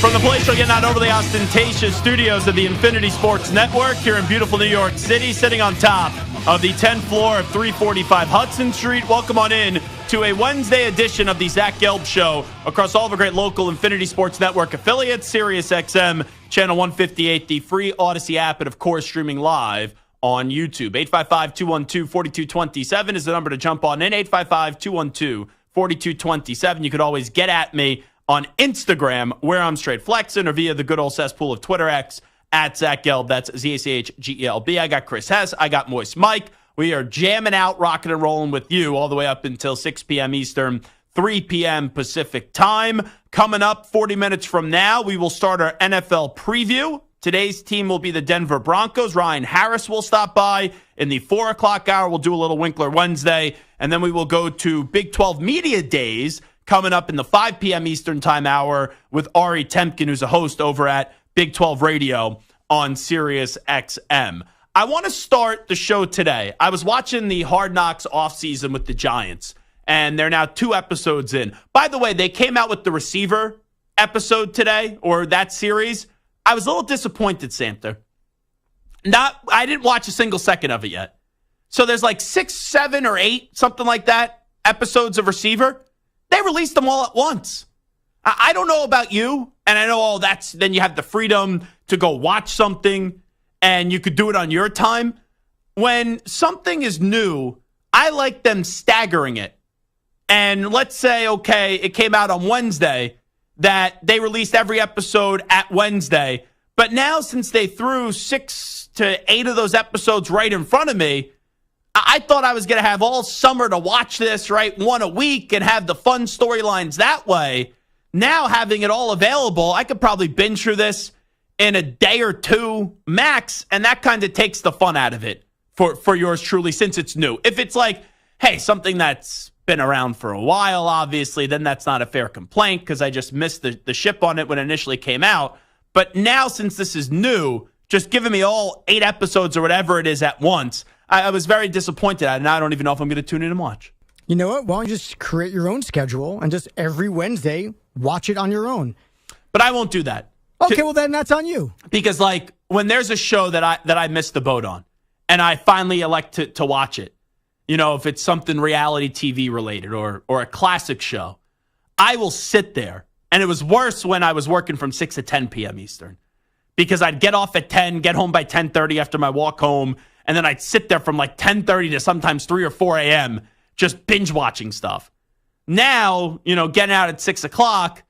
From the place we're getting not overly ostentatious studios of the Infinity Sports Network here in beautiful New York City, sitting on top of the 10th floor of 345 Hudson Street. Welcome on in to a Wednesday edition of the Zach Gelb Show across all the great local Infinity Sports Network affiliates, Sirius XM, Channel 158, the free Odyssey app, and of course streaming live on YouTube. 855-212-4227 is the number to jump on in. 855-212-4227. You could always get at me on Instagram, where I'm straight flexing, or via the good old cesspool of Twitter X, at Zach Gelb. That's ZACHGELB. I got Chris Hess. I got Moist Mike. We are jamming out, rocking and rolling with you all the way up until 6 p.m. Eastern, 3 p.m. Pacific time. Coming up 40 minutes from now, we will start our NFL preview. Today's team will be the Denver Broncos. Ryan Harris will stop by. In the 4 o'clock hour, we'll do a little Winkler Wednesday. And then we will go to Big 12 Media Days coming up in the 5 p.m. Eastern time hour with Ari Temkin, who's a host over at Big 12 Radio on Sirius XM. I want to start the show today. I was watching the Hard Knocks offseason with the Giants, and they're now 2 episodes in. By the way, they came out with the receiver episode today, or that series. I was a little disappointed, Santa. I didn't watch a single second of it yet. So there's like 6, 7, or 8, something like that, episodes of receiver. They released them all at once. I don't know about you, and I know then you have the freedom to go watch something, and you could do it on your time. When something is new, I like them staggering it. And let's say, okay, it came out on Wednesday, that they released every episode at Wednesday. But now, since they threw 6 to 8 of those episodes right in front of me, I thought I was going to have all summer to watch this, right? One a week and have the fun storylines that way. Now having it all available, I could probably binge through this in a day or two max, and that kind of takes the fun out of it for yours truly, since it's new. If it's like, hey, something that's been around for a while, obviously, then that's not a fair complaint because I just missed the ship on it when it initially came out. But now, since this is new, just giving me all 8 episodes or whatever it is at once, I was very disappointed. And I don't even know if I'm going to tune in and watch. You know what? Why don't you just create your own schedule and just every Wednesday watch it on your own? But I won't do that. Okay, well then that's on you. Because like when there's a show that I missed the boat on, and I finally elect to watch it, you know, if it's something reality TV related or a classic show, I will sit there. And it was worse when I was working from 6 to 10 p.m. Eastern, because I'd get off at 10, get home by 10:30 after my walk home. And then I'd sit there from like 10:30 to sometimes 3 or 4 a.m. just binge watching stuff. Now, you know, getting out at 6 o'clock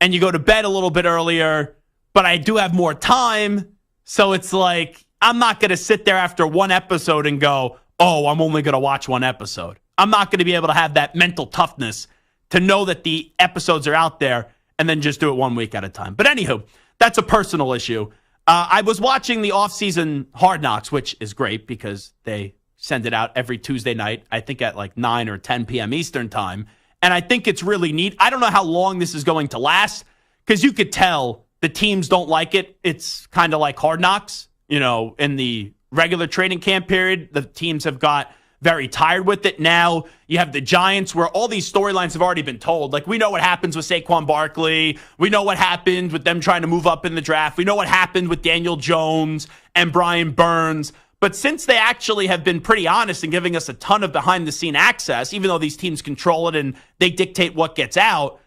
and you go to bed a little bit earlier, but I do have more time. So it's like, I'm not going to sit there after one episode and go, oh, I'm only going to watch one episode. I'm not going to be able to have that mental toughness to know that the episodes are out there and then just do it 1 week at a time. But anywho, that's a personal issue. I was watching the off-season Hard Knocks, which is great because they send it out every Tuesday night, I think at like 9 or 10 p.m. Eastern time. And I think it's really neat. I don't know how long this is going to last because you could tell the teams don't like it. It's kind of like Hard Knocks. You know, in the regular training camp period, the teams have got very tired with it. Now you have the Giants where all these storylines have already been told. Like, we know what happens with Saquon Barkley. We know what happened with them trying to move up in the draft. We know what happened with Daniel Jones and Brian Burns. But since they actually have been pretty honest in giving us a ton of behind-the-scene access, even though these teams control it and they dictate what gets out,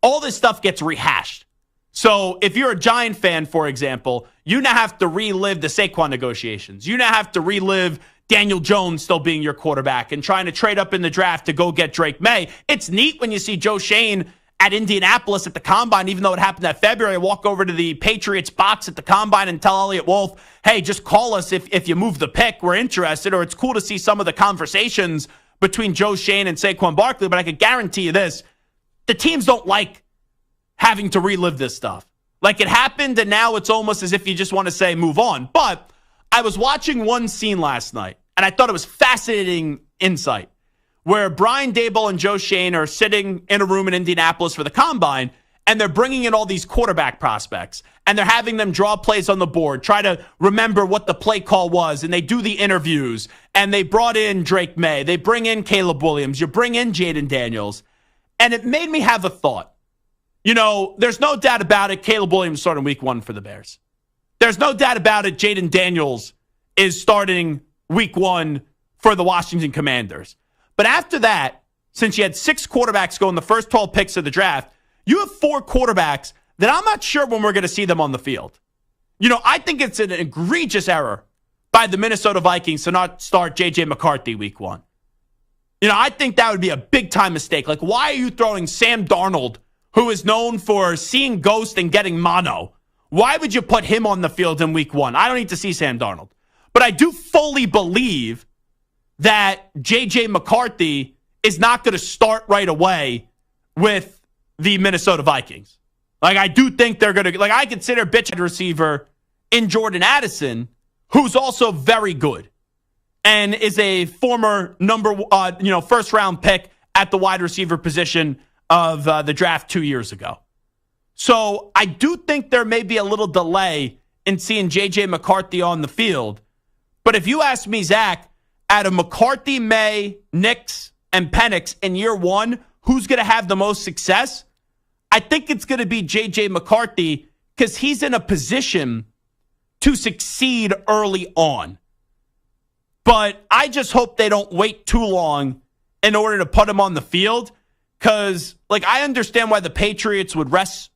all this stuff gets rehashed. So if you're a Giant fan, for example, you now have to relive the Saquon negotiations. You now have to relive Daniel Jones still being your quarterback and trying to trade up in the draft to go get Drake May. It's neat when you see Joe Shane at Indianapolis at the Combine, even though it happened that February, walk over to the Patriots box at the Combine and tell Elliott Wolf, hey, just call us if you move the pick. We're interested. Or it's cool to see some of the conversations between Joe Shane and Saquon Barkley. But I can guarantee you this, the teams don't like having to relive this stuff. Like, it happened, and now it's almost as if you just want to say move on. But I was watching one scene last night, and I thought it was fascinating insight, where Brian Daboll and Joe Shane are sitting in a room in Indianapolis for the Combine, and they're bringing in all these quarterback prospects, and they're having them draw plays on the board, try to remember what the play call was, and they do the interviews, and they brought in Drake May, they bring in Caleb Williams, you bring in Jaden Daniels, and it made me have a thought. there's no doubt about it. Caleb Williams starting week 1 for the Bears. There's no doubt about it. Jaden Daniels is starting week 1 for the Washington Commanders. But after that, since you had 6 quarterbacks go in the first 12 picks of the draft, you have 4 quarterbacks that I'm not sure when we're going to see them on the field. I think it's an egregious error by the Minnesota Vikings to not start J.J. McCarthy week 1. I think that would be a big-time mistake. Like, why are you throwing Sam Darnold, who is known for seeing ghosts and getting mono? Why would you put him on the field in week 1? I don't need to see Sam Darnold. But I do fully believe that J.J. McCarthy is not going to start right away with the Minnesota Vikings. Like, I do think they're going to, I consider bitch receiver in Jordan Addison, who's also very good and is a former first round pick at the wide receiver position of the draft 2 years ago. So I do think there may be a little delay in seeing J.J. McCarthy on the field. But if you ask me, Zach, out of McCarthy, May, Nix, and Penix in year 1, who's going to have the most success? I think it's going to be J.J. McCarthy because he's in a position to succeed early on. But I just hope they don't wait too long in order to put him on the field because, I understand why the Patriots would rest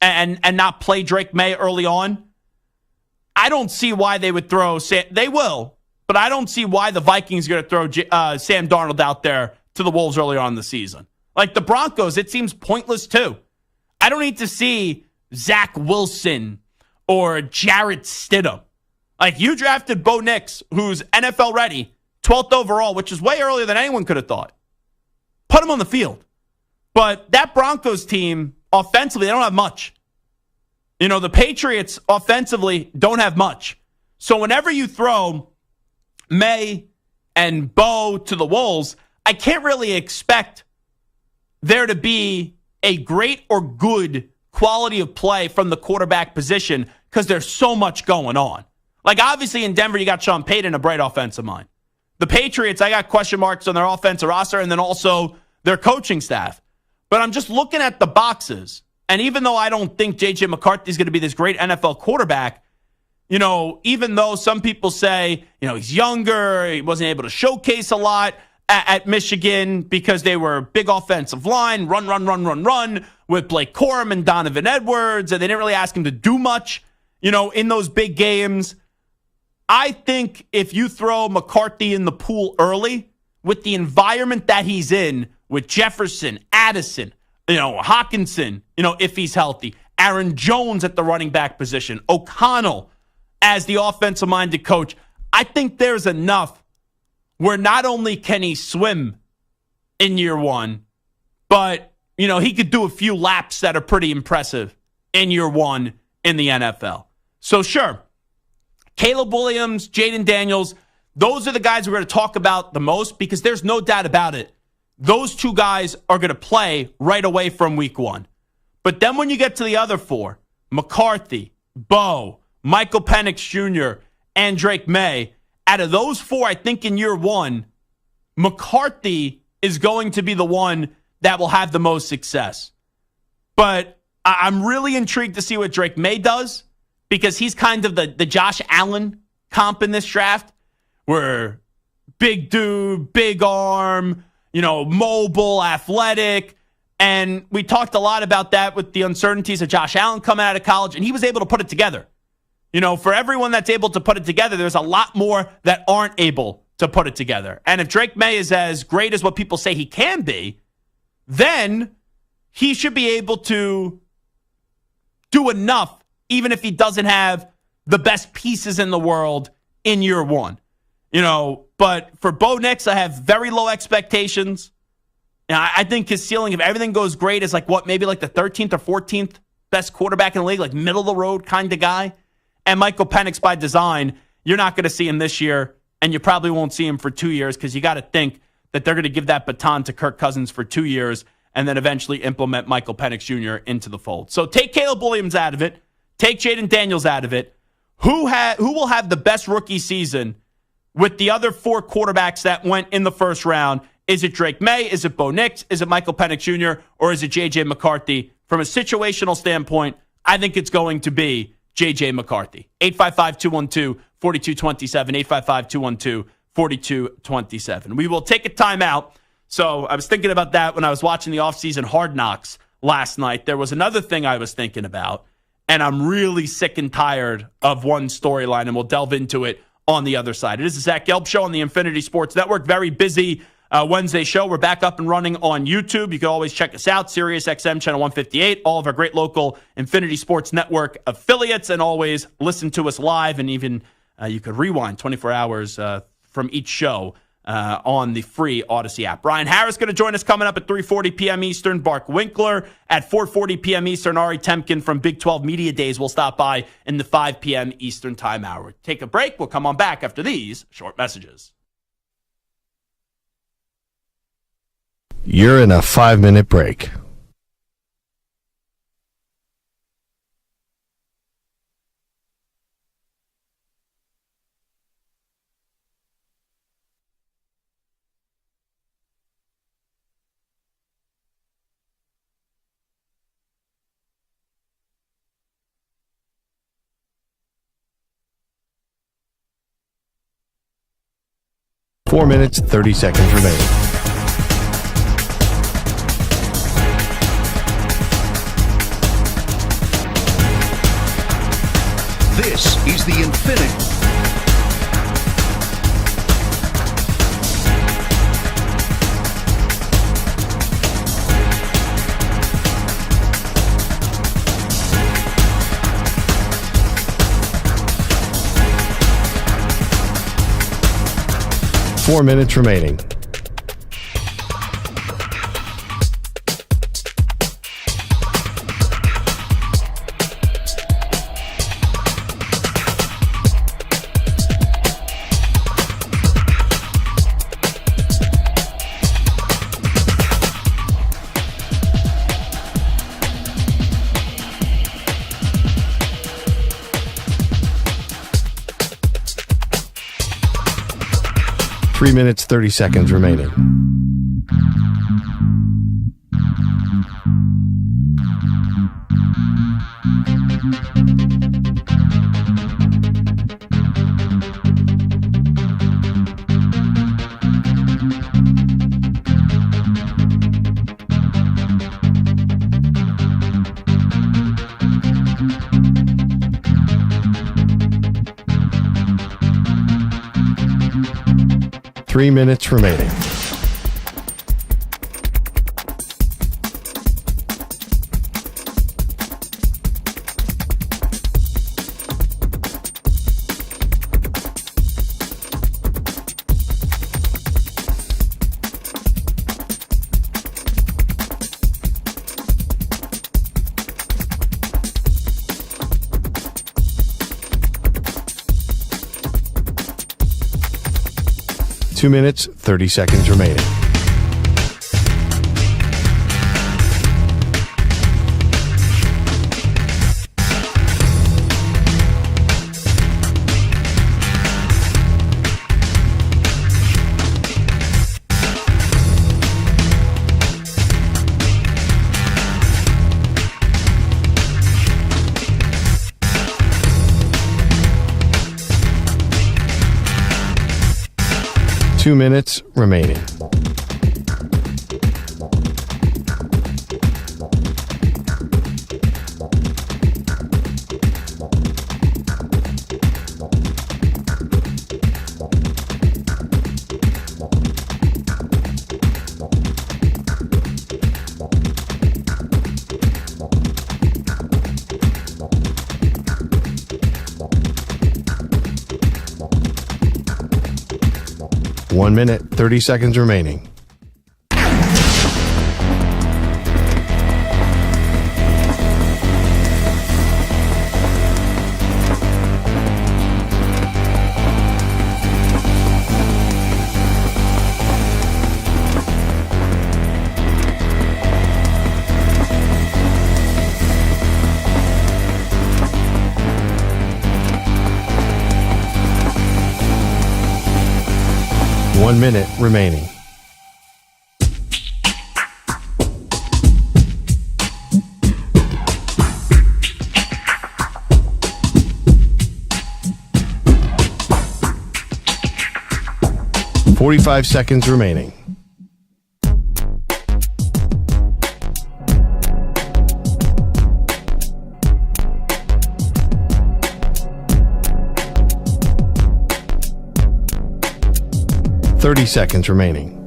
and not play Drake May early on. I don't see why they would throw they will, but I don't see why the Vikings are going to throw Sam Darnold out there to the Wolves early on in the season. Like the Broncos, it seems pointless too. I don't need to see Zach Wilson or Jarrett Stidham. Like you drafted Bo Nix, who's NFL ready, 12th overall, which is way earlier than anyone could have thought. Put him on the field. But that Broncos team, offensively, they don't have much. The Patriots offensively don't have much. So whenever you throw May and Bo to the Wolves, I can't really expect there to be a great or good quality of play from the quarterback position because there's so much going on. Like, obviously, in Denver, you got Sean Payton, a bright offensive mind. The Patriots, I got question marks on their offensive roster and then also their coaching staff. But I'm just looking at the boxes. And even though I don't think J.J. McCarthy is going to be this great NFL quarterback, even though some people say, he's younger, he wasn't able to showcase a lot at Michigan because they were big offensive line, run with Blake Corum and Donovan Edwards, and they didn't really ask him to do much, in those big games. I think if you throw McCarthy in the pool early with the environment that he's in, with Jefferson, Addison, Hawkinson, if he's healthy, Aaron Jones at the running back position, O'Connell as the offensive-minded coach, I think there's enough where not only can he swim in year 1, but, he could do a few laps that are pretty impressive in year 1 in the NFL. So, sure, Caleb Williams, Jaden Daniels, those are the guys we're going to talk about the most because there's no doubt about it. Those 2 guys are going to play right away from week 1. But then when you get to the other 4, McCarthy, Bo, Michael Penix Jr., and Drake May, out of those 4, I think in year 1, McCarthy is going to be the one that will have the most success. But I'm really intrigued to see what Drake May does because he's kind of the Josh Allen comp in this draft where big dude, big arm, mobile, athletic. And we talked a lot about that with the uncertainties of Josh Allen coming out of college, and he was able to put it together. For everyone that's able to put it together, there's a lot more that aren't able to put it together. And if Drake May is as great as what people say he can be, then he should be able to do enough, even if he doesn't have the best pieces in the world in year 1. But for Bo Nix, I have very low expectations. I think his ceiling, if everything goes great, is maybe the 13th or 14th best quarterback in the league, like middle of the road kind of guy. And Michael Penix, by design, you're not going to see him this year, and you probably won't see him for 2 years because you got to think that they're going to give that baton to Kirk Cousins for 2 years and then eventually implement Michael Penix Jr. into the fold. So take Caleb Williams out of it. Take Jaden Daniels out of it. Who will have the best rookie season with the other 4 quarterbacks that went in the first round Is it Drake May? Is it Bo Nix? Is it Michael Penix Jr.? Or is it J.J. McCarthy? From a situational standpoint, I think it's going to be J.J. McCarthy. 855-212-4227. 855-212-4227. We will take a timeout. So I was thinking about that when I was watching the offseason Hard Knocks last night. There was another thing I was thinking about, and I'm really sick and tired of one storyline, and we'll delve into it on the other side. It is the Zach Gelb Show on the Infinity Sports Network. Very busy Wednesday show. We're back up and running on YouTube. You can always check us out, Sirius XM Channel 158, all of our great local Infinity Sports Network affiliates, and always listen to us live, and even you could rewind 24 hours from each show on the free Odyssey app. Brian Harris going to join us coming up at 3:40 p.m. Eastern. Bark Winkler at 4:40 p.m. Eastern. Ari Temkin from Big 12 Media Days will stop by in the 5 p.m. Eastern time hour. Take a break. We'll come on back after these short messages. You're in a 5-minute break. Four minutes, 30 seconds remaining. This is the Infinity. Four minutes remaining. Three minutes, 30 seconds remaining. Three minutes remaining. Two minutes, 30 seconds remaining. Two minutes remaining. One minute, 30 seconds remaining. One minute remaining. 45 seconds remaining. Seconds remaining.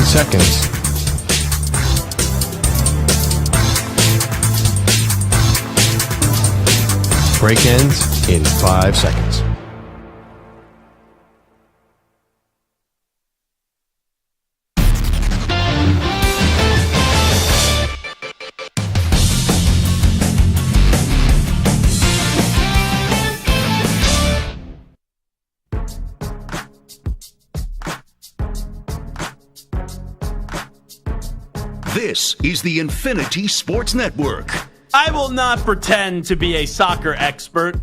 Seconds. Break ends in 5 seconds. This is the Infinity Sports Network. I will not pretend to be a soccer expert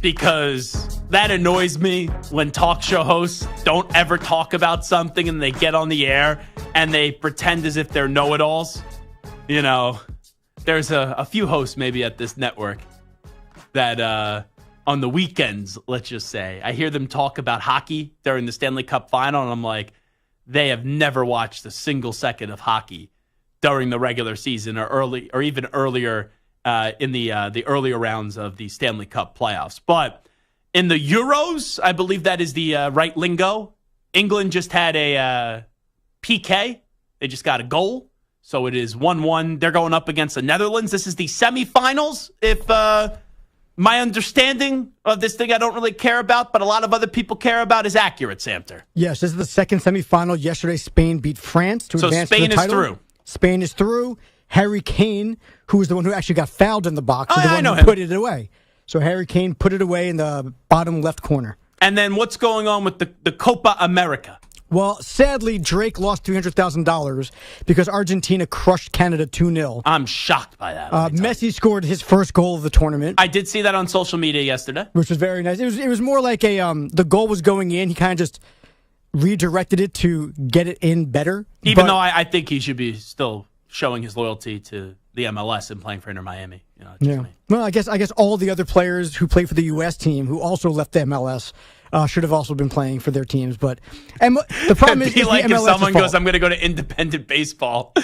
because that annoys me when talk show hosts don't ever talk about something and they get on the air and they pretend as if they're know-it-alls. You know, there's a few hosts maybe at this network that on the weekends, let's just say, I hear them talk about hockey during the Stanley Cup final, and I'm like, they have never watched a single second of hockey during the regular season or even earlier in the earlier rounds of the Stanley Cup playoffs. But in the Euros, I believe that is the right lingo. England just had a PK. They just got a goal. So it is 1-1. They're going up against the Netherlands. This is the semifinals. If my understanding of this thing I don't really care about, but a lot of other people care about, is accurate, Samter. Yes, this is the second semifinal. Yesterday, Spain beat France to advance to the title. So Spain is through. Spain is through. Harry Kane, who was the one who actually got fouled in the box, is the one who put it away. So Harry Kane put it away in the bottom left corner. And then what's going on with the Copa America? Well, sadly, Drake lost $300,000 because Argentina crushed Canada 2-0. I'm shocked by that. Messi scored his first goal of the tournament. I did see that on social media yesterday, which was very nice. It was more like the goal was going in. He kind of just redirected it to get it in better. Even though I think he should be still showing his loyalty to the MLS and playing for Inter Miami. You know, yeah. Well, I guess all the other players who played for the U.S. team who also left the MLS should have also been playing for their teams. But the problem is, like the if someone fault. goes, I'm going to go to independent baseball,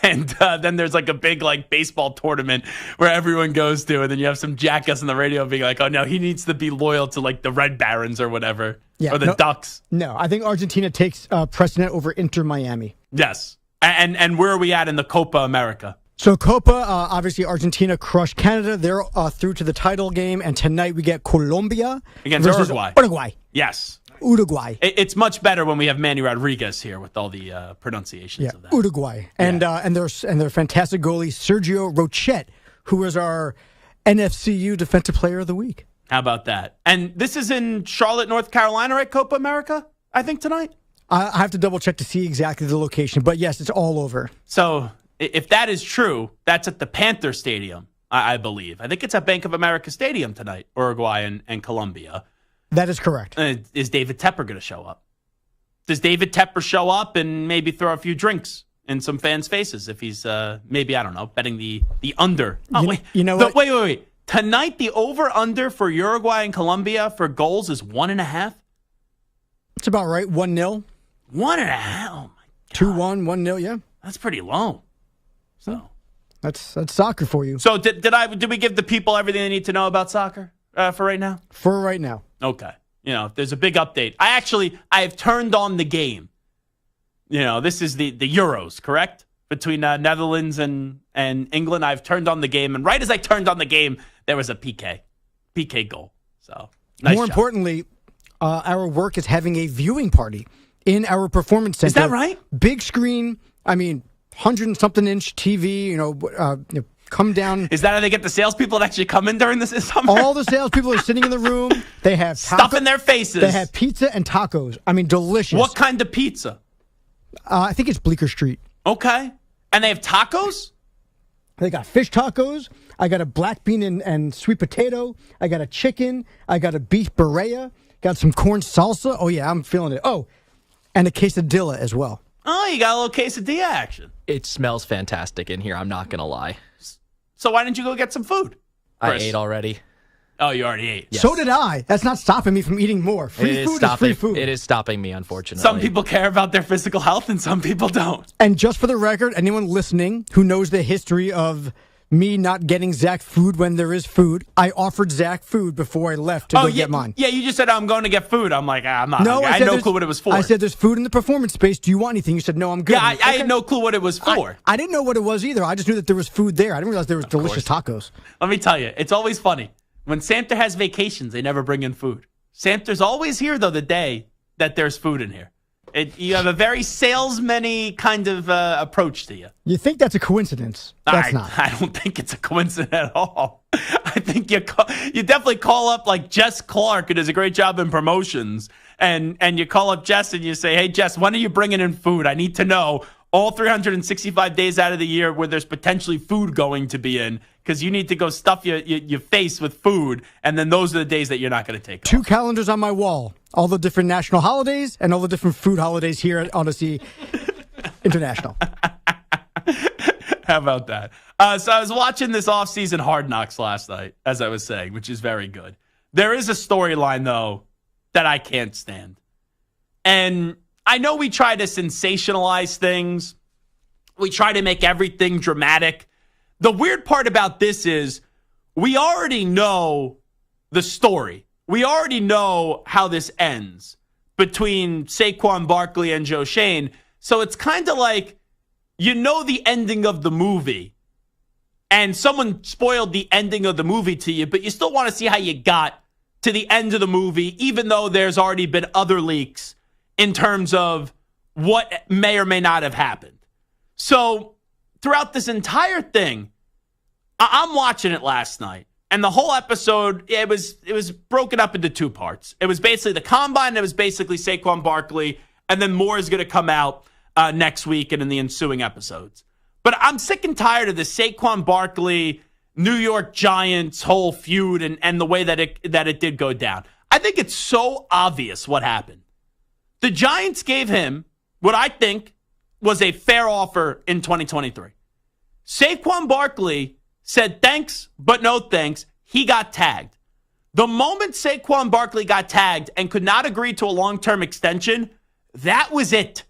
and then there's like a big like baseball tournament where everyone goes to, and then you have some jackass on the radio being like, oh no, he needs to be loyal to like the Red Barons or whatever, or the Ducks. No, I think Argentina takes precedent over Inter Miami. Yes. And where are we at in the Copa America? So Copa, obviously Argentina crushed Canada. They're through to the title game, and tonight we get Colombia against Uruguay. Uruguay. Yes. Uruguay. It's much better when we have Manny Rodriguez here with all the pronunciations of that. Uruguay. And their fantastic goalie, Sergio Rochet, who is our NFCU Defensive Player of the Week. How about that? And this is in Charlotte, North Carolina, right? Copa America, I think, tonight? I have to double check to see exactly the location, but yes, it's all over. So if that is true, that's at the Panther Stadium, I believe. I think it's at Bank of America Stadium tonight, Uruguay and Colombia. That is correct. Is David Tepper going to show up? Does David Tepper show up and maybe throw a few drinks in some fans' faces if he's maybe, I don't know, betting the under? Oh, wait. Wait. Tonight, the over-under for Uruguay and Colombia for goals is 1.5? It's about right. 1-0. 1.5? Oh, my God. 2-1, 1-0, yeah. That's pretty low. So that's soccer for you. So did we give the people everything they need to know about soccer for right now? For right now. Okay. There's a big update. I have turned on the game. This is the Euros, correct? Between Netherlands and England. I've turned on the game, and right as I turned on the game, there was a PK goal. So nice More job. importantly, our work is having a viewing party in our performance center. Is that right? Big screen. 100-something inch TV. Come down. Is that how they get the salespeople to actually come in during this summer? All the salespeople are sitting in the room. They have stuff in their faces. They have pizza and tacos. Delicious. What kind of pizza? I think it's Bleecker Street. Okay. And they have tacos? They got fish tacos. I got a black bean and sweet potato. I got a chicken. I got a beef birria. Got some corn salsa. Oh, yeah, I'm feeling it. Oh, and a quesadilla as well. Oh, you got a little quesadilla action. It smells fantastic in here, I'm not going to lie. So why didn't you go get some food? I ate already. Oh, you already ate. Yes. So did I. That's not stopping me from eating more. Free food is free food. It is stopping me, unfortunately. Some people care about their physical health and some people don't. And just for the record, anyone listening who knows the history of me not getting Zach food when there is food, I offered Zach food before I left to go get mine. Yeah, you just said, I'm going to get food. I'm like, I'm not. No, I had no clue what it was for. I said, there's food in the performance space. Do you want anything? You said, no, I'm good. Yeah, I had no clue what it was for. I didn't know what it was either. I just knew that there was food there. I didn't realize there was delicious tacos. Let me tell you, it's always funny. When Samter has vacations, they never bring in food. Samter's always here, though, the day that there's food in here. You have a very salesman-y kind of approach to you. You think that's a coincidence? That's not. I don't think it's a coincidence at all. I think you definitely call up like Jess Clark, who does a great job in promotions, and you call up Jess and you say, hey, Jess, when are you bringing in food? I need to know all 365 days out of the year where there's potentially food going to be in, because you need to go stuff your face with food, and then those are the days that you're not going to take off. 2 calendars on my wall. All the different national holidays and all the different food holidays here at Odyssey International. How about that? So I was watching this offseason Hard Knocks last night, as I was saying, which is very good. There is a storyline, though, that I can't stand. And I know we try to sensationalize things. We try to make everything dramatic. The weird part about this is we already know the story. We already know how this ends between Saquon Barkley and Joe Shane. So it's kind of like, you know, the ending of the movie, and someone spoiled the ending of the movie to you, but you still want to see how you got to the end of the movie, even though there's already been other leaks in terms of what may or may not have happened. So throughout this entire thing, I'm watching it last night, and the whole episode, it was broken up into 2 parts. It was basically the combine, it was basically Saquon Barkley, and then more is going to come out next week and in the ensuing episodes. But I'm sick and tired of the Saquon Barkley, New York Giants whole feud and the way that it did go down. I think it's so obvious what happened. The Giants gave him what I think was a fair offer in 2023. Saquon Barkley said thanks, but no thanks. He got tagged. The moment Saquon Barkley got tagged and could not agree to a long-term extension, that was it.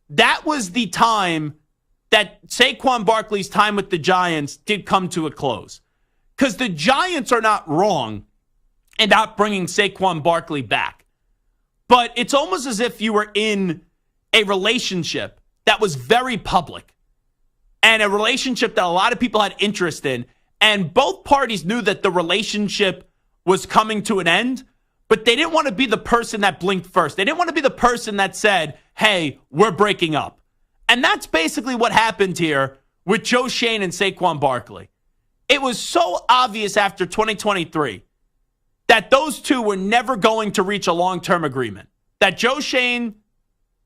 That was the time that Saquon Barkley's time with the Giants did come to a close. Because the Giants are not wrong in not bringing Saquon Barkley back. But it's almost as if you were in a relationship that was very public and a relationship that a lot of people had interest in, and both parties knew that the relationship was coming to an end, but they didn't want to be the person that blinked first. They didn't want to be the person that said, hey, we're breaking up. And that's basically what happened here with Joe Shane and Saquon Barkley. It was so obvious after 2023 that those two were never going to reach a long-term agreement, that Joe Shane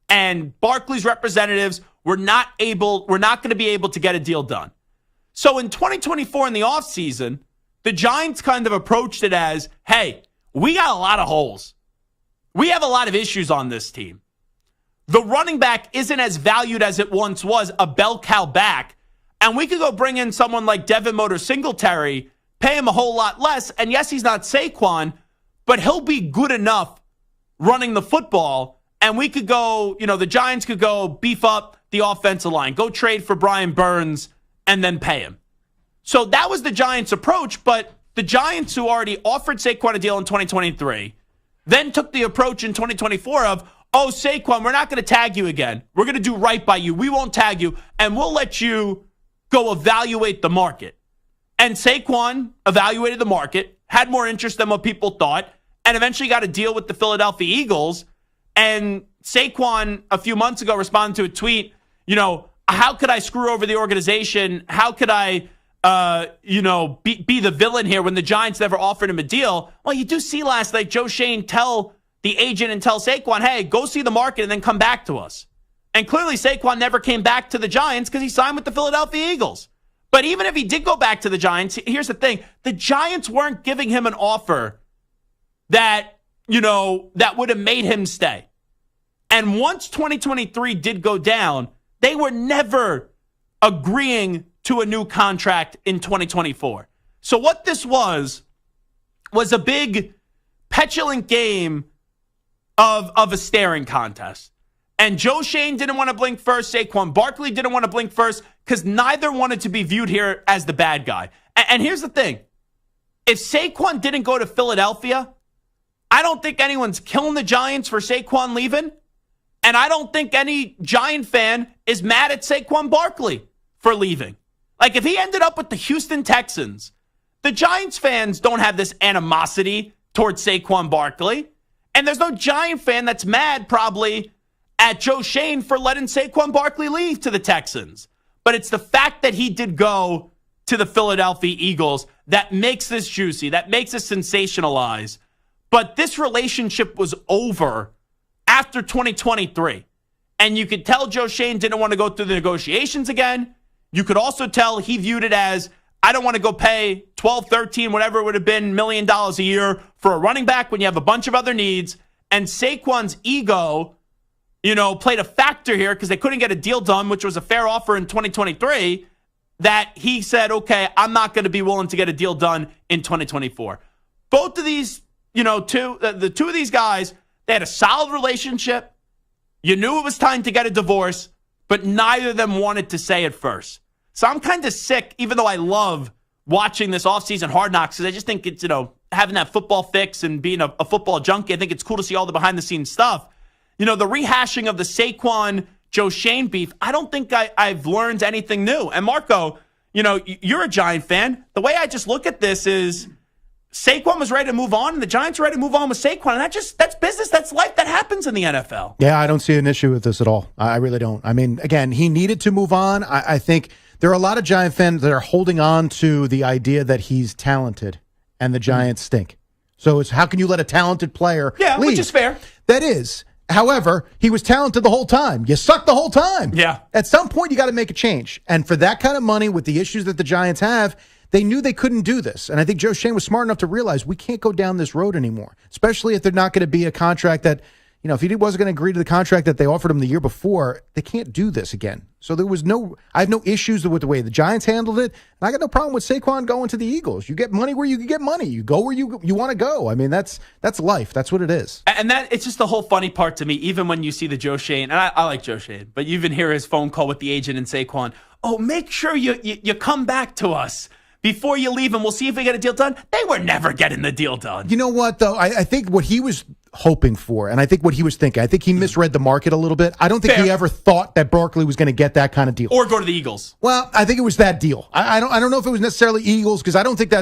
and Barkley's representatives were not going to be able to get a deal done. So in 2024 in the offseason, the Giants kind of approached it as, hey, we got a lot of holes. We have a lot of issues on this team. The running back isn't as valued as it once was, a bell cow back. And we could go bring in someone like Devin Motor Singletary, pay him a whole lot less. And yes, he's not Saquon, but he'll be good enough running the football. And we could go, the Giants could go beef up the offensive line, go trade for Brian Burns, and then pay him. So that was the Giants' approach, but the Giants, who already offered Saquon a deal in 2023, then took the approach in 2024 of, oh, Saquon, we're not going to tag you again. We're going to do right by you. We won't tag you, and we'll let you go evaluate the market. And Saquon evaluated the market, had more interest than what people thought, and eventually got a deal with the Philadelphia Eagles. And Saquon, a few months ago, responded to a tweet, how could I screw over the organization? How could I, be the villain here when the Giants never offered him a deal? Well, you do see last night Joe Shane tell the agent and tell Saquon, hey, go see the market and then come back to us. And clearly Saquon never came back to the Giants because he signed with the Philadelphia Eagles. But even if he did go back to the Giants, here's the thing. The Giants weren't giving him an offer that, that would have made him stay. And once 2023 did go down, they were never agreeing to a new contract in 2024. So what this was a big petulant game of a staring contest. And Joe Schoen didn't want to blink first. Saquon Barkley didn't want to blink first because neither wanted to be viewed here as the bad guy. And here's the thing. If Saquon didn't go to Philadelphia, I don't think anyone's killing the Giants for Saquon leaving. And I don't think any Giant fan is mad at Saquon Barkley for leaving. Like, if he ended up with the Houston Texans, the Giants fans don't have this animosity towards Saquon Barkley. And there's no Giant fan that's mad probably at Joe Schoen for letting Saquon Barkley leave to the Texans. But it's the fact that he did go to the Philadelphia Eagles that makes this juicy, that makes it sensationalized. But this relationship was over after 2023. And you could tell Joe Schoen didn't want to go through the negotiations again. You could also tell he viewed it as, I don't want to go pay 12, 13, whatever it would have been, $1 million a year for a running back when you have a bunch of other needs. And Saquon's ego, played a factor here because they couldn't get a deal done, which was a fair offer in 2023, that he said, okay, I'm not going to be willing to get a deal done in 2024. Both of these, the two of these guys, they had a solid relationship. You knew it was time to get a divorce, but neither of them wanted to say it first. So I'm kind of sick, even though I love watching this offseason Hard Knocks, because I just think it's, having that football fix and being a football junkie. I think it's cool to see all the behind-the-scenes stuff. The rehashing of the Saquon, Joe Schoen beef, I don't think I've learned anything new. And Marco, you're a Giant fan. The way I just look at this is Saquon was ready to move on, and the Giants were ready to move on with Saquon. And that's business. That's life. That happens in the NFL. Yeah, I don't see an issue with this at all. I really don't. I mean, again, he needed to move on. I think there are a lot of Giant fans that are holding on to the idea that he's talented and the Giants stink. So it's, how can you let a talented player leave? Which is fair. That is. However, he was talented the whole time. You sucked the whole time. Yeah. At some point, you got to make a change. And for that kind of money, with the issues that the Giants have, they knew they couldn't do this. And I think Joe Schoen was smart enough to realize we can't go down this road anymore, especially if they're not going to be a contract that, if he wasn't going to agree to the contract that they offered him the year before, they can't do this again. So I have no issues with the way the Giants handled it. And I got no problem with Saquon going to the Eagles. You get money where you can get money. You go where you want to go. I mean, that's life. That's what it is. And that it's just the whole funny part to me, even when you see the Joe Schoen, and I like Joe Schoen, but you even hear his phone call with the agent and Saquon, oh, make sure you come back to us before you leave, and we'll see if we get a deal done. They were never getting the deal done. You know what, though? I think what he was hoping for, and I think what he was thinking, I think he misread the market a little bit. I don't think he ever thought that Barkley was going to get that kind of deal. Or go to the Eagles. Well, I think it was that deal. I don't know if it was necessarily Eagles, because I don't think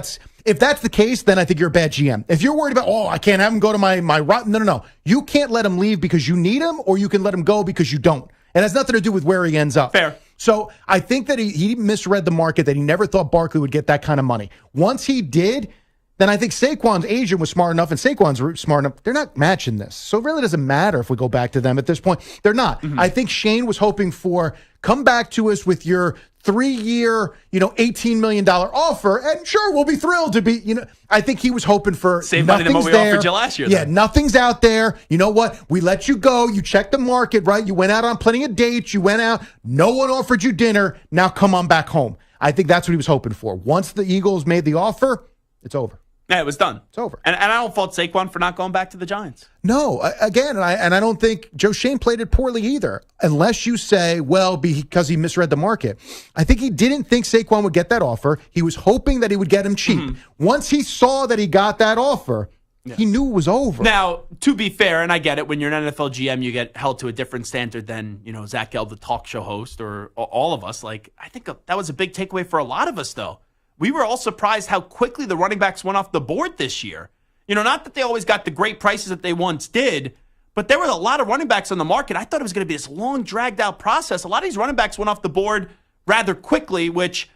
if that's the case, then I think you're a bad GM. If you're worried about, I can't have him go to my no. You can't let him leave because you need him, or you can let him go because you don't. It has nothing to do with where he ends up. Fair. So I think that he misread the market, that he never thought Barkley would get that kind of money. Once he did, then I think Saquon's agent was smart enough, and Saquon's smart enough. They're not matching this. So it really doesn't matter if we go back to them at this point. They're not. Mm-hmm. I think Schoen was hoping for, come back to us with your 3-year, $18 million offer, and sure, we'll be thrilled to be, I think he was hoping for same money than what we offered you last year. Yeah, nothing's out there. You know what? We let you go. You checked the market, right? You went out on plenty of dates. You went out. No one offered you dinner. Now come on back home. I think that's what he was hoping for. Once the Eagles made the offer, it's over. Yeah, it was done. It's over. And I don't fault Saquon for not going back to the Giants. No, again, and I don't think Joe Schoen played it poorly either, unless you say, well, because he misread the market. I think he didn't think Saquon would get that offer. He was hoping that he would get him cheap. Mm-hmm. Once he saw that he got that offer, he knew it was over. Now, to be fair, and I get it, when you're an NFL GM, you get held to a different standard than, Zach Gelb, the talk show host, or all of us. Like, I think that was a big takeaway for a lot of us, though. We were all surprised how quickly the running backs went off the board this year. Not that they always got the great prices that they once did, but there were a lot of running backs on the market. I thought it was going to be this long, dragged-out process. A lot of these running backs went off the board rather quickly, which,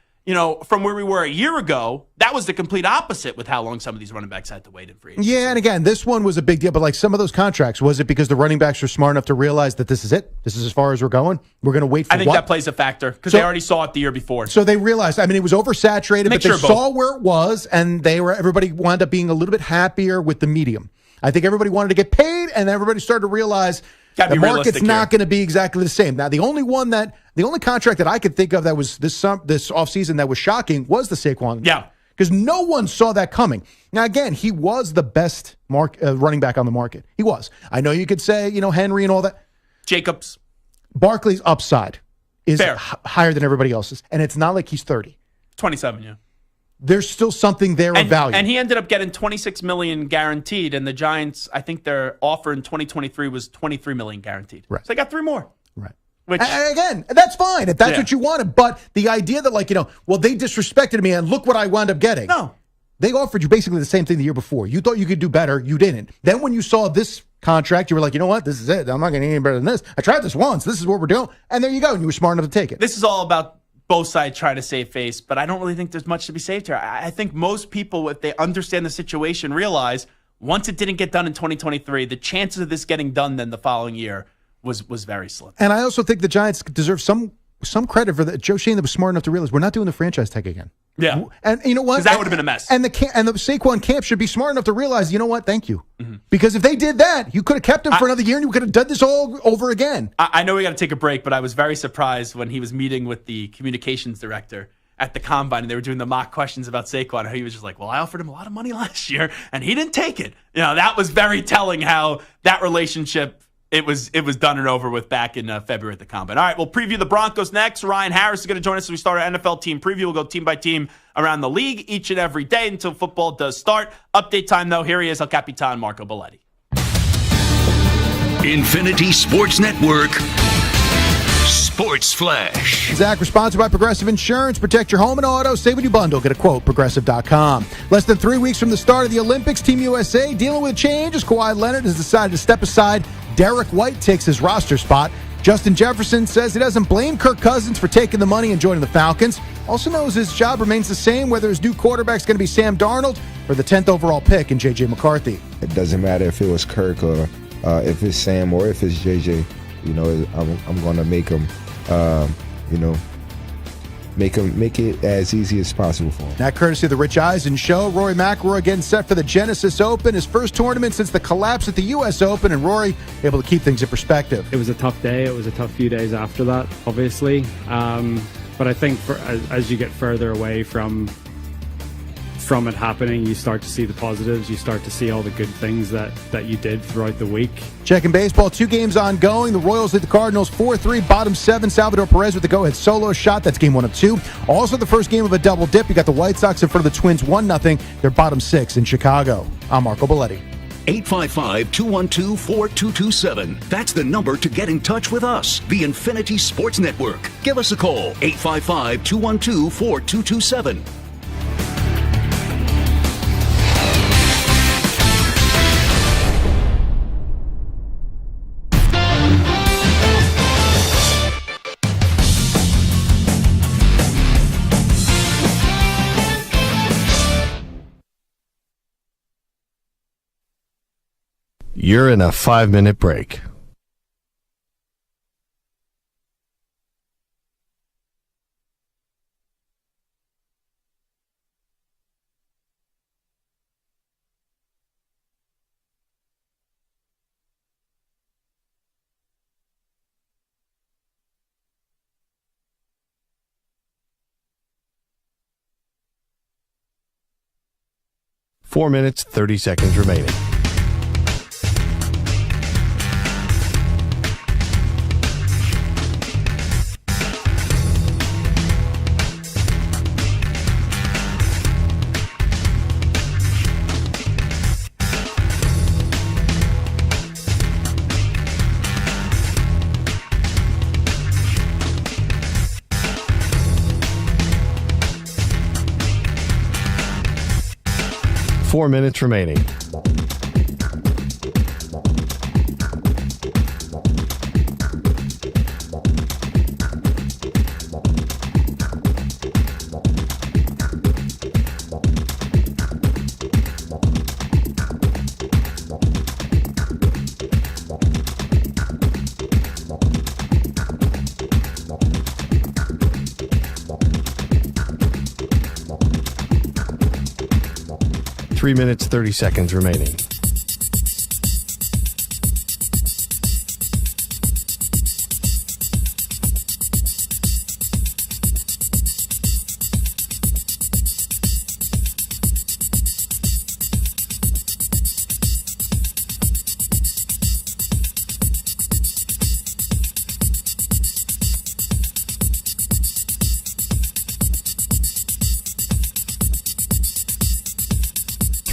from where we were a year ago, that was the complete opposite with how long some of these running backs had to wait in free agency. Yeah, and again, this one was a big deal, but like some of those contracts, was it because the running backs were smart enough to realize that this is it? This is as far as we're going? We're going to wait for I think that plays a factor because they already saw it the year before. So they realized, it was oversaturated, but they saw where it was, and everybody wound up being a little bit happier with the medium. I think everybody wanted to get paid, and everybody started to realize Gotta The be market's realistic not here. going to be exactly the same. Now, the only contract that I could think of that was this offseason that was shocking was the Saquon. Yeah. Because no one saw that coming. Now, again, he was the best running back on the market. He was. I know you could say, Henry and all that. Jacobs. Barkley's upside is Fair. higher than everybody else's. And it's not like he's 30. 27, yeah. There's still something there of value. And he ended up getting $26 million guaranteed, and the Giants, I think their offer in 2023 was $23 million guaranteed. Right. So they got 3 more. Right. Which, and again, that's fine if that's Yeah. what you wanted. But the idea that, they disrespected me and look what I wound up getting. No. They offered you basically the same thing the year before. You thought you could do better. You didn't. Then when you saw this contract, you were like, you know what? This is it. I'm not getting any better than this. I tried this once. This is what we're doing. And there you go. And you were smart enough to take it. This is all about both sides trying to save face, but I don't really think there's much to be saved here. I think most people, if they understand the situation, realize once it didn't get done in 2023, the chances of this getting done then the following year was very slim. And I also think the Giants deserve some credit for that. Joe Shane that was smart enough to realize we're not doing the franchise tag again. Yeah. And you know what? 'Cause that would've been a mess. And the Saquon camp should be smart enough to realize, you know what? Thank you. Because if they did that, you could have kept him for another year and you could have done this all over again. I know we got to take a break, but I was very surprised when he was meeting with the communications director at the Combine and they were doing the mock questions about Saquon. He was just like, well, I offered him a lot of money last year and he didn't take it. That was very telling how that relationship, it was done and over with back in February at the Combine. All right, we'll preview the Broncos next. Ryan Harris is going to join us as we start our NFL team preview. We'll go team by team around the league each and every day until football does start. Update time, though. Here he is, El Capitan Marco Belletti. Infinity Sports Network Sports Flash. Zach, we're sponsored by Progressive Insurance. Protect your home and auto. Save when you bundle. Get a quote, Progressive.com. Less than 3 weeks from the start of the Olympics, Team USA dealing with a change as Kawhi Leonard has decided to step aside. Derek White takes his roster spot. Justin Jefferson says he doesn't blame Kirk Cousins for taking the money and joining the Falcons. Also knows his job remains the same, whether his new quarterback's going to be Sam Darnold or the 10th overall pick in J.J. McCarthy. It doesn't matter if it was Kirk or if it's Sam or if it's J.J. I'm going to make him, make it as easy as possible for him. That courtesy of the Rich Eisen Show. Rory McIlroy getting set for the Genesis Open, his first tournament since the collapse at the U.S. Open, and Rory able to keep things in perspective. It was a tough day. It was a tough few days after that, obviously. But I think as you get further away from it happening, you start to see the positives. You start to see all the good things that you did throughout the week. Checking baseball, 2 games ongoing. The Royals lead the Cardinals 4-3, bottom 7. Salvador Perez with the go-ahead solo shot. That's game 1 of 2. Also the first game of a double dip. You got the White Sox in front of the Twins 1-0. They're bottom 6 in Chicago. I'm Marco Belletti. 855-212-4227. That's the number to get in touch with us. The Infinity Sports Network. Give us a call. 855-212-4227. You're in a 5-minute break. Four minutes, 30 seconds remaining. Four minutes remaining. Three minutes, 30 seconds remaining.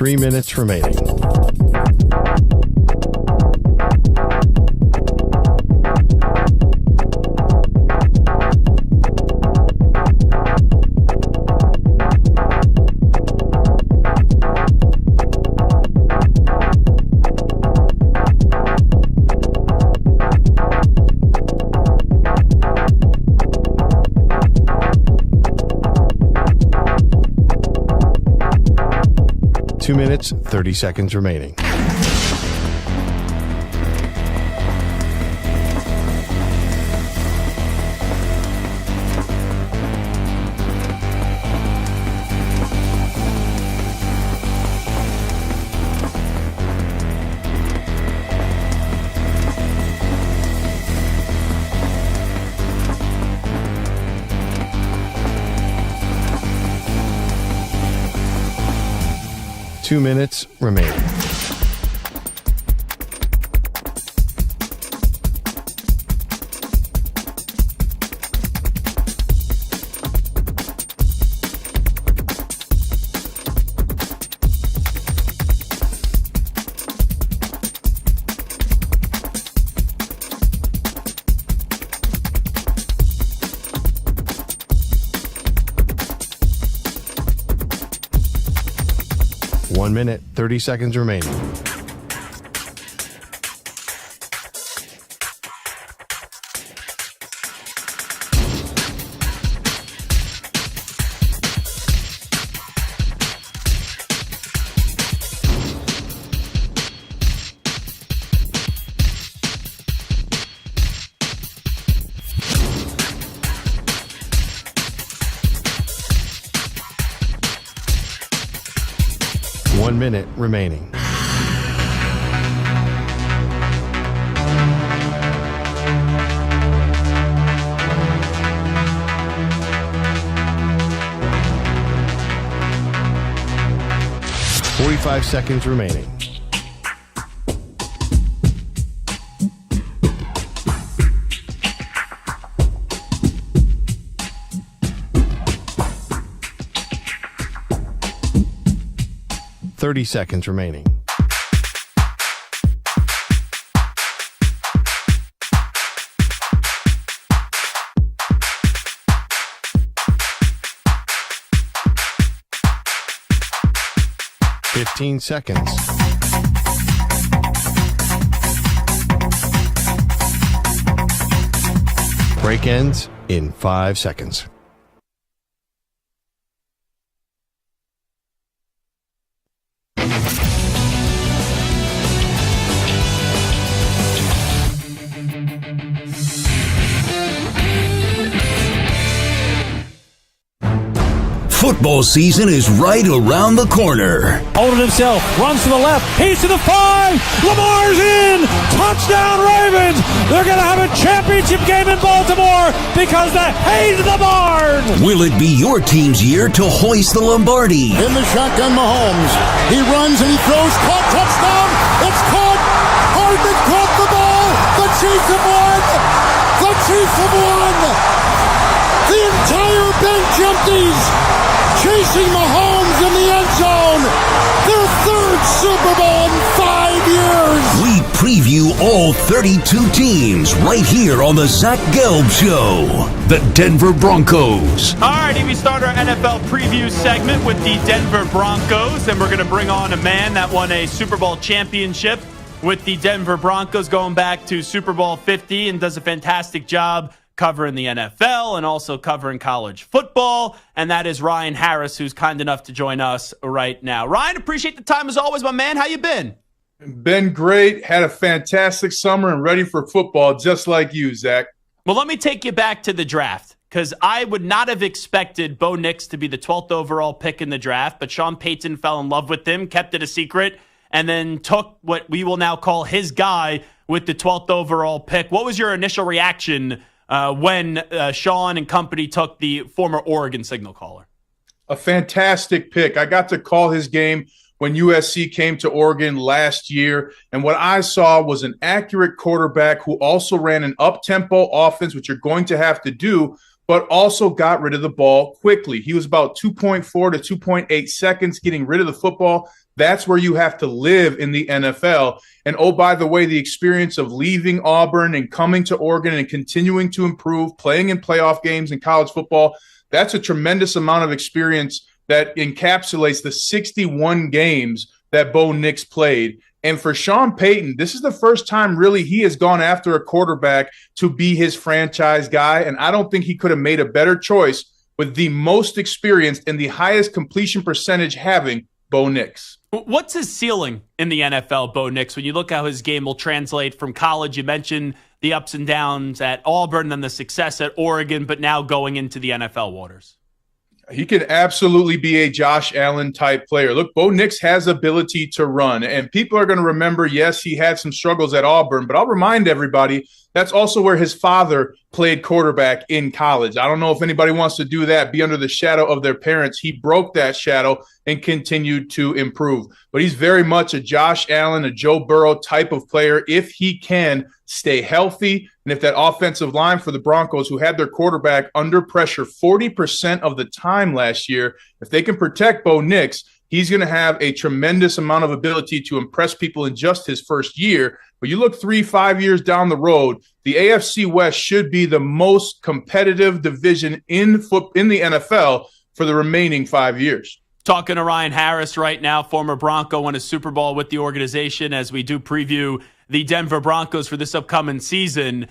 3 minutes remaining. Two minutes, 30 seconds remaining. Two minutes remaining. One minute, 30 seconds remaining. One minute remaining. Forty-five seconds remaining. Thirty seconds remaining. Fifteen seconds. Break ends in 5 seconds. Football season is right around the corner. Holding himself, runs to the left, he's to the 5, Lamar's in, touchdown Ravens. They're going to have a championship game in Baltimore because they hate the barn. Will it be your team's year to hoist the Lombardi? In the shotgun, Mahomes, he runs and he throws, caught, touchdown, it's caught, Hardman caught the ball, the Chiefs have won, the Chiefs have won. The entire bench empties, chasing Mahomes in the end zone. Their third Super Bowl in 5 years. We preview all 32 teams right here on the Zach Gelb Show. The Denver Broncos. All righty, we start our NFL preview segment with the Denver Broncos, and we're going to bring on a man that won a Super Bowl championship with the Denver Broncos going back to Super Bowl 50 and does a fantastic job covering the NFL and also covering college football, and that is Ryan Harris, who's kind enough to join us right now. Ryan, appreciate the time as always, my man. How you been? Been great. Had a fantastic summer and ready for football, just like you, Zach. Well, let me take you back to the draft, because I would not have expected Bo Nix to be the 12th overall pick in the draft, but Sean Payton fell in love with him, kept it a secret, and then took what we will now call his guy with the 12th overall pick. What was your initial reaction when Sean and company took the former Oregon signal caller? A fantastic pick. I got to call his game when USC came to Oregon last year, and what I saw was an accurate quarterback who also ran an up-tempo offense, which you're going to have to do, but also got rid of the ball quickly. He was about 2.4 to 2.8 seconds getting rid of the football. That's where you have to live in the NFL. And oh, by the way, the experience of leaving Auburn and coming to Oregon and continuing to improve, playing in playoff games in college football, that's a tremendous amount of experience that encapsulates the 61 games that Bo Nix played. And for Sean Payton, this is the first time really he has gone after a quarterback to be his franchise guy. And I don't think he could have made a better choice with the most experienced and the highest completion percentage having Bo Nix. What's his ceiling in the NFL, Bo Nix? When you look how his game will translate from college, you mentioned the ups and downs at Auburn and the success at Oregon, but now going into the NFL waters. He can absolutely be a Josh Allen type player. Look, Bo Nix has ability to run, and people are going to remember, yes, he had some struggles at Auburn, but I'll remind everybody that's also where his father played quarterback in college. I don't know if anybody wants to do that, be under the shadow of their parents. He broke that shadow and continued to improve. But he's very much a Josh Allen, a Joe Burrow type of player if he can stay healthy. And if that offensive line for the Broncos, who had their quarterback under pressure 40% of the time last year, if they can protect Bo Nix, he's going to have a tremendous amount of ability to impress people in just his first year. But you look 3-5 years down the road, the AFC West should be the most competitive division in the NFL for the remaining 5 years. Talking to Ryan Harris right now, former Bronco, won a Super Bowl with the organization as we do preview the Denver Broncos for this upcoming season.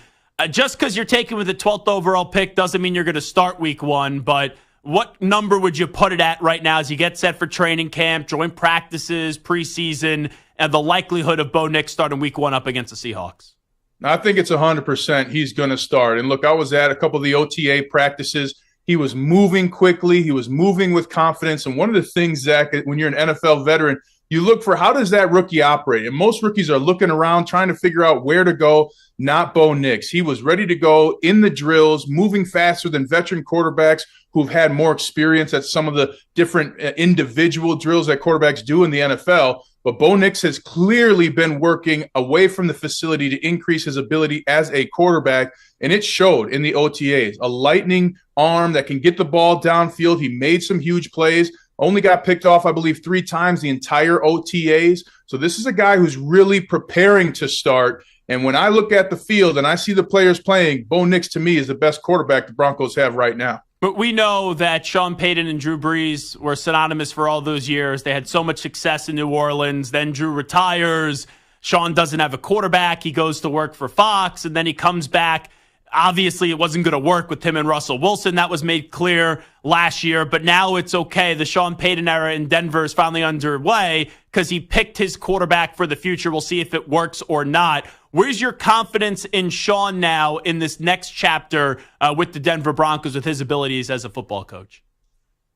Just because you're taken with the 12th overall pick doesn't mean you're going to start week 1, but what number would you put it at right now as you get set for training camp, joint practices, preseason, and the likelihood of Bo Nix starting week 1 up against the Seahawks? I think it's 100% he's going to start. And look, I was at a couple of the OTA practices. He was moving quickly. He was moving with confidence. And one of the things, Zach, when you're an NFL veteran, you look for how does that rookie operate? And most rookies are looking around, trying to figure out where to go, not Bo Nix. He was ready to go in the drills, moving faster than veteran quarterbacks who've had more experience at some of the different individual drills that quarterbacks do in the NFL. But Bo Nix has clearly been working away from the facility to increase his ability as a quarterback, and it showed in the OTAs. A lightning arm that can get the ball downfield. He made some huge plays. Only got picked off, I believe, 3 times the entire OTAs. So this is a guy who's really preparing to start. And when I look at the field and I see the players playing, Bo Nix, to me, is the best quarterback the Broncos have right now. But we know that Sean Payton and Drew Brees were synonymous for all those years. They had so much success in New Orleans. Then Drew retires. Sean doesn't have a quarterback. He goes to work for Fox, and then he comes back. Obviously, it wasn't going to work with him and Russell Wilson. That was made clear last year. But now it's okay. The Sean Payton era in Denver is finally underway because he picked his quarterback for the future. We'll see if it works or not. Where's your confidence in Sean now in this next chapter with the Denver Broncos with his abilities as a football coach?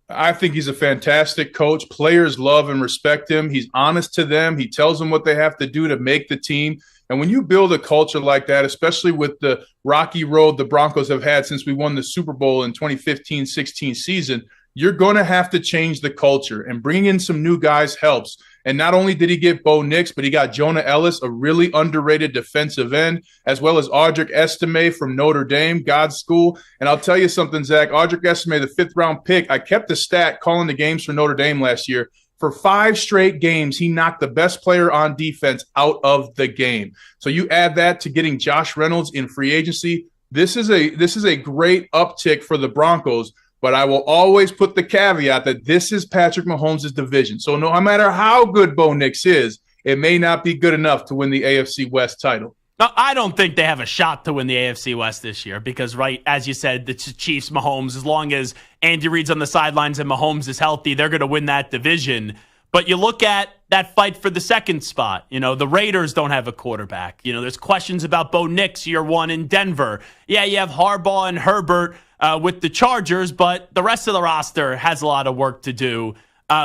I think he's a fantastic coach. Players love and respect him. He's honest to them. He tells them what they have to do to make the team. And when you build a culture like that, especially with the rocky road the Broncos have had since we won the Super Bowl in 2015-16 season, you're going to have to change the culture, and bringing in some new guys helps. And not only did he get Bo Nix, but he got Jonah Ellis, a really underrated defensive end, as well as Audric Estime from Notre Dame, God's school. And I'll tell you something, Zach, Audric Estime, the 5th-round pick, I kept the stat calling the games for Notre Dame last year. For 5 straight games, he knocked the best player on defense out of the game. So you add that to getting Josh Reynolds in free agency. This is a great uptick for the Broncos, but I will always put the caveat that this is Patrick Mahomes' division. So no matter how good Bo Nix is, it may not be good enough to win the AFC West title. No, I don't think they have a shot to win the AFC West this year because, right, as you said, the Chiefs, Mahomes, as long as Andy Reid's on the sidelines and Mahomes is healthy, they're going to win that division. But you look at that fight for the second spot. You know, the Raiders don't have a quarterback. You know, there's questions about Bo Nix, year 1 in Denver. Yeah, you have Harbaugh and Herbert with the Chargers, but the rest of the roster has a lot of work to do.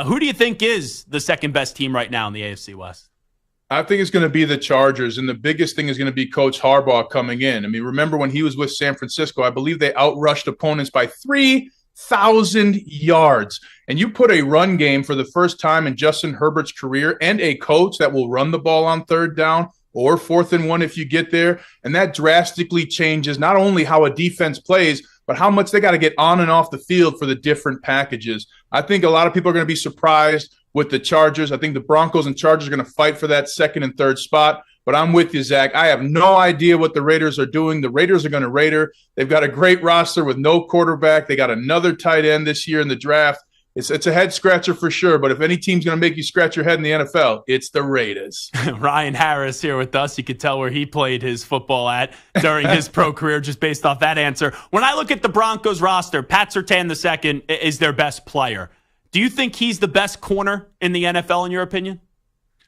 Who do you think is the second best team right now in the AFC West? I think it's going to be the Chargers, and the biggest thing is going to be Coach Harbaugh coming in. I mean, remember when he was with San Francisco, I believe they outrushed opponents by 3,000 yards. And you put a run game for the first time in Justin Herbert's career and a coach that will run the ball on 3rd down or 4th and 1 if you get there, and that drastically changes not only how a defense plays, but how much they got to get on and off the field for the different packages. I think a lot of people are going to be surprised with the Chargers. I think the Broncos and Chargers are going to fight for that second and third spot. But I'm with you, Zach. I have no idea what the Raiders are doing. The Raiders are going to Raider. They've got a great roster with no quarterback. They got another tight end this year in the draft. It's a head scratcher for sure, but if any team's going to make you scratch your head in the NFL, it's the Raiders. Ryan Harris here with us. You could tell where he played his football at during his pro career just based off that answer. When I look at the Broncos roster, Pat Surtain II is their best player. Do you think he's the best corner in the NFL in your opinion?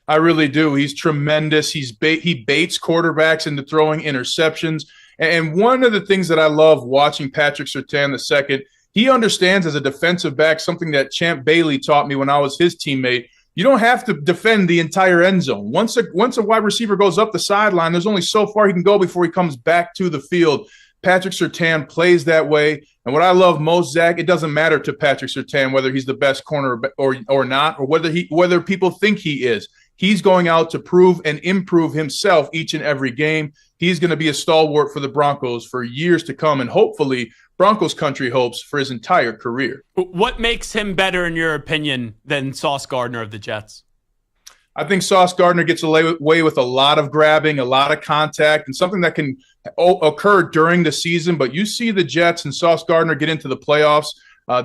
I really do. He's tremendous. He baits quarterbacks into throwing interceptions. And one of the things that I love watching Patrick Surtain II, he understands as a defensive back something that Champ Bailey taught me when I was his teammate. You don't have to defend the entire end zone. Once a wide receiver goes up the sideline, there's only so far he can go before he comes back to the field. Patrick Surtain plays that way. And what I love most, Zach, it doesn't matter to Patrick Surtain whether he's the best corner or not, or whether people think he is. He's going out to prove and improve himself each and every game. He's going to be a stalwart for the Broncos for years to come, and hopefully Broncos country hopes for his entire career. What makes him better, in your opinion, than Sauce Gardner of the Jets? I think Sauce Gardner gets away with a lot of grabbing, a lot of contact, and something that can occur during the season. But you see the Jets and Sauce Gardner get into the playoffs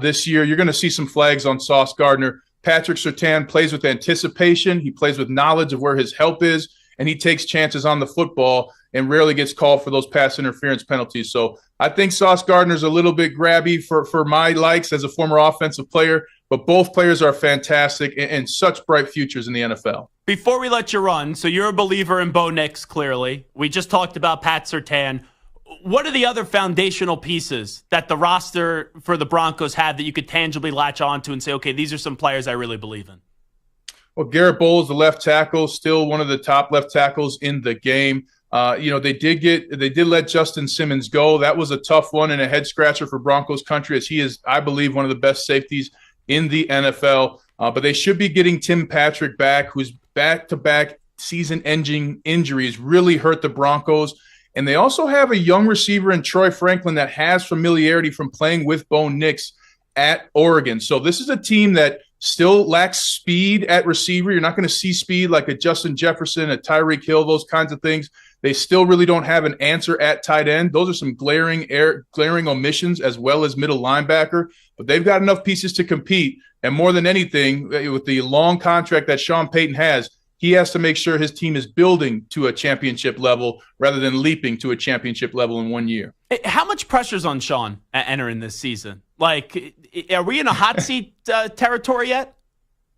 this year, you're going to see some flags on Sauce Gardner. Patrick Surtain plays with anticipation. He plays with knowledge of where his help is, and he takes chances on the football and rarely gets called for those pass interference penalties. So I think Sauce Gardner's a little bit grabby for my likes as a former offensive player, but both players are fantastic and such bright futures in the NFL. Before we let you run, so you're a believer in Bo Nix, clearly. We just talked about Pat Surtain. What are the other foundational pieces that the roster for the Broncos have that you could tangibly latch onto and say, okay, these are some players I really believe in? Well, Garrett Bowles, the left tackle, still one of the top left tackles in the game. They did let Justin Simmons go. That was a tough one and a head scratcher for Broncos country, as he is, I believe, one of the best safeties in the NFL. But they should be getting Tim Patrick back, whose back-to-back season-ending injuries really hurt the Broncos. And they also have a young receiver in Troy Franklin that has familiarity from playing with Bo Nix at Oregon. So this is a team that still lacks speed at receiver. You're not going to see speed like a Justin Jefferson, a Tyreek Hill, those kinds of things. They still really don't have an answer at tight end. Those are some glaring omissions, as well as middle linebacker. But they've got enough pieces to compete. And more than anything, with the long contract that Sean Payton has, he has to make sure his team is building to a championship level rather than leaping to a championship level in 1 year. How much pressure's on Sean entering this season? Like, are we in a hot seat territory yet?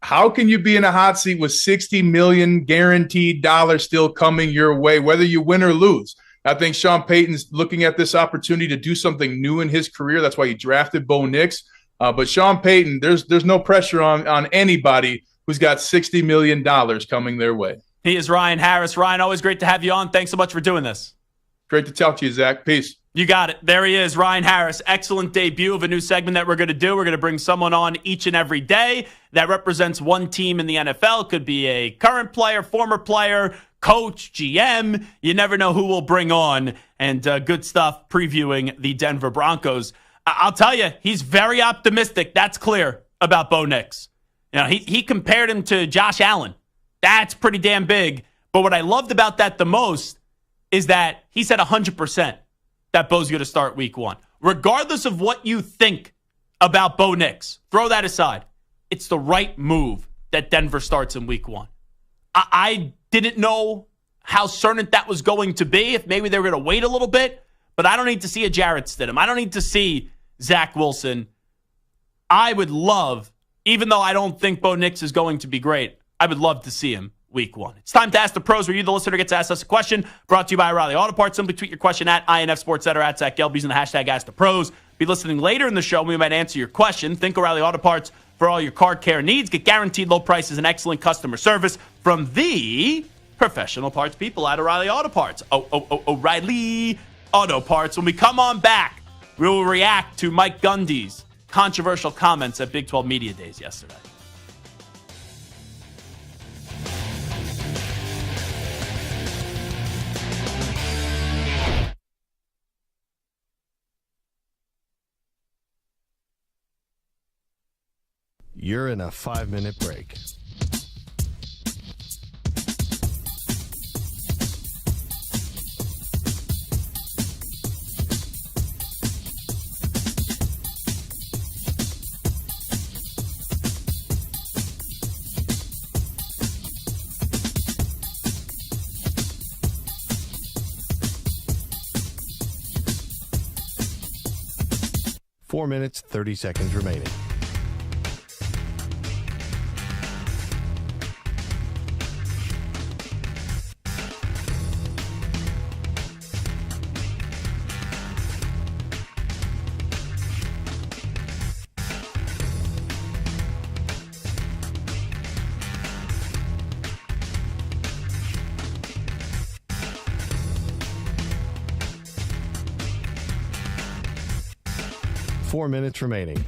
How can you be in a hot seat with $60 million guaranteed dollars still coming your way, whether you win or lose? I think Sean Payton's looking at this opportunity to do something new in his career. That's why he drafted Bo Nix. But Sean Payton, there's no pressure on anybody who's got $60 million coming their way. He is Ryan Harris. Ryan, always great to have you on. Thanks so much for doing this. Great to talk to you, Zach. Peace. You got it. There he is, Ryan Harris. Excellent debut of a new segment that we're going to do. We're going to bring someone on each and every day that represents one team in the NFL. Could be a current player, former player, coach, GM. You never know who we'll bring on. And good stuff previewing the Denver Broncos. I'll tell you, he's very optimistic. That's clear about Bo Nix. You know, he compared him to Josh Allen. That's pretty damn big. But what I loved about that the most is that he said 100% that Bo's going to start week 1. Regardless of what you think about Bo Nix, throw that aside. It's the right move that Denver starts in week 1. I didn't know how certain that was going to be, if maybe they were going to wait a little bit, but I don't need to see a Jarrett Stidham. I don't need to see Zach Wilson. I would love, even though I don't think Bo Nix is going to be great, I would love to see him week 1. It's time to Ask the Pros, where you, the listener, gets to ask us a question. Brought to you by O'Reilly Auto Parts. Simply tweet your question at INFSportsCenter, at Zach Gelb, using the hashtag Ask the Pros. Be listening later in the show. We might answer your question. Think O'Reilly Auto Parts for all your car care needs. Get guaranteed low prices and excellent customer service from the professional parts people at O'Reilly Auto Parts. O'Reilly Auto Parts. When we come on back, we will react to Mike Gundy's controversial comments at Big 12 Media Days yesterday. You're in a 5-minute break. Four minutes, 30 seconds remaining. Four minutes remaining.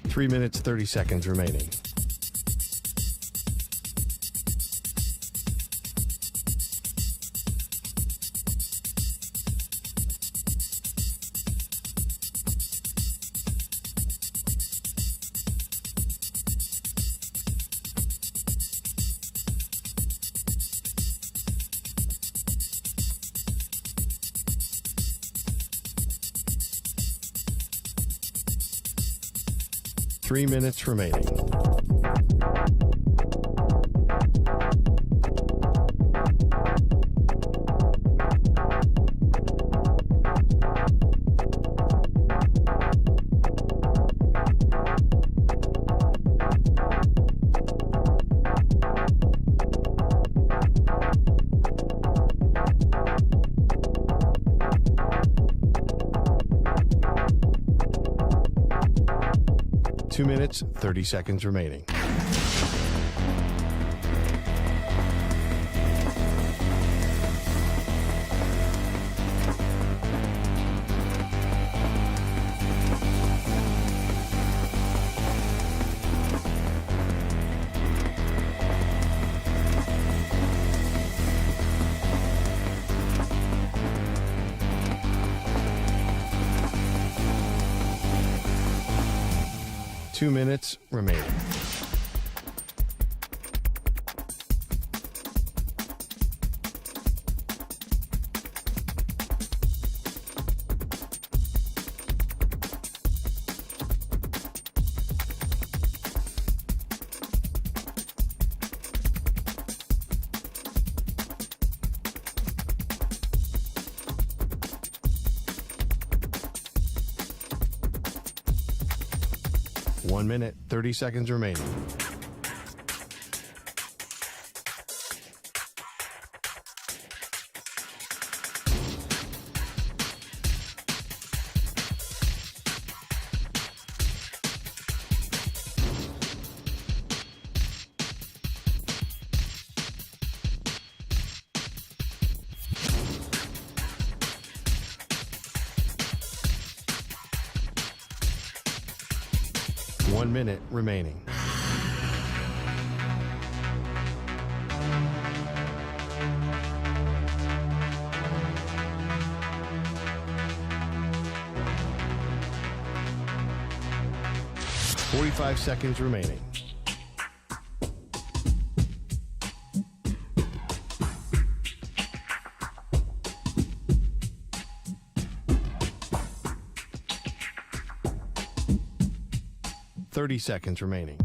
Three minutes, 30 seconds remaining. Three minutes remaining. Two minutes, 30 seconds remaining. Two minutes remaining. One minute, 30 seconds remaining. One minute remaining. Forty-five seconds remaining. Thirty seconds remaining.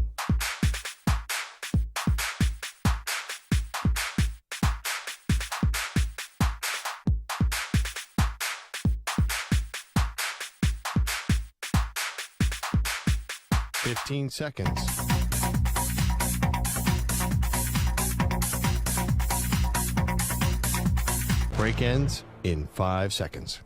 Fifteen seconds. Break ends in 5 seconds.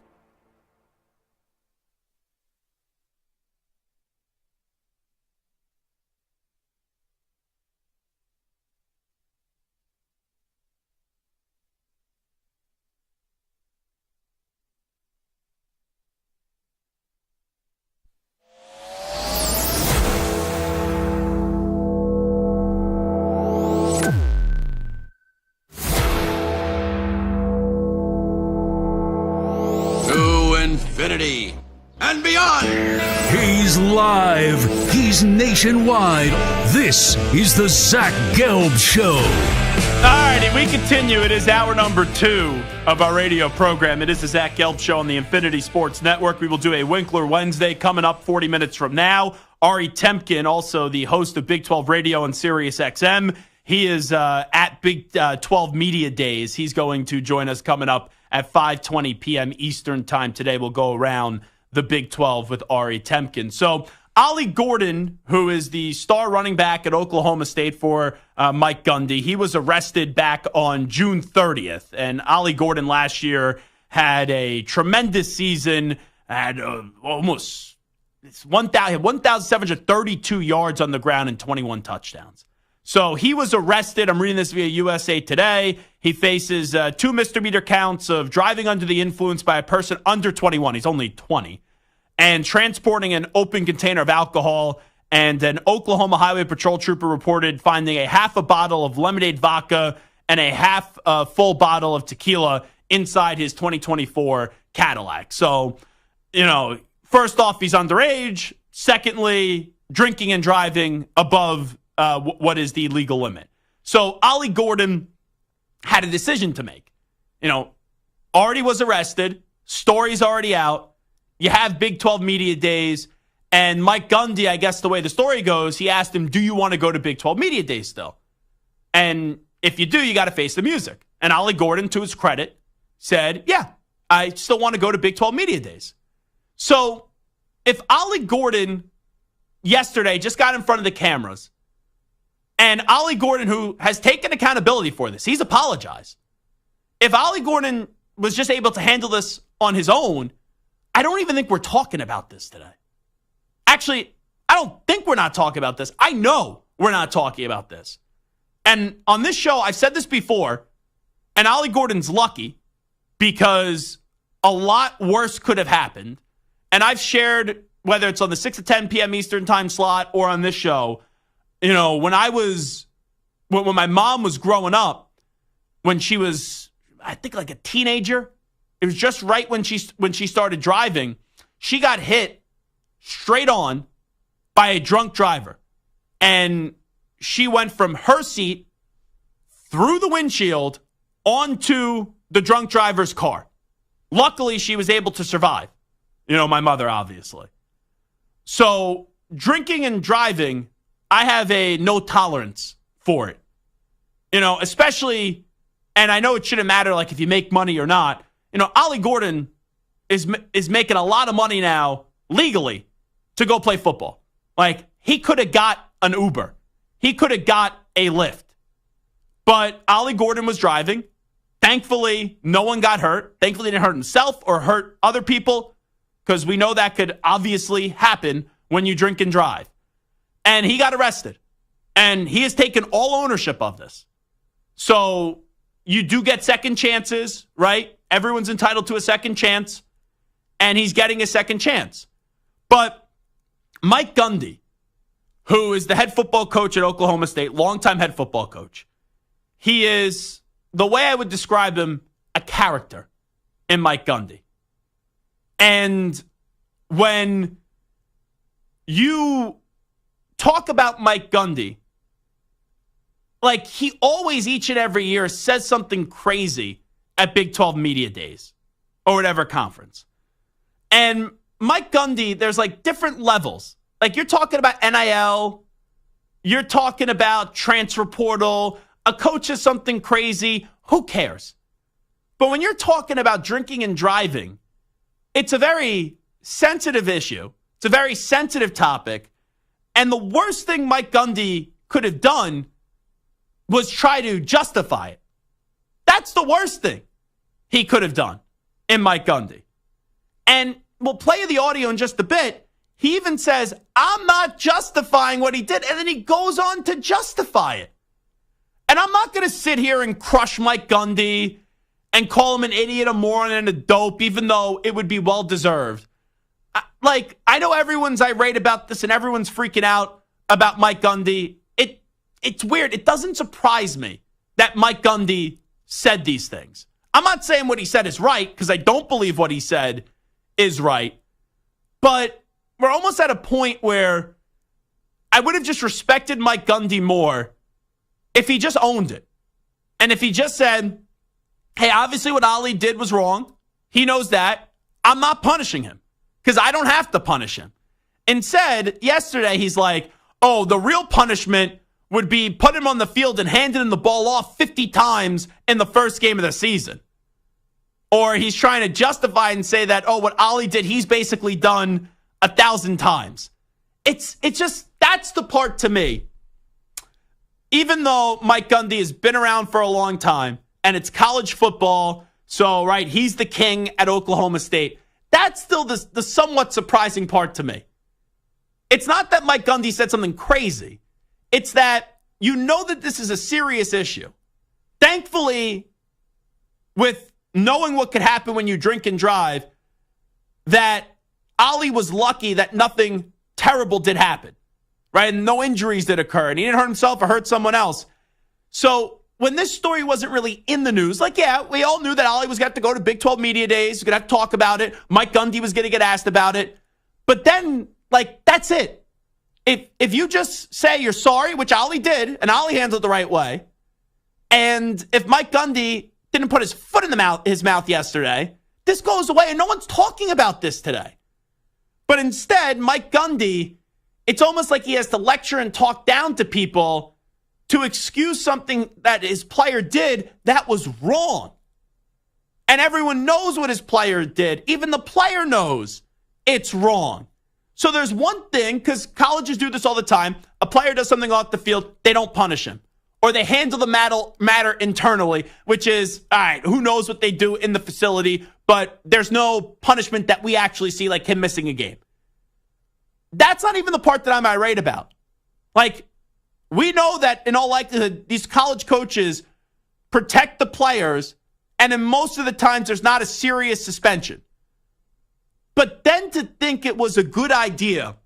infinity and beyond. He's live. He's nationwide. This is the Zach Gelb Show. All righty, we continue. It is hour number 2 of our radio program. It is the Zach Gelb Show on the Infinity Sports Network. We will do a Winkler Wednesday coming up 40 minutes from now. Ari Temkin, also the host of Big 12 Radio on Sirius XM. He is at Big 12 Media Days. He's going to join us coming up at 5:20 p.m. Eastern Time today. We'll go around the Big 12 with Ari Temkin. So Ollie Gordon, who is the star running back at Oklahoma State for Mike Gundy, he was arrested back on June 30th. And Ollie Gordon last year had a tremendous season, had almost 1,732 yards on the ground and 21 touchdowns. So he was arrested. I'm reading this via USA Today. He faces 2 misdemeanor counts of driving under the influence by a person under 21. He's only 20. And transporting an open container of alcohol. And an Oklahoma Highway Patrol trooper reported finding a half a bottle of lemonade vodka and a half full bottle of tequila inside his 2024 Cadillac. So, first off, he's underage. Secondly, drinking and driving above what is the legal limit. So Ollie Gordon had a decision to make. Already was arrested. Story's already out. You have Big 12 Media Days. And Mike Gundy, I guess the way the story goes, he asked him, do you want to go to Big 12 Media Days still? And if you do, you got to face the music. And Ollie Gordon, to his credit, said, yeah, I still want to go to Big 12 Media Days. So if Ollie Gordon yesterday just got in front of the cameras, and Ollie Gordon, who has taken accountability for this, he's apologized. If Ollie Gordon was just able to handle this on his own, I don't even think we're talking about this today. Actually, I don't think we're not talking about this. I know we're not talking about this. And on this show, I've said this before, and Ollie Gordon's lucky because a lot worse could have happened. And I've shared, whether it's on the 6 to 10 p.m. Eastern time slot or on this show, when my mom was growing up, when she was, I think, like a teenager, it was just right when she started driving, she got hit straight on by a drunk driver. And she went from her seat through the windshield onto the drunk driver's car. Luckily, she was able to survive. My mother, obviously. So drinking and driving, I have a no tolerance for it. Especially, and I know it shouldn't matter like if you make money or not. Ollie Gordon is making a lot of money now legally to go play football. Like, he could have got an Uber. He could have got a Lyft. But Ollie Gordon was driving. Thankfully, no one got hurt. Thankfully, he didn't hurt himself or hurt other people, because we know that could obviously happen when you drink and drive. And he got arrested. And he has taken all ownership of this. So you do get second chances, right? Everyone's entitled to a second chance. And he's getting a second chance. But Mike Gundy, who is the head football coach at Oklahoma State, longtime head football coach, he is, the way I would describe him, a character in Mike Gundy. And when you talk about Mike Gundy, like, he always, each and every year, says something crazy at Big 12 Media Days or whatever conference. And Mike Gundy, there's like different levels. Like, you're talking about NIL, you're talking about transfer portal, a coach is something crazy, who cares? But when you're talking about drinking and driving, it's a very sensitive issue. It's a very sensitive topic. And the worst thing Mike Gundy could have done was try to justify it. That's the worst thing he could have done in Mike Gundy. And we'll play you the audio in just a bit. He even says, I'm not justifying what he did. And then he goes on to justify it. And I'm not going to sit here and crush Mike Gundy and call him an idiot, a moron, and a dope, even though it would be well-deserved. I know everyone's irate about this and everyone's freaking out about Mike Gundy. It's weird. It doesn't surprise me that Mike Gundy said these things. I'm not saying what he said is right, because I don't believe what he said is right. But we're almost at a point where I would have just respected Mike Gundy more if he just owned it. And if he just said, hey, obviously what Ali did was wrong. He knows that. I'm not punishing him because I don't have to punish him. Instead, yesterday, he's like, oh, the real punishment would be put him on the field and handed him the ball off 50 times in the first game of the season. Or he's trying to justify and say that, oh, what Ali did, he's basically done 1,000 times. It's just, that's the part to me. Even though Mike Gundy has been around for a long time and it's college football, so, right, he's the king at Oklahoma State, that's still the somewhat surprising part to me. It's not that Mike Gundy said something crazy. It's that you know that this is a serious issue. Thankfully, with knowing what could happen when you drink and drive, that Ali was lucky that nothing terrible did happen, right? And no injuries did occur. And he didn't hurt himself or hurt someone else. So when this story wasn't really in the news, like, yeah, we all knew that Ali was going to have to go to Big 12 Media Days. He's going to have to talk about it. Mike Gundy was going to get asked about it. But then, like, that's it. If you just say you're sorry, which Ali did, and Ali handled it the right way, and if Mike Gundy didn't put his foot in his mouth yesterday, this goes away, and no one's talking about this today. But instead, Mike Gundy, it's almost like he has to lecture and talk down to people to excuse something that his player did that was wrong. And everyone knows what his player did. Even the player knows it's wrong. So there's one thing, because colleges do this all the time. A player does something off the field, they don't punish him. Or they handle the matter internally, which is, all right, who knows what they do in the facility, but there's no punishment that we actually see, like him missing a game. That's not even the part that I'm irate about. Like, we know that in all likelihood, these college coaches protect the players, and in most of the times, there's not a serious suspension. But then to think it was a good idea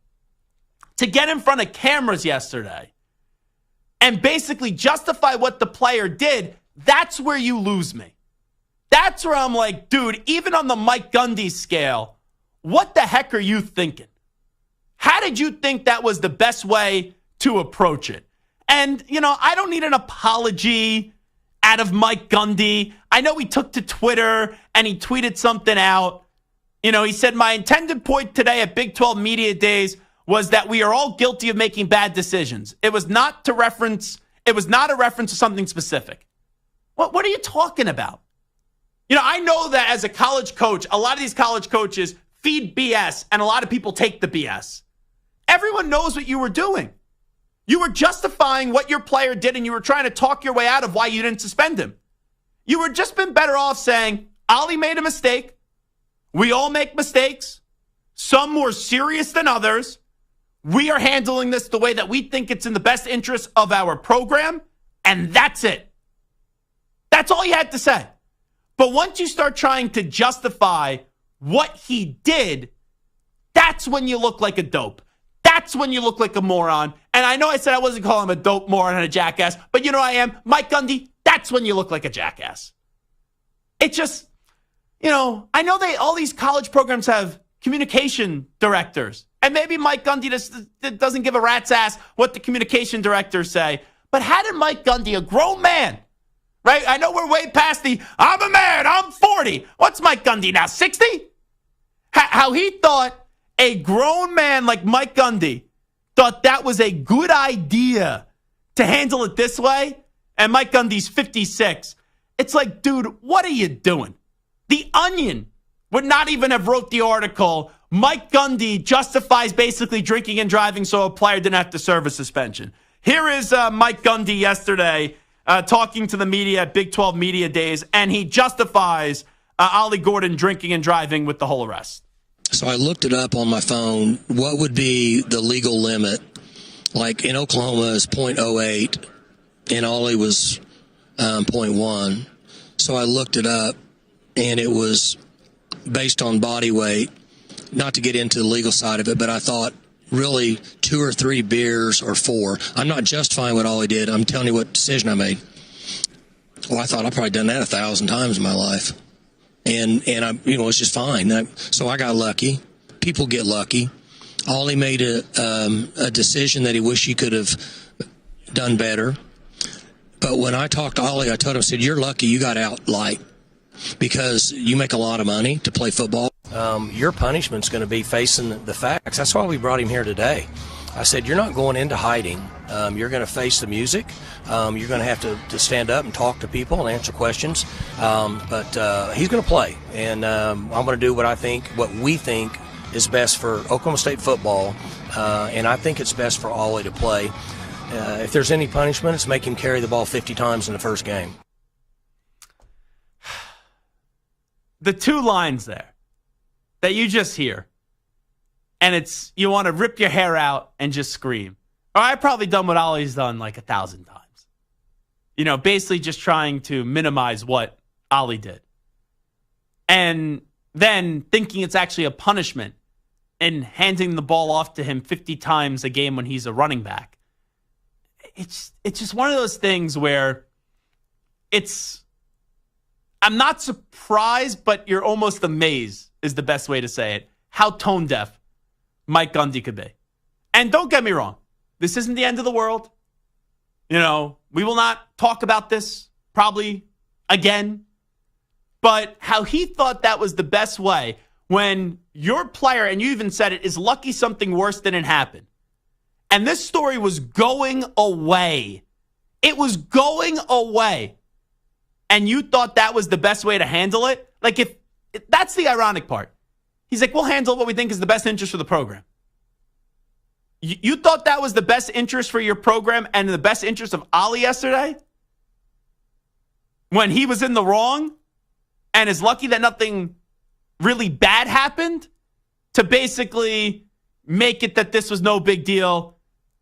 to get in front of cameras yesterday and basically justify what the player did, that's where you lose me. That's where I'm like, dude, even on the Mike Gundy scale, what the heck are you thinking? How did you think that was the best way to approach it? And, you know, I don't need an apology out of Mike Gundy. I know he took to Twitter and he tweeted something out. You know, he said, my intended point today at Big 12 Media Days was that we are all guilty of making bad decisions. It was not a reference to something specific. What are you talking about? You know, I know that as a college coach, a lot of these college coaches feed BS and a lot of people take the BS. Everyone knows what you were doing. You were justifying what your player did and you were trying to talk your way out of why you didn't suspend him. You would just been better off saying, Ali made a mistake. We all make mistakes, some more serious than others. We are handling this the way that we think it's in the best interest of our program, and that's it. That's all you had to say. But once you start trying to justify what he did, that's when you look like a dope. That's when you look like a moron. And I know I said I wasn't calling him a dope, moron, and a jackass, but you know what I am? Mike Gundy, that's when you look like a jackass. It just... You know, I know all these college programs have communication directors. And maybe Mike Gundy doesn't give a rat's ass what the communication directors say. But how did Mike Gundy, a grown man, right? I know we're way past I'm a man, I'm 40. What's Mike Gundy now, 60? How he thought a grown man like Mike Gundy thought that was a good idea to handle it this way. And Mike Gundy's 56. It's like, dude, what are you doing? The Onion would not even have wrote the article, Mike Gundy justifies basically drinking and driving so a player didn't have to serve a suspension. Here is Mike Gundy yesterday talking to the media at Big 12 Media Days, and he justifies Ollie Gordon drinking and driving with the whole arrest. So I looked it up on my phone. What would be the legal limit? Like in Oklahoma is 0.08, and Ollie was 0.1. So I looked it up. And it was based on body weight, not to get into the legal side of it, but I thought really 2 or 3 beers or 4. I'm not justifying what Ollie did. I'm telling you what decision I made. Well, I thought I've probably done that 1,000 times in my life. and I, it's just fine. So I got lucky. People get lucky. Ollie made a decision that he wished he could have done better. But when I talked to Ollie, I told him, I said, "You're lucky you got out light because you make a lot of money to play football. Your punishment's going to be facing the facts. That's why we brought him here today." I said, "You're not going into hiding. You're going to face the music. You're going to have to stand up and talk to people and answer questions. But he's going to play, and I'm going to do what we think is best for Oklahoma State football, and I think it's best for Ollie to play. If there's any punishment, it's make him carry the ball 50 times in the first game." The two lines there that you just hear, and it's you want to rip your hair out and just scream. Or I've probably done what Ollie's done like 1,000 times. Basically just trying to minimize what Ollie did. And then thinking it's actually a punishment and handing the ball off to him 50 times a game when he's a running back. It's just one of those things where I'm not surprised, but you're almost amazed is the best way to say it, how tone deaf Mike Gundy could be. And don't get me wrong, this isn't the end of the world. We will not talk about this probably again. But how he thought that was the best way when your player, and you even said it, is lucky something worse than it happened. And this story was going away. It was going away. And you thought that was the best way to handle it? Like, if that's the ironic part. He's like, we'll handle what we think is the best interest for the program. You thought that was the best interest for your program and the best interest of Ollie yesterday? When he was in the wrong and is lucky that nothing really bad happened, to basically make it that this was no big deal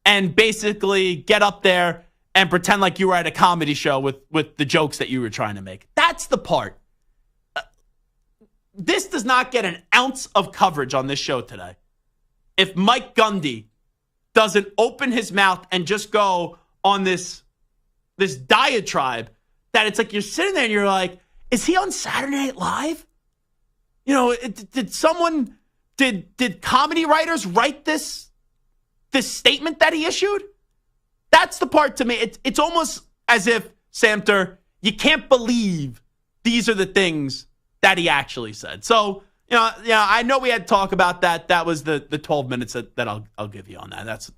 and basically get up there and pretend like you were at a comedy show with the jokes that you were trying to make. That's the part. This does not get an ounce of coverage on this show today. If Mike Gundy doesn't open his mouth and just go on this diatribe that it's like you're sitting there and you're like, is he on Saturday Night Live? Did comedy writers write this statement that he issued? That's the part to me. It's almost as if, Samter, you can't believe these are the things that he actually said. So, I know we had to talk about that. That was the 12 minutes that I'll give you on that.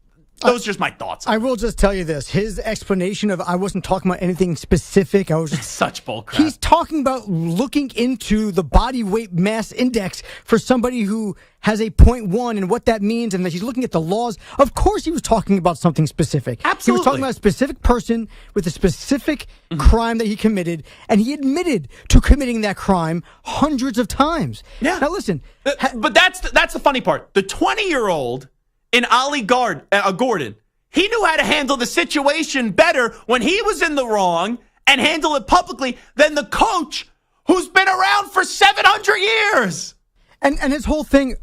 Those are just my thoughts. I will just tell you this. His explanation of I wasn't talking about anything specific. I was just such bullcrap. He's talking about looking into the body weight mass index for somebody who has a 0.1 and what that means, and that he's looking at the laws. Of course he was talking about something specific. Absolutely. He was talking about a specific person with a specific crime that he committed, and he admitted to committing that crime hundreds of times. Yeah. Now listen. But that's the funny part. The 20-year-old in Ollie Gordon, he knew how to handle the situation better when he was in the wrong and handle it publicly than the coach who's been around for 700 years. And his whole thing,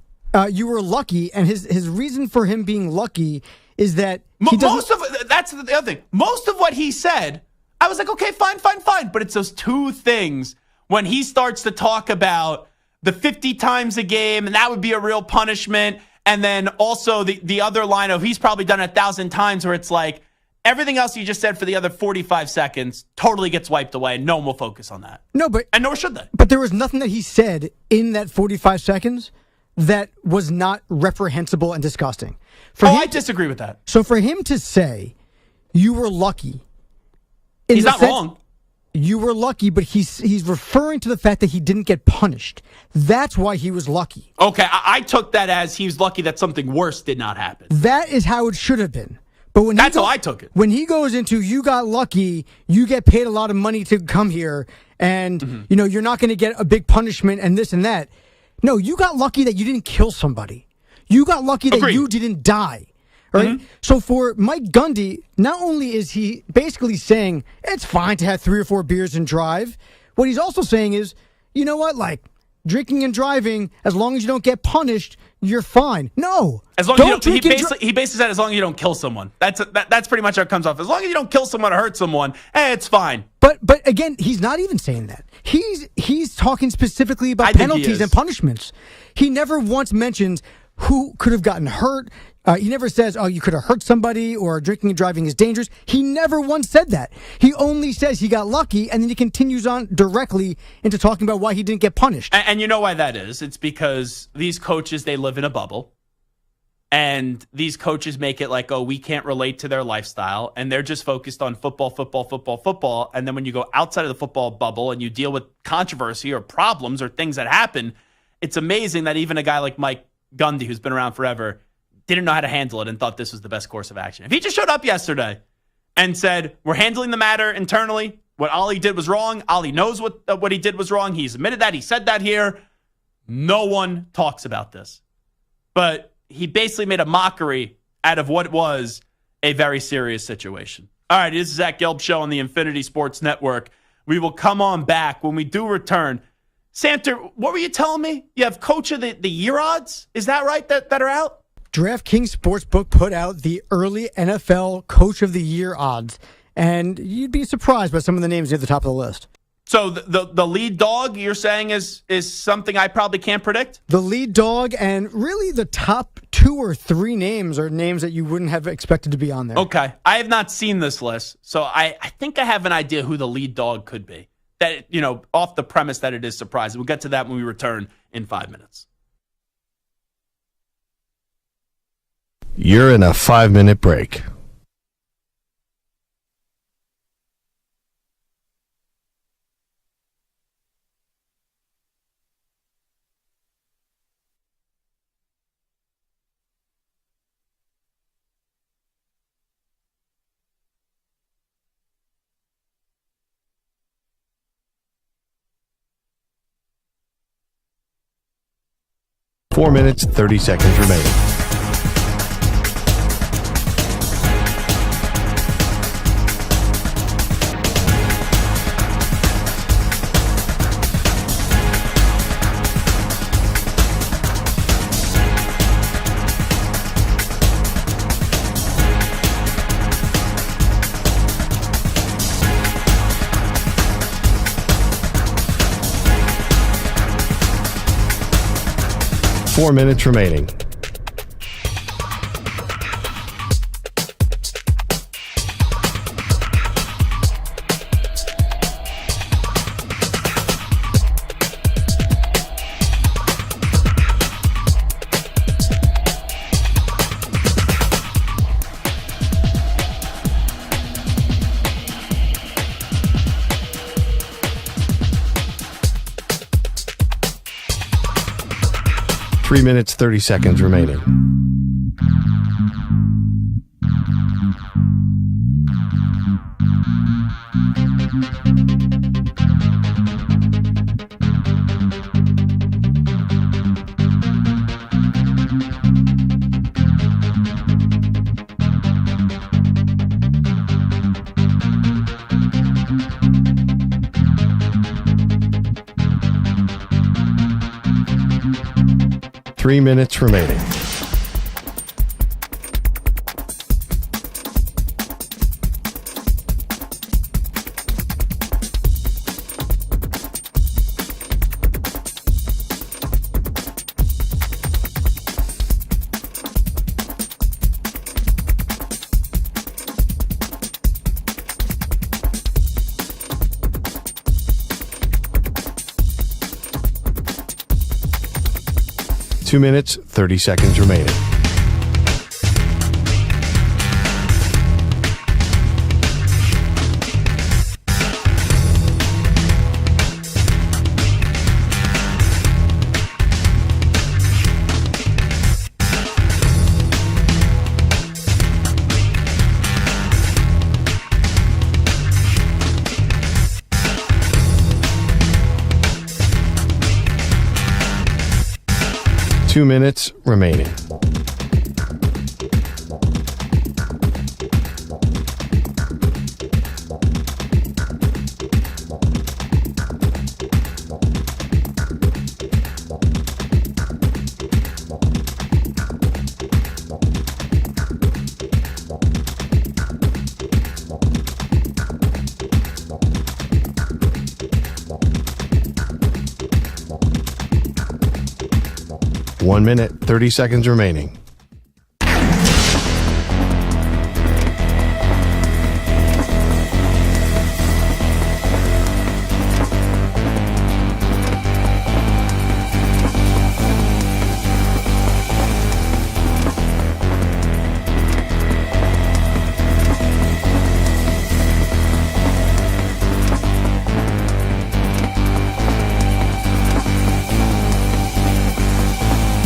you were lucky, and his reason for him being lucky is that that's the other thing. Most of what he said, I was like, okay, fine. But it's those two things when he starts to talk about the 50 times a game, and that would be a real punishment. And then also the other line of he's probably done it 1,000 times where it's like everything else you just said for the other 45 seconds totally gets wiped away and no one will focus on that. And nor should they. But there was nothing that he said in that 45 seconds that was not reprehensible and disgusting. I disagree with that. So for him to say you were lucky. He's not wrong. You were lucky, but he's referring to the fact that he didn't get punished. That's why he was lucky. Okay, I took that as he was lucky that something worse did not happen. That is how it should have been. But that's how I took it. When he goes into you got lucky, you get paid a lot of money to come here, and you're not going to get a big punishment and this and that. No, you got lucky that you didn't kill somebody. You got lucky that you didn't die. Right? So for Mike Gundy, not only is he basically saying it's fine to have 3 or 4 beers and drive, what he's also saying is, you know what, like drinking and driving, as long as you don't get punished, you're fine. No. As long as he basically said, as long as you don't kill someone. That's pretty much how it comes off. As long as you don't kill someone or hurt someone, it's fine. But again, he's not even saying that. He's talking specifically about penalties and punishments. He never once mentions who could have gotten hurt. He never says, you could have hurt somebody or drinking and driving is dangerous. He never once said that. He only says he got lucky, and then he continues on directly into talking about why he didn't get punished. And you know why that is? It's because these coaches, they live in a bubble. And these coaches make it like, we can't relate to their lifestyle. And they're just focused on football, football, football, football. And then when you go outside of the football bubble and you deal with controversy or problems or things that happen, it's amazing that even a guy like Mike Gundy, who's been around forever, didn't know how to handle it and thought this was the best course of action. If he just showed up yesterday and said, we're handling the matter internally, what Ollie did was wrong, Ollie knows what he did was wrong, he's admitted that, he said that here, no one talks about this. But he basically made a mockery out of what was a very serious situation. All right, this is Zach Gelb Show on the Infinity Sports Network. We will come on back when we do return. Santer, what were you telling me? You have Coach of the Year odds? Is that right, that are out? DraftKings Sportsbook put out the early NFL Coach of the Year odds, and you'd be surprised by some of the names near the top of the list. So the lead dog, you're saying, is something I probably can't predict? The lead dog, and really the top 2 or 3 names are names that you wouldn't have expected to be on there. Okay. I have not seen this list, so I think I have an idea who the lead dog could be. That, off the premise that it is surprising. We'll get to that when we return in 5 minutes. You're in a 5-minute break. Four minutes, 30 seconds remaining. Four minutes remaining. Three minutes, 30 seconds remaining. Three minutes remaining. Two minutes, 30 seconds remaining. Two minutes remaining. 1 minute, 30 seconds remaining.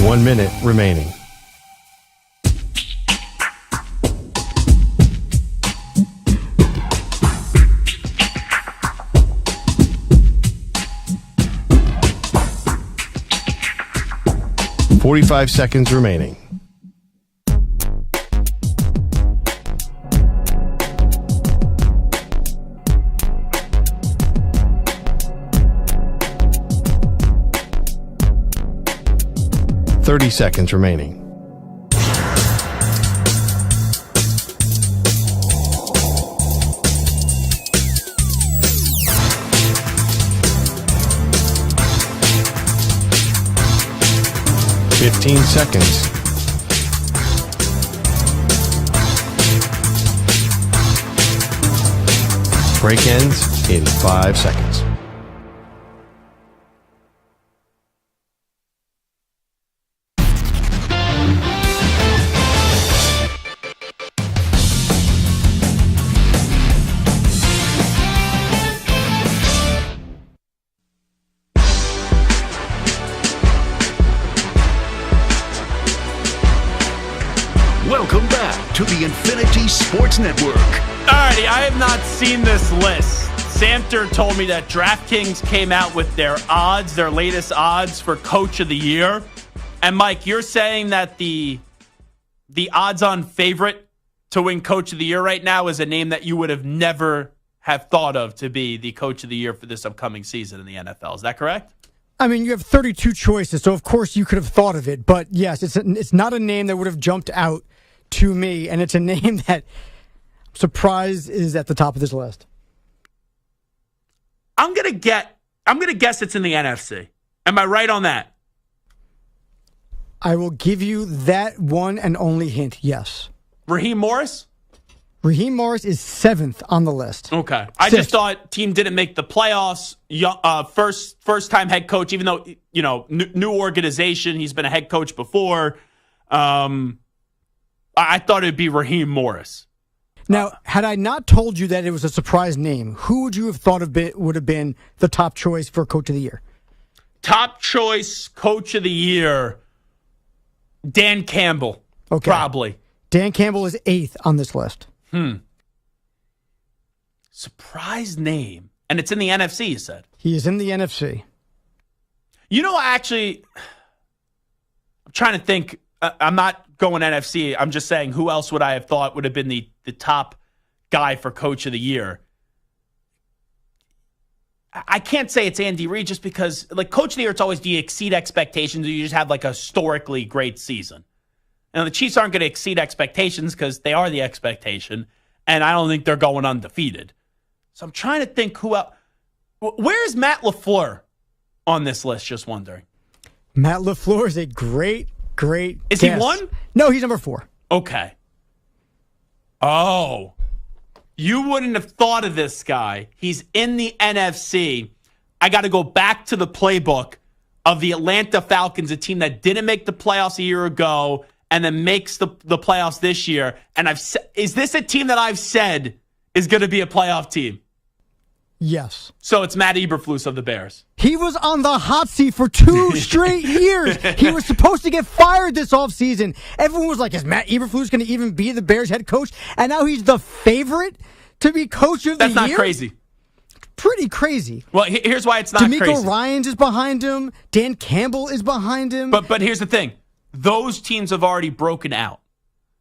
One minute remaining. $45 seconds remaining. $30 seconds remaining. $15 seconds. Break ends in 5 seconds. Welcome back to the Infinity Sports Network. Alrighty, I have not seen this list. Samter told me that DraftKings came out with their odds, their latest odds for Coach of the Year. And Mike, you're saying that the odds-on favorite to win Coach of the Year right now is a name that you would have never have thought of to be the Coach of the Year for this upcoming season in the NFL. Is that correct? I mean, you have 32 choices, so of course you could have thought of it. But yes, it's not a name that would have jumped out to me, and it's a name that I'm surprised is at the top of this list. I'm gonna guess it's in the NFC. Am I right on that? I will give you that one and only hint. Yes. Raheem Morris? Raheem Morris is 7th on the list. Okay. I just thought team didn't make the playoffs. First time head coach, even though, new organization. He's been a head coach before. I thought it'd be Raheem Morris. Now, had I not told you that it was a surprise name, who would you have thought would have been the top choice for Coach of the Year? Top choice Coach of the Year, Dan Campbell. Okay. Probably. Dan Campbell is 8th on this list. Surprise name. And it's in the NFC, you said? He is in the NFC. I'm trying to think. I'm not going NFC. I'm just saying, who else would I have thought would have been the top guy for Coach of the Year? I can't say it's Andy Reid just because, Coach of the Year, it's always, do you exceed expectations or you just have, a historically great season? And the Chiefs aren't going to exceed expectations because they are the expectation, and I don't think they're going undefeated. So I'm trying to think who else. Where is Matt LaFleur on this list? Just wondering. Matt LaFleur is a great Is guess. he one? No, he's number 4. Okay. Oh. You wouldn't have thought of this guy. He's in the NFC. I got to go back to the playbook of the Atlanta Falcons, a team that didn't make the playoffs a year ago and then makes the playoffs this year. And is this a team that I've said is going to be a playoff team? Yes. So it's Matt Eberflus of the Bears. He was on the hot seat for 2 straight years. He was supposed to get fired this offseason. Everyone was like, is Matt Eberflus going to even be the Bears head coach? And now he's the favorite to be coach of the year? That's not crazy. Pretty crazy. Well, here's why it's not D'Amico crazy. Ryans is behind him. Dan Campbell is behind him. But here's the thing. Those teams have already broken out.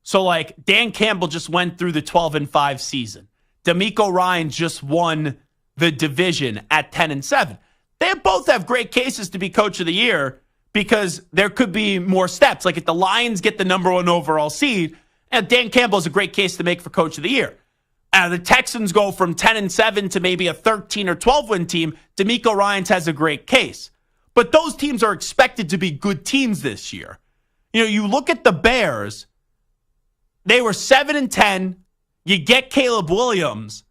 So, Dan Campbell just went through the 12-5 season. D'Amico Ryans just won the division at 10-7. They both have great cases to be coach of the year because there could be more steps. If the Lions get the number 1 overall seed, and Dan Campbell is a great case to make for coach of the year. The Texans go from 10-7 to maybe a 13 or 12 win team. D'Amico Ryans has a great case. But those teams are expected to be good teams this year. You look at the Bears, they were 7-10. You get Caleb Williams.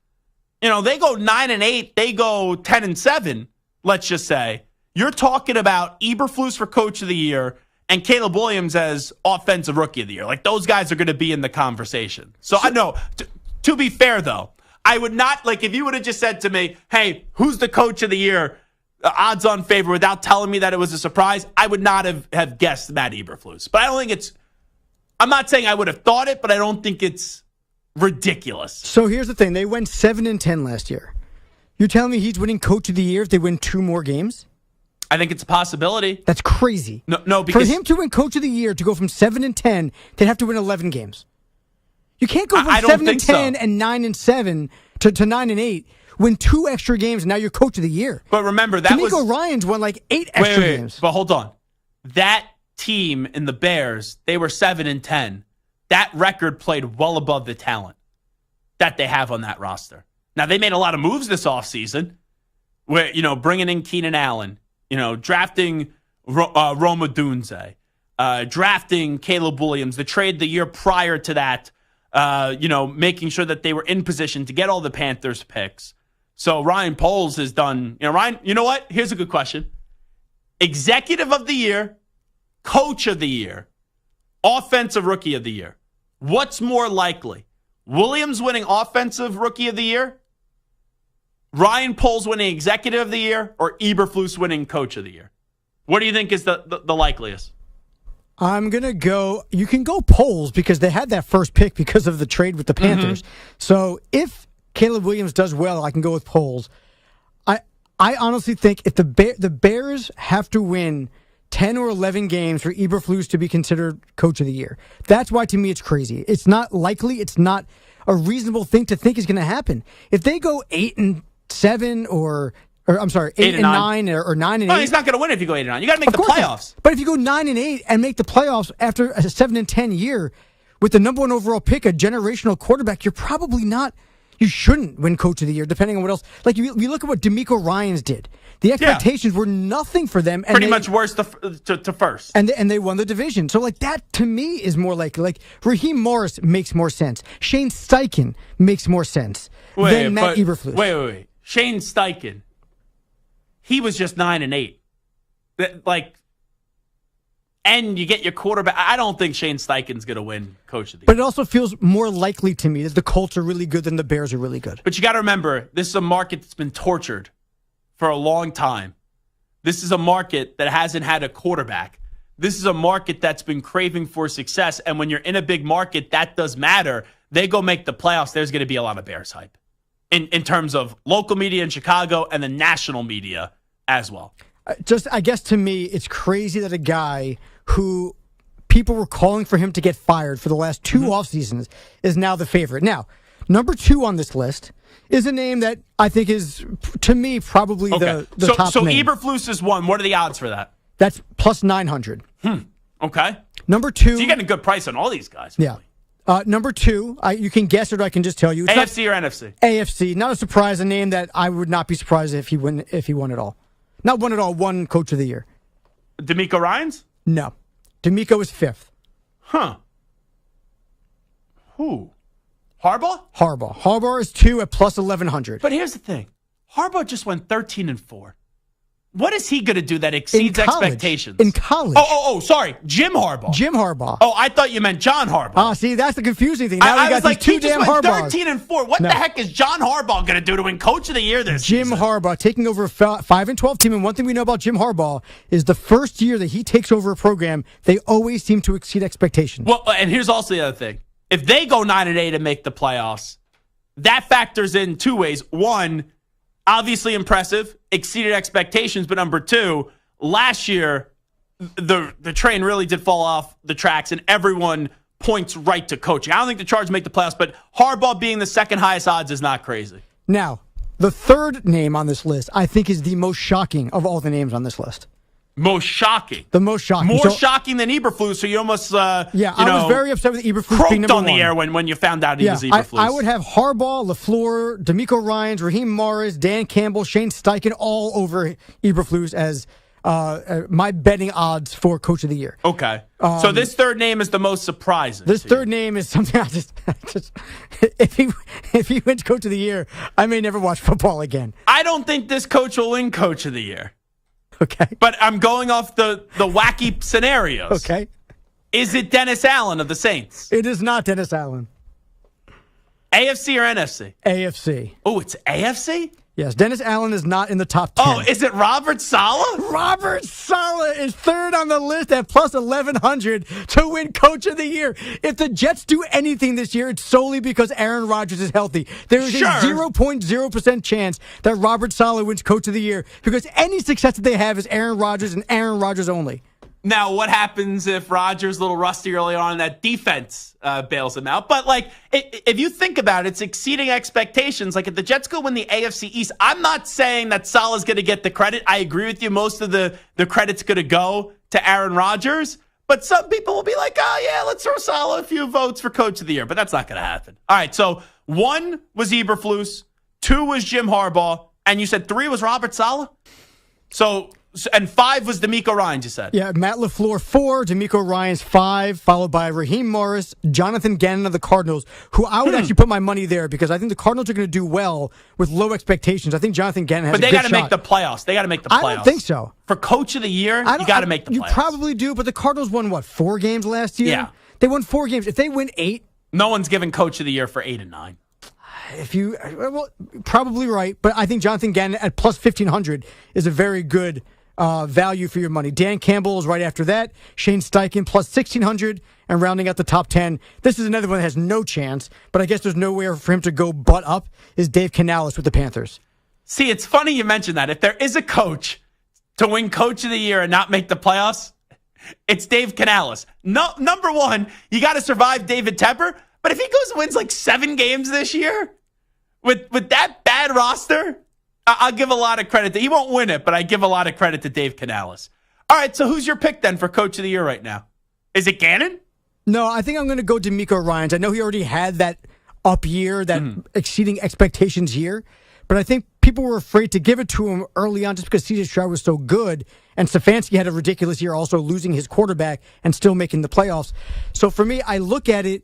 They go 9-8. They go 10-7, let's just say. You're talking about Eberflus for Coach of the Year and Caleb Williams as Offensive Rookie of the Year. Like, those guys are going to be in the conversation. So I know, to be fair, though, I would not, like, if you would have just said to me, hey, who's the Coach of the Year, odds-on favorite, without telling me that it was a surprise, I would not have guessed Matt Eberflus. But I don't think I'm not saying I would have thought it, but I don't think it's ridiculous. So here's the thing. They went 7-10 last year. You're telling me he's winning Coach of the Year if they win 2 more games? I think it's a possibility. That's crazy. No, because for him to win Coach of the Year, to go from 7-10, they'd have to win 11 games. You can't go from 7-10 and 9-7 to 9-8, win 2 extra games, and now you're Coach of the Year. But remember, that D'Amico Ryans won like 8 extra games. But hold on. That team in the Bears, they were 7-10. That record played well above the talent that they have on that roster. Now, they made a lot of moves this offseason, where, bringing in Keenan Allen, drafting Roma Dunze, drafting Caleb Williams, the trade the year prior to that, making sure that they were in position to get all the Panthers picks. So Ryan Poles has done, Ryan, you know what? Here's a good question. Executive of the Year, Coach of the Year, Offensive Rookie of the Year. What's more likely? Williams winning Offensive Rookie of the Year, Ryan Poles winning Executive of the Year, or Eberflus winning Coach of the Year? What do you think is the likeliest? I'm going to go, you can go Poles because they had that first pick because of the trade with the Panthers. So if Caleb Williams does well, I can go with Poles. I honestly think if the Bears have to win 10 or 11 games for Eberflus to be considered Coach of the Year. That's why, to me, it's crazy. It's not likely. It's not a reasonable thing to think is going to happen. If they go 8-7 or I'm sorry, 8-9 or 9-8. No, he's not going to win if you go 8-9. You got to make the playoffs. But if you go 9-8 and make the playoffs after a 7-10 year with the number 1 overall pick, a generational quarterback, you're probably not. You shouldn't win Coach of the Year, depending on what else. Like, you look at what D'Amico Ryans did. The expectations were nothing for them. And pretty much worse to first. And they won the division. So, like, that, to me, is more likely. Like, Raheem Morris makes more sense. Shane Steichen makes more sense than Matt Eberflus. Wait. Shane Steichen, he was just 9-8. And you get your quarterback. I don't think Shane Steichen's going to win Coach of the Year. But it also feels more likely to me that the Colts are really good than the Bears are really good. But you got to remember, this is a market that's been tortured for a long time. This is a market that hasn't had a quarterback. This is a market that's been craving for success. And when you're in a big market, that does matter. They go make the playoffs, there's going to be a lot of Bears hype in terms of local media in Chicago and the national media as well. I guess to me, it's crazy that a guy who people were calling for him to get fired for the last 2 off seasons is now the favorite. Now, number 2 on this list is a name that I think is, to me, probably the top name. So Eberflus is 1. What are the odds for that? That's plus 900. Okay. Number 2. So you're getting a good price on all these guys. Really. Yeah. Number 2, you can guess it or I can just tell you. It's AFC or NFC? AFC. Not a surprise, a name that I would not be surprised if he won it all. Not won it all, won Coach of the Year. D'Amico Ryans? No. D'Amico is 5th. Huh. Who? Harbaugh? Harbaugh is 2 at plus 1,100. But here's the thing. Harbaugh just went 13-4. What is he going to do that exceeds expectations? In college. Oh, sorry. Jim Harbaugh. Oh, I thought you meant John Harbaugh. See, that's the confusing thing. Now I we got was like, these 2 damn Harbaughs. 13-4. What the heck is John Harbaugh going to do to win Coach of the Year this season? Jim Harbaugh taking over a 5-12 team. And one thing we know about Jim Harbaugh is the first year that he takes over a program, they always seem to exceed expectations. Well, and here's also the other thing. If they go 9-8 and make the playoffs, that factors in 2 ways. 1, obviously impressive, exceeded expectations. But number 2, last year, the train really did fall off the tracks, and everyone points right to coaching. I don't think the Chargers make the playoffs, but Harbaugh being the second highest odds is not crazy. Now, the 3rd name on this list, I think, is the most shocking of all the names on this list. Most shocking. The most shocking. More shocking than Eberflus, so you almost, I was very upset with Eberflus being number 1. On the air when you found out he was Eberflus. I would have Harbaugh, LaFleur, D'Amico Ryans, Raheem Morris, Dan Campbell, Shane Steichen all over Eberflus as my betting odds for Coach of the Year. Okay. So this third name is the most surprising. This third name is something I just if he wins Coach of the Year, I may never watch football again. I don't think this coach will win Coach of the Year. Okay. But I'm going off the wacky scenarios. Okay. Is it Dennis Allen of the Saints? It is not Dennis Allen. AFC or NFC? AFC. Oh, it's AFC? Yes, Dennis Allen is not in the top 10. Oh, is it Robert Saleh? Robert Saleh is third on the list at plus 1,100 to win Coach of the Year. If the Jets do anything this year, it's solely because Aaron Rodgers is healthy. There is a 0.0% chance that Robert Saleh wins Coach of the Year because any success that they have is Aaron Rodgers and Aaron Rodgers only. Now, what happens if Rodgers, a little rusty early on, and that defense bails him out? But, like, if you think about it, it's exceeding expectations. Like, if the Jets go win the AFC East, I'm not saying that Saleh's going to get the credit. I agree with you. Most of the credit's going to go to Aaron Rodgers. But some people will be like, oh, yeah, let's throw Saleh a few votes for Coach of the Year. But that's not going to happen. All right, so 1 was Eberflus, 2 was Jim Harbaugh, and you said 3 was Robert Saleh? And 5 was DeMeco Ryans, you said? Yeah, Matt LaFleur 4, DeMeco Ryans 5, followed by Raheem Morris, Jonathan Gannon of the Cardinals, who I would actually put my money there because I think the Cardinals are going to do well with low expectations. I think Jonathan Gannon has a good shot. But they got to make the playoffs. They got to make the playoffs. I don't think so. For Coach of the Year, you got to make the playoffs. You probably do, but the Cardinals won, 4 games last year? Yeah. They won 4 games. If they win 8... No one's giving Coach of the Year for 8 and 9. Probably right, but I think Jonathan Gannon at plus 1,500 is a very good value for your money. Dan Campbell is right after that. Shane Steichen plus 1,600 and rounding out the top 10. This is another one that has no chance, but I guess there's nowhere for him to go but up, is Dave Canales with the Panthers. See, it's funny you mentioned that. If there is a coach to win Coach of the Year and not make the playoffs, it's Dave Canales. No, number one, you got to survive David Tepper, but if he goes and wins like 7 games this year with that bad roster, I'll give a lot of credit. He won't win it, but I give a lot of credit to Dave Canales. All right, so who's your pick then for Coach of the Year right now? Is it Gannon? No, I think I'm going to go DeMeco Ryans. I know he already had that up year, that exceeding expectations year, but I think people were afraid to give it to him early on just because C.J. Stroud was so good, and Stefanski had a ridiculous year also losing his quarterback and still making the playoffs. So for me, I look at it,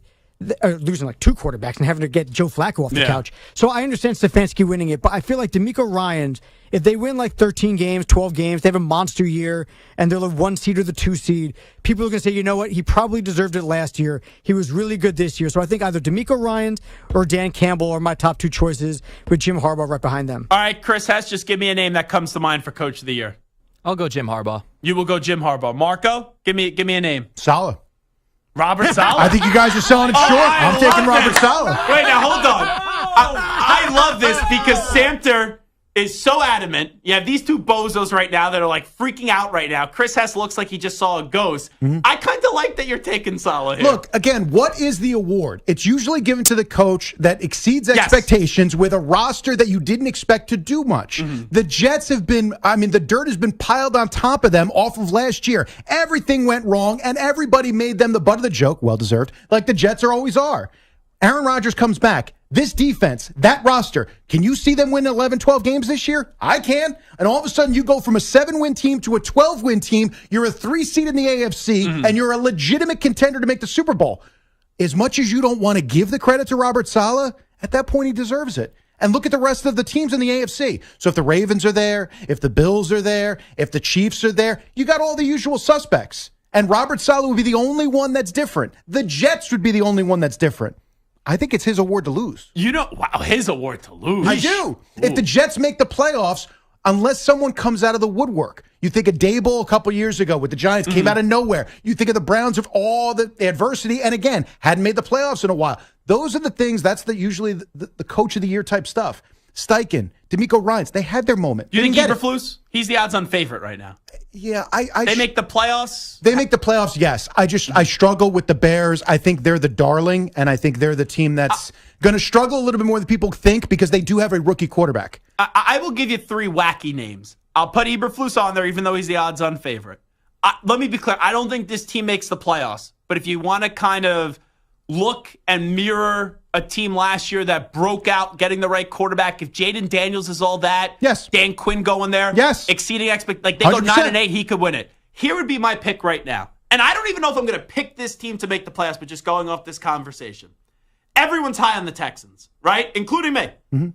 losing like 2 quarterbacks and having to get Joe Flacco off the couch. So I understand Stefanski winning it, but I feel like DeMeco Ryans, if they win like 13 games, 12 games, they have a monster year, and they're the 1 seed or the 2 seed, people are going to say, you know what, he probably deserved it last year. He was really good this year. So I think either DeMeco Ryans or Dan Campbell are my top 2 choices, with Jim Harbaugh right behind them. All right, Chris Hess, just give me a name that comes to mind for Coach of the Year. I'll go Jim Harbaugh. You will go Jim Harbaugh. Marco, give me a name. Saleh. Robert Saleh? I think you guys are selling it short. I'm taking Robert Saleh. Wait, now, hold on. I love this because Samter is so adamant. You have these 2 bozos right now that are like freaking out right now. Chris Hess looks like he just saw a ghost. I kind of like that you're taking Saleh here. Look, again, what is the award? It's usually given to the coach that exceeds expectations with a roster that you didn't expect to do much. The Jets have been, the dirt has been piled on top of them off of last year. Everything went wrong, and everybody made them the butt of the joke, well-deserved, like the Jets always are. Aaron Rodgers comes back. This defense, that roster, can you see them win 11, 12 games this year? I can. And all of a sudden, you go from a 7-win team to a 12-win team. You're a 3 seed in the AFC, and you're a legitimate contender to make the Super Bowl. As much as you don't want to give the credit to Robert Saleh, at that point, he deserves it. And look at the rest of the teams in the AFC. So if the Ravens are there, if the Bills are there, if the Chiefs are there, you got all the usual suspects. And Robert Saleh would be the only one that's different. The Jets would be the only one that's different. I think it's his award to lose. Wow, his award to lose. I do. If the Jets make the playoffs, unless someone comes out of the woodwork. You think of Dable a couple years ago with the Giants, came out of nowhere. You think of the Browns of all the adversity, and again, hadn't made the playoffs in a while. Those are the things, that's usually the coach of the year type stuff. Steichen, DeMeco Ryans, they had their moment. You think Eberflus? He's the odds-on favorite right now. Yeah, they make the playoffs? They make the playoffs, yes. I struggle with the Bears. I think they're the darling, and I think they're the team that's going to struggle a little bit more than people think because they do have a rookie quarterback. I will give you 3 wacky names. I'll put Eberflus on there even though he's the odds-on favorite. Let me be clear. I don't think this team makes the playoffs, but if you want to kind of look and mirror a team last year that broke out getting the right quarterback. If Jaden Daniels is all that, yes. Dan Quinn going there, yes. exceeding expectations. Like, they go 9-8, he could win it. Here would be my pick right now. And I don't even know if I'm going to pick this team to make the playoffs, but just going off this conversation. Everyone's high on the Texans, right? Including me. Mm-hmm.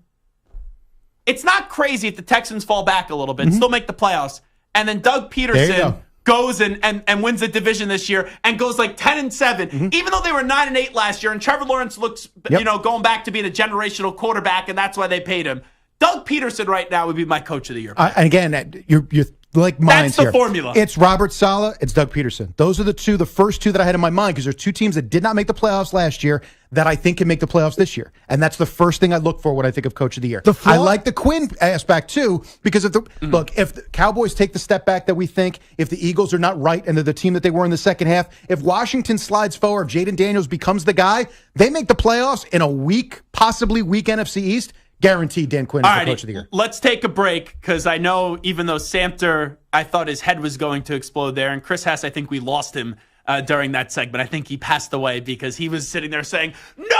It's not crazy if the Texans fall back a little bit, still make the playoffs, and then Doug Peterson goes and wins the division this year and goes like 10-7, even though they were 9-8 last year, and Trevor Lawrence looks, going back to being a generational quarterback, and that's why they paid him. Doug Peterson right now would be my coach of the year. Again, you're like mine. That's the formula. It's Robert Saleh. It's Doug Peterson. Those are the first two that I had in my mind, because there's two teams that did not make the playoffs last year that I think can make the playoffs this year. And that's the first thing I look for when I think of coach of the year. I like the Quinn aspect too, because if the Cowboys take the step back that we think, if the Eagles are not right and they're the team that they were in the second half, if Washington slides forward, if Jaden Daniels becomes the guy, they make the playoffs in a weak, possibly weak NFC East. Guaranteed Dan Quinn is the coach of the year. Let's take a break, because I know even though Samter, I thought his head was going to explode there, and Chris Hess, I think we lost him during that segment. I think he passed away because he was sitting there saying, no!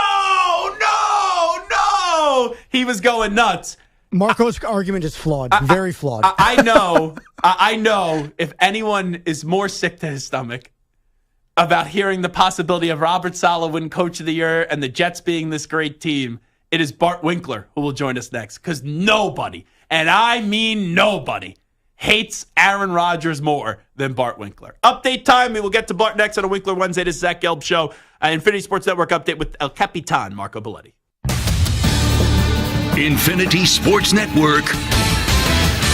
He was going nuts. Marco's argument is flawed, very flawed. I know if anyone is more sick to his stomach about hearing the possibility of Robert Saleh winning coach of the year and the Jets being this great team, it is Bart Winkler who will join us next, because nobody, and I mean nobody, hates Aaron Rodgers more than Bart Winkler. Update time. We will get to Bart next on a Winkler Wednesday. This is Zach Gelb Show. Infinity Sports Network update with El Capitan, Marco Belletti. Infinity Sports Network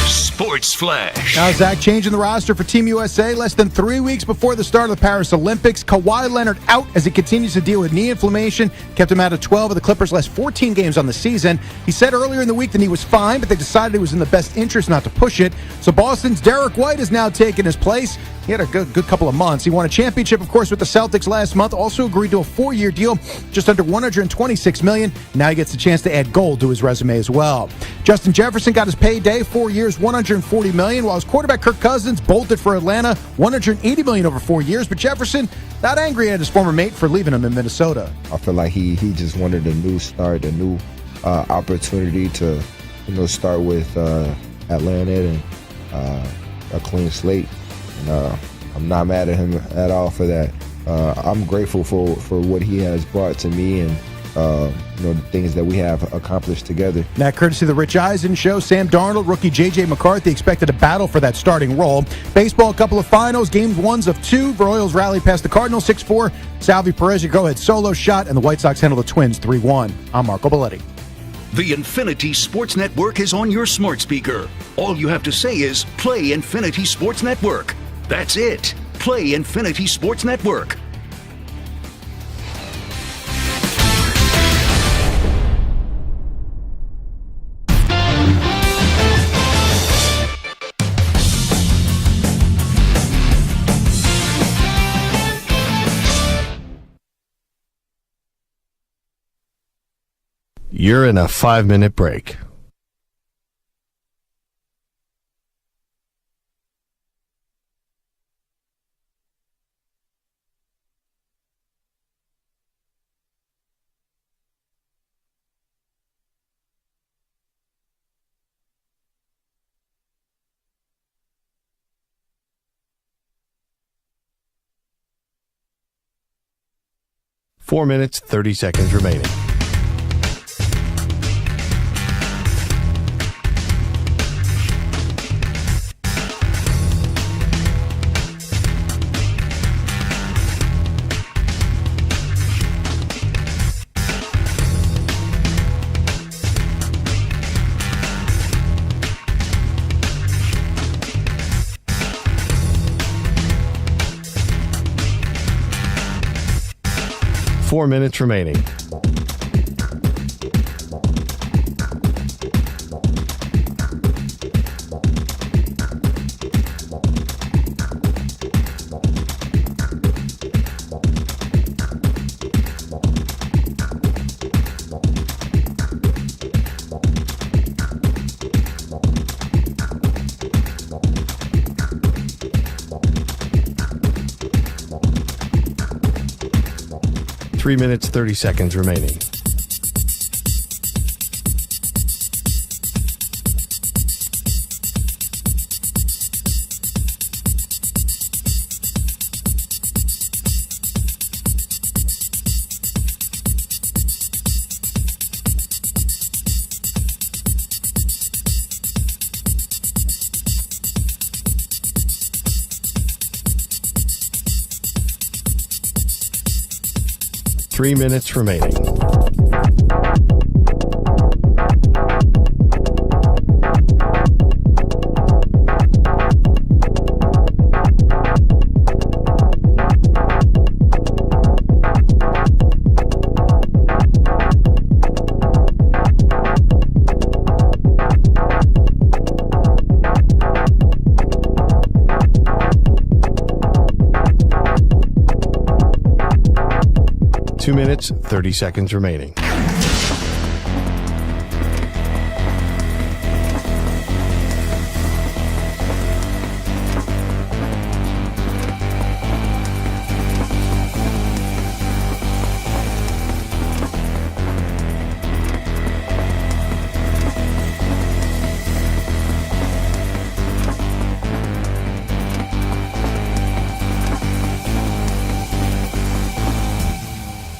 Sports Flash. Now, Zach, changing the roster for Team USA less than 3 weeks before the start of the Paris Olympics. Kawhi Leonard out as he continues to deal with knee inflammation. Kept him out of 12 of the Clippers' last 14 games on the season. He said earlier in the week that he was fine, but they decided it was in the best interest not to push it. So Boston's Derek White has now taken his place. He had a good couple of months. He won a championship, of course, with the Celtics last month. Also agreed to a 4-year deal, just under $126 million. Now he gets a chance to add gold to his resume as well. Justin Jefferson got his payday, 4 years, $140 million, while his quarterback Kirk Cousins bolted for Atlanta, $180 million over 4 years. But Jefferson not angry at his former mate for leaving him in Minnesota. I feel like he just wanted a new start, a new opportunity to start with Atlanta and a clean slate. I'm not mad at him at all for that. I'm grateful for what he has brought to me and the things that we have accomplished together. That courtesy of the Rich Eisen Show. Sam Darnold, rookie J.J. McCarthy expected a battle for that starting role. Baseball, a couple of finals, games 1 of 2. Royals rally past the Cardinals 6-4. Salvi Perez, go-ahead solo shot, and the White Sox handle the Twins 3-1. I'm Marco Belletti. The Infinity Sports Network is on your smart speaker. All you have to say is, play Infinity Sports Network. That's it. Play Infinity Sports Network. You're in a 5-minute break. Four minutes, 30 seconds remaining. Four minutes remaining. Three minutes, 30 seconds remaining. 3 minutes remaining. Two minutes, 30 seconds remaining.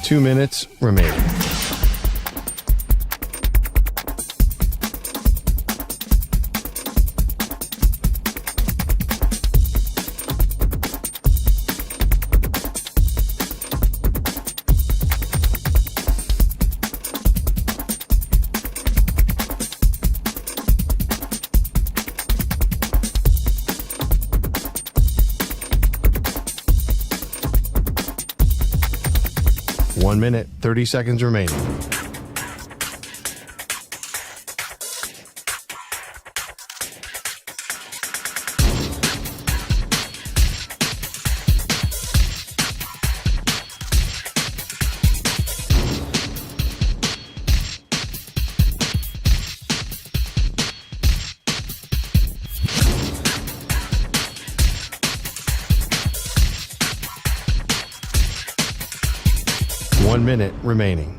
Two minutes remaining. One minute, 30 seconds remaining. One minute remaining.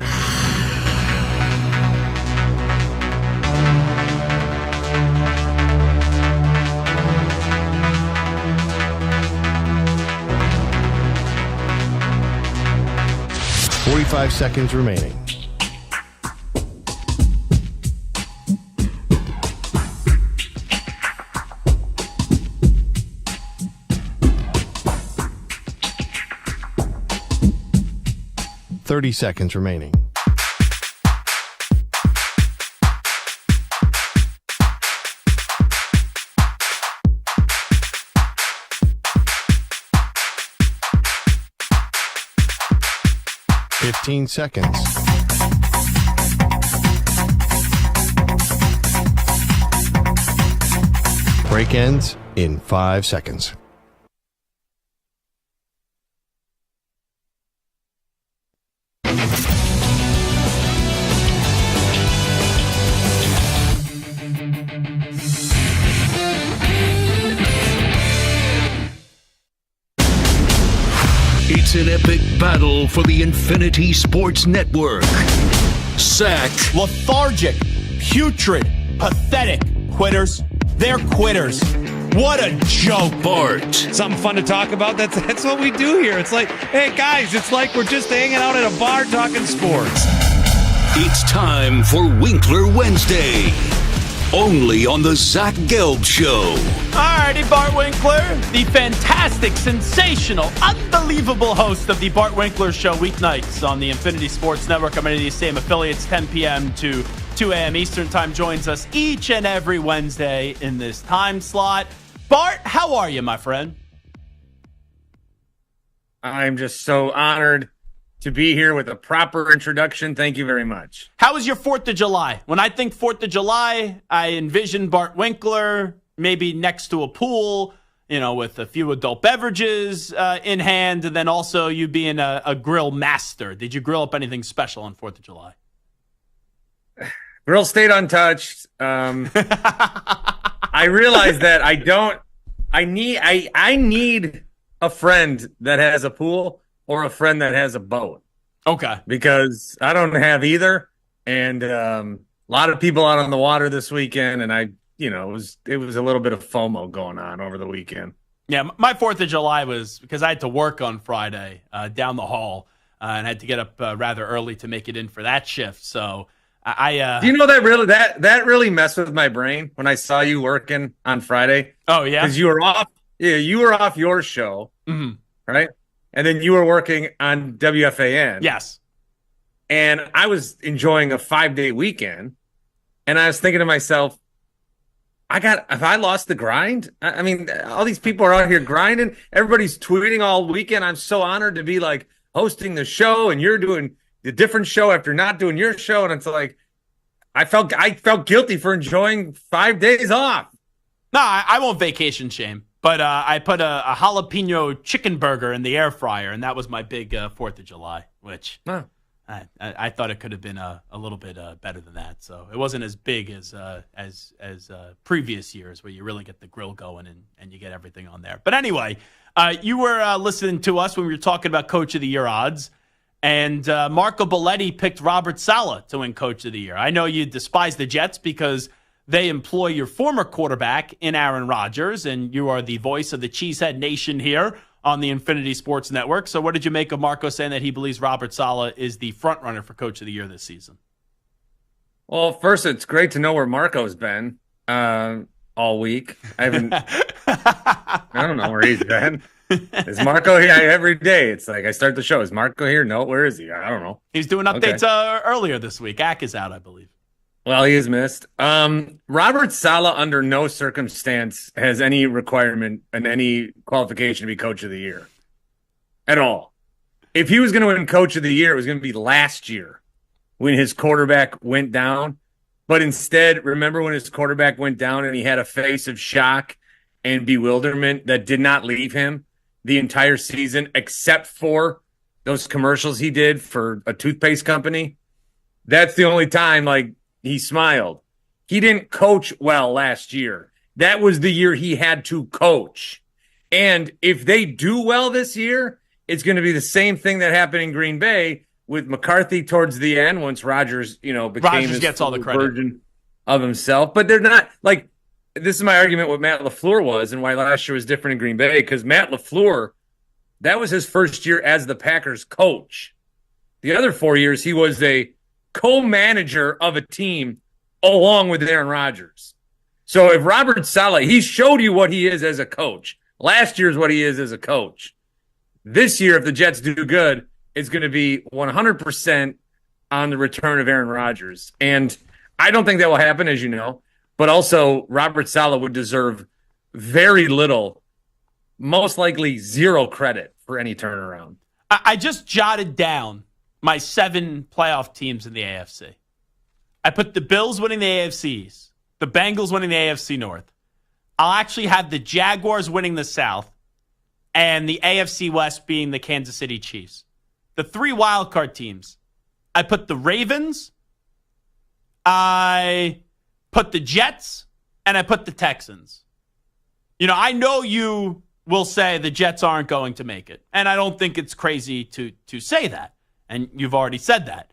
Forty-five seconds remaining. Thirty seconds remaining. Fifteen seconds. Break ends in 5 seconds. It's an epic battle for the Infinity Sports Network. Zach. Lethargic, putrid, pathetic. Quitters. They're quitters. What a joke. Bart. Something fun to talk about. That's what we do here. It's like, hey guys, it's like we're just hanging out at a bar talking sports. It's time for Winkler Wednesday. Only on the Zach Gelb Show. Alrighty, Bart Winkler, the fantastic, sensational, unbelievable host of the Bart Winkler Show weeknights on the Infinity Sports Network. I'm any of these same affiliates, 10 p.m. to 2 a.m. Eastern Time, joins us each and every Wednesday in this time slot. Bart, how are you, my friend? I'm just so honored to be here with a proper introduction. Thank you very much. How was your 4th of July? When I think 4th of July, I envision Bart Winkler maybe next to a pool, you know, with a few adult beverages in hand, and then also you being a grill master. Did you grill up anything special on 4th of July? Grill stayed untouched. I realized that I need a friend that has a pool or a friend that has a boat. Okay. Because I don't have either. And a lot of people out on the water this weekend, and it was a little bit of FOMO going on over the weekend. Yeah, my 4th of July was because I had to work on Friday down the hall and had to get up rather early to make it in for that shift. So I do you know that really messed with my brain when I saw you working on Friday? Oh yeah, because you were off. Yeah, you were off your show, right? And then you were working on WFAN. Yes. And I was enjoying a 5-day weekend, and I was thinking to myself, if I lost the grind, I mean, all these people are out here grinding. Everybody's tweeting all weekend. I'm so honored to be like hosting the show, and you're doing the different show after not doing your show. And it's like, I felt guilty for enjoying 5 days off. No, I won't vacation shame, but I put a jalapeno chicken burger in the air fryer, and that was my big 4th of July, which I thought it could have been a little bit better than that. So it wasn't as big as previous years where you really get the grill going and you get everything on there. But anyway, you were listening to us when we were talking about Coach of the Year odds, and Marco Belletti picked Robert Saleh to win Coach of the Year. I know you despise the Jets because they employ your former quarterback in Aaron Rodgers, and you are the voice of the Cheesehead Nation here on the Infinity Sports Network. So what did you make of Marco saying that he believes Robert Saleh is the front runner for Coach of the Year this season? Well, first, it's great to know where Marco's been all week. I don't know where he's been. Is Marco here every day? It's like I start the show. Is Marco here? No, where is he? I don't know. He's doing updates earlier this week. Ack is out, I believe. Well, he is missed. Robert Saleh, under no circumstance, has any requirement and any qualification to be Coach of the Year at all. If he was going to win Coach of the Year, it was going to be last year when his quarterback went down. But instead, remember when his quarterback went down and he had a face of shock and bewilderment that did not leave him the entire season, except for those commercials he did for a toothpaste company? That's the only time, he smiled. He didn't coach well last year. That was the year he had to coach. And if they do well this year, it's going to be the same thing that happened in Green Bay with McCarthy towards the end once Rodgers, became his gets all the credit version of himself. But they're not this is my argument what Matt LaFleur was and why last year was different in Green Bay, because Matt LaFleur, that was his first year as the Packers coach. The other 4 years, he was a co-manager of a team along with Aaron Rodgers. So if Robert Saleh, he showed you what he is as a coach. Last year's what he is as a coach. This year, if the Jets do good, it's going to be 100% on the return of Aaron Rodgers. And I don't think that will happen, as you know. But also, Robert Saleh would deserve very little, most likely zero credit for any turnaround. I just jotted down my 7 playoff teams in the AFC. I put the Bills winning the AFCs, the Bengals winning the AFC North. I'll actually have the Jaguars winning the South, and the AFC West being the Kansas City Chiefs. The 3 wildcard teams, I put the Ravens, I put the Jets, and I put the Texans. I know you will say the Jets aren't going to make it, and I don't think it's crazy to say that. And you've already said that.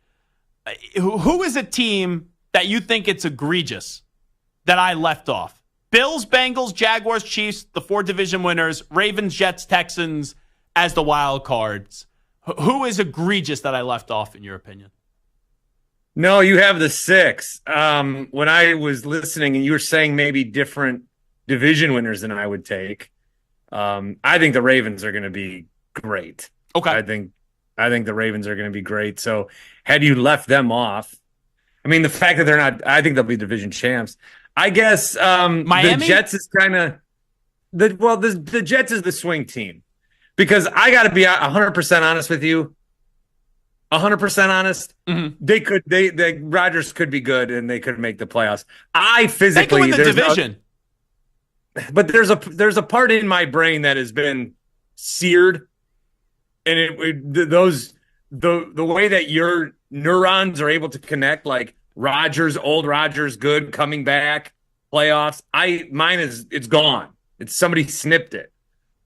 Who is a team that you think it's egregious that I left off? Bills, Bengals, Jaguars, Chiefs, the 4 division winners, Ravens, Jets, Texans as the wild cards. Who is egregious that I left off, in your opinion? No, you have the 6. When I was listening and you were saying maybe different division winners than I would take, I think the Ravens are going to be great. Okay. I think the Ravens are going to be great. So had you left them off, I mean, the fact that they're not, I think they'll be division champs. I guess Miami? The Jets is kind of the Jets is the swing team, because I got to be 100% honest with you. 100% honest. Mm-hmm. Rodgers could be good and they could make the playoffs. I physically, they could win the division. But there's a part in my brain that has been seared. And the way that your neurons are able to connect, like Rodgers, old Rodgers, good, coming back, playoffs. It's gone. It's somebody snipped it.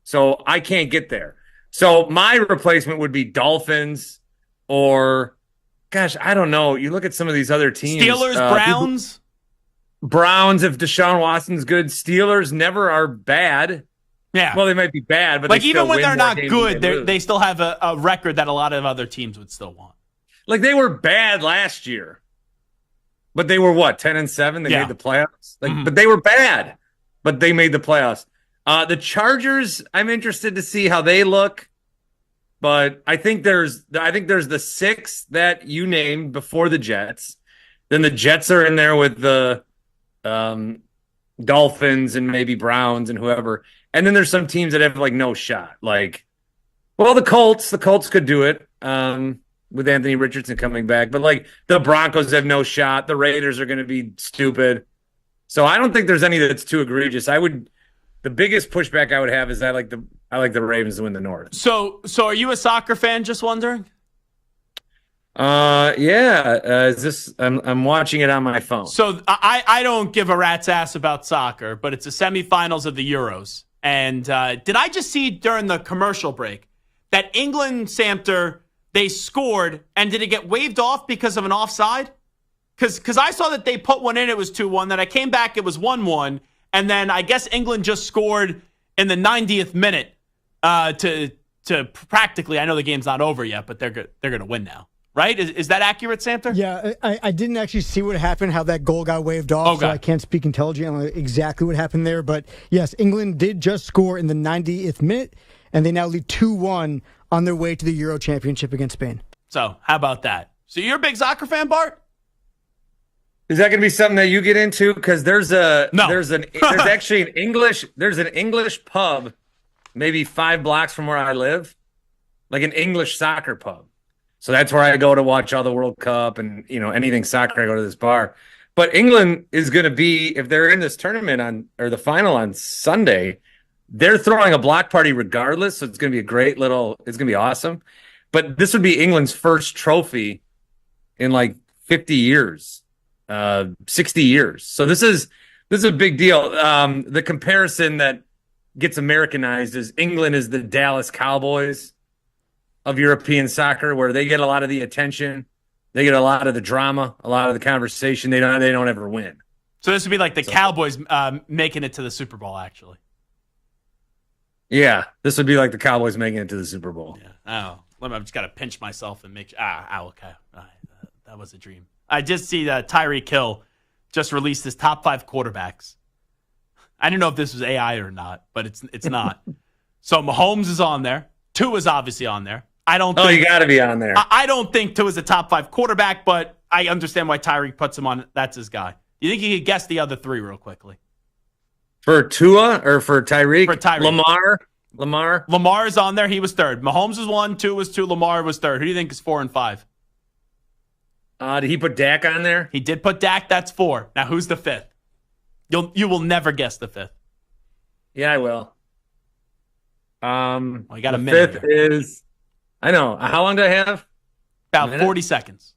So I can't get there. So my replacement would be Dolphins or, gosh, I don't know. You look at some of these other teams. Steelers, Browns. Browns, if Deshaun Watson's good. Steelers never are bad. Yeah. Well, they might be bad, but even when they're not good, they still have a record that a lot of other teams would still want. Like, they were bad last year, but they were what, 10-7? They made the playoffs. But they were bad, but they made the playoffs. The Chargers, I'm interested to see how they look. but I think there's the 6 that you named before the Jets. Then the Jets are in there with the Dolphins and maybe Browns and whoever. And then there's some teams that have like no shot. Like, well, the Colts could do it with Anthony Richardson coming back. But like the Broncos have no shot. The Raiders are going to be stupid. So I don't think there's any that's too egregious. The biggest pushback I would have is I like the Ravens to win the North. So are you a soccer fan? Just wondering. Yeah. I'm watching it on my phone. So I don't give a rat's ass about soccer, but it's the semifinals of the Euros. And did I just see during the commercial break that England, Samter, they scored, and did it get waved off because of an offside? Because I saw that they put one in, it was 2-1. Then I came back, it was 1-1. And then I guess England just scored in the 90th minute to practically, I know the game's not over yet, but they're going to win now. Right? Is that accurate, Samter? Yeah, I didn't actually see what happened, how that goal got waved off, so I can't speak intelligently on exactly what happened there. But yes, England did just score in the 90th minute, and they now lead 2-1 on their way to the Euro Championship against Spain. So how about that? So you're a big soccer fan, Bart? Is that going to be something that you get into? Because there's actually an English pub, maybe 5 blocks from where I live, like an English soccer pub. So that's where I go to watch all the World Cup and anything soccer. I go to this bar. But England is going to be, if they're in this tournament or the final on Sunday, they're throwing a block party regardless. So it's going to be it's going to be awesome. But this would be England's first trophy in like 50 years. 60 years. So this is a big deal. The comparison that gets Americanized is England is the Dallas Cowboys of European soccer, where they get a lot of the attention, they get a lot of the drama, a lot of the conversation. They don't ever win. So this would be like the Cowboys making it to the Super Bowl, actually. Yeah, this would be like the Cowboys making it to the Super Bowl. Yeah. Oh, I've just got to pinch myself and make sure. Okay. That was a dream. I just see that Tyreek Hill just released his top 5 quarterbacks. I didn't know if this was AI or not, but it's not. So Mahomes is on there. Tua is obviously on there. You got to be on there. I don't think Tua is a top 5 quarterback, but I understand why Tyreek puts him on. That's his guy. You think you could guess the other 3 real quickly? For Tua or for Tyreek? For Tyreek. Lamar is on there. He was 3rd. Mahomes was 1, Tua was 2, Lamar was 3rd. Who do you think is 4 and 5? Did he put Dak on there? He did put Dak. That's 4. Now, who's the 5th? You will never guess the 5th. Yeah, I will. You got a minute. The 5th is, I know. How long do I have? About 40 seconds.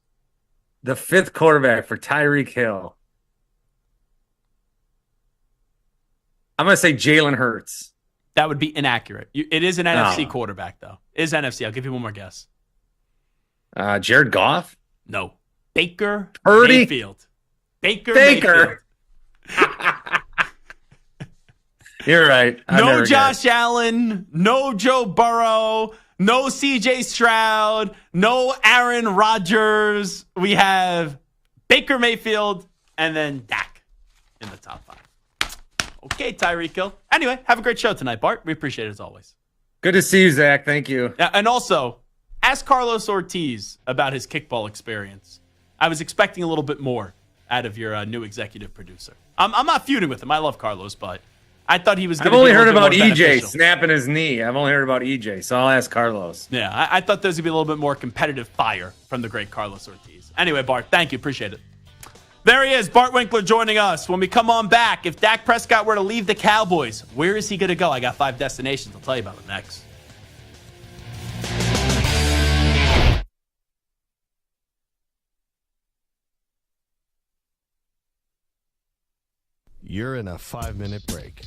The 5th quarterback for Tyreek Hill. I'm going to say Jalen Hurts. That would be inaccurate. It is an NFC quarterback, though. It is NFC. I'll give you one more guess. Jared Goff? No. Baker Purdy? Mayfield. Baker. Mayfield. You're right. No Josh Allen, no Joe Burrow, no CJ Stroud, no Aaron Rodgers. We have Baker Mayfield and then Dak in the top 5. Okay, Tyreek Hill. Anyway, have a great show tonight, Bart. We appreciate it as always. Good to see you, Zach. Thank you. And also, ask Carlos Ortiz about his kickball experience. I was expecting a little bit more out of your new executive producer. I'm not feuding with him. I love Carlos, but I thought he was going to be I've only heard about EJ beneficial. snapping his knee. I've only heard about EJ, so I'll ask Carlos. Yeah, I thought there was going to be a little bit more competitive fire from the great Carlos Ortiz. Anyway, Bart, thank you. Appreciate it. There he is, Bart Winkler joining us. When we come on back, if Dak Prescott were to leave the Cowboys, where is he going to go? I got 5 destinations. I'll tell you about it next. You're in a 5-minute break.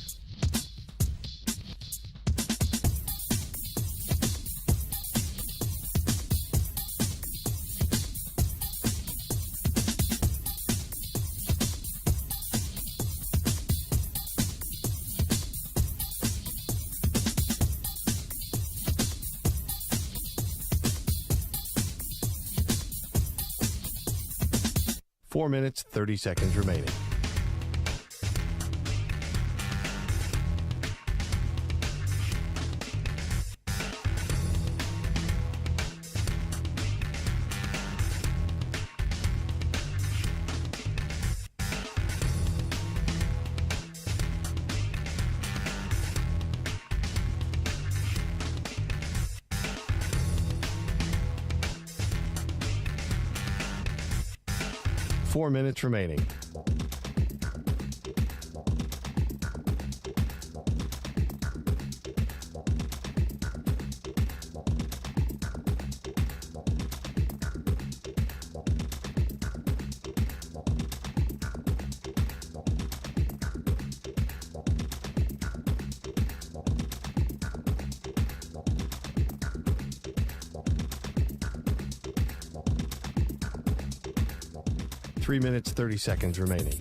Four minutes, 30 seconds remaining. 4 minutes remaining. Three minutes, 30 seconds remaining.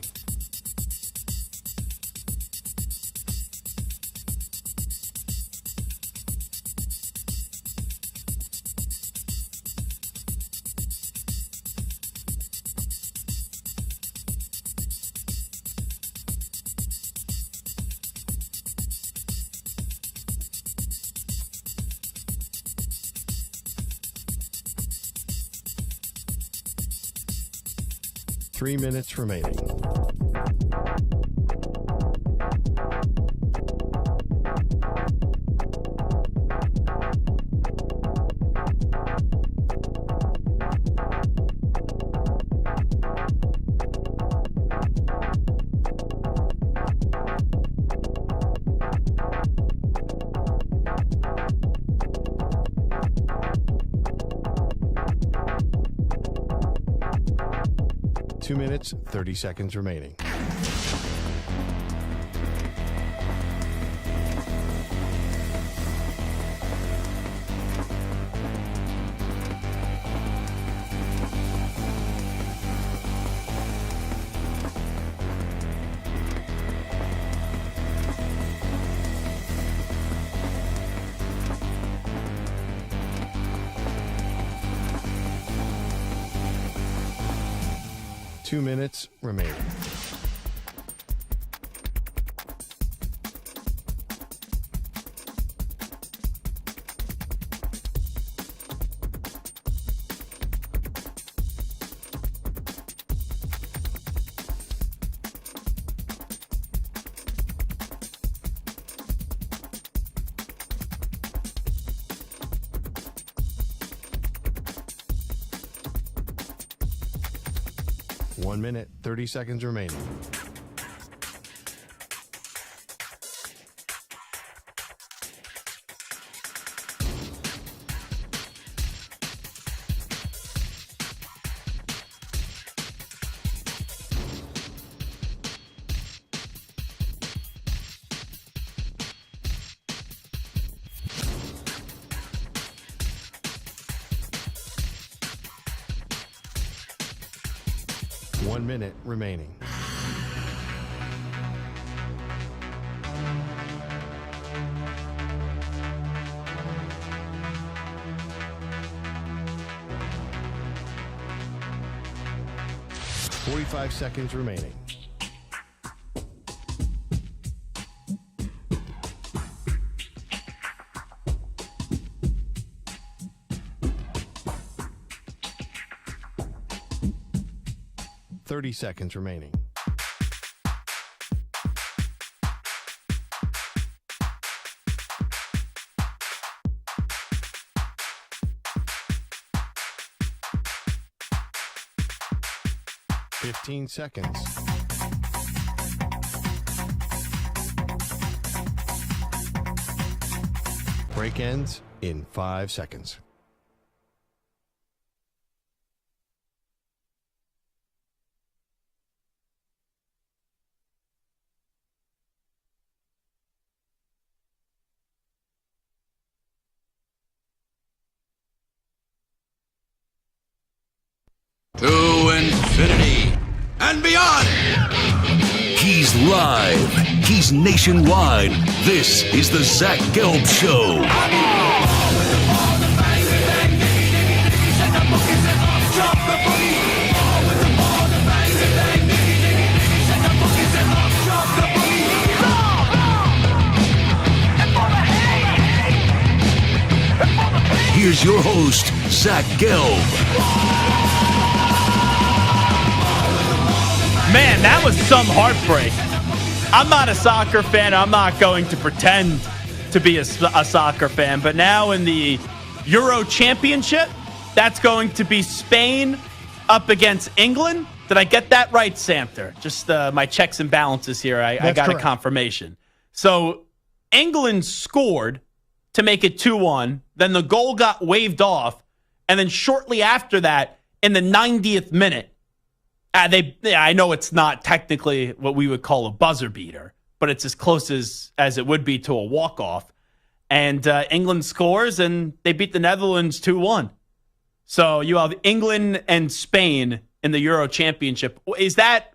Three minutes remaining. Two minutes, 30 seconds remaining. Two minutes remaining. One minute, 30 seconds remaining. One minute remaining. .45 seconds remaining. .30 seconds remaining. .15 seconds. Break ends in 5 seconds. To infinity and beyond. He's live. He's nationwide. This is the Zach Gelb Show. Here's your host, Zach Gelb. Man, that was some heartbreak. I'm not a soccer fan. I'm not going to pretend to be a soccer fan. But now in the Euro Championship, that's going to be Spain up against England. Did I get that right, Samter? Just my checks and balances here. I got correct. a confirmation. So England scored to make it 2-1. Then the goal got waved off. And then shortly after that, in the 90th minute, I know it's not technically what we would call a buzzer beater, but it's as close as it would be to a walk-off. And England scores, and they beat the Netherlands 2-1. So you have England and Spain in the Euro Championship. Is that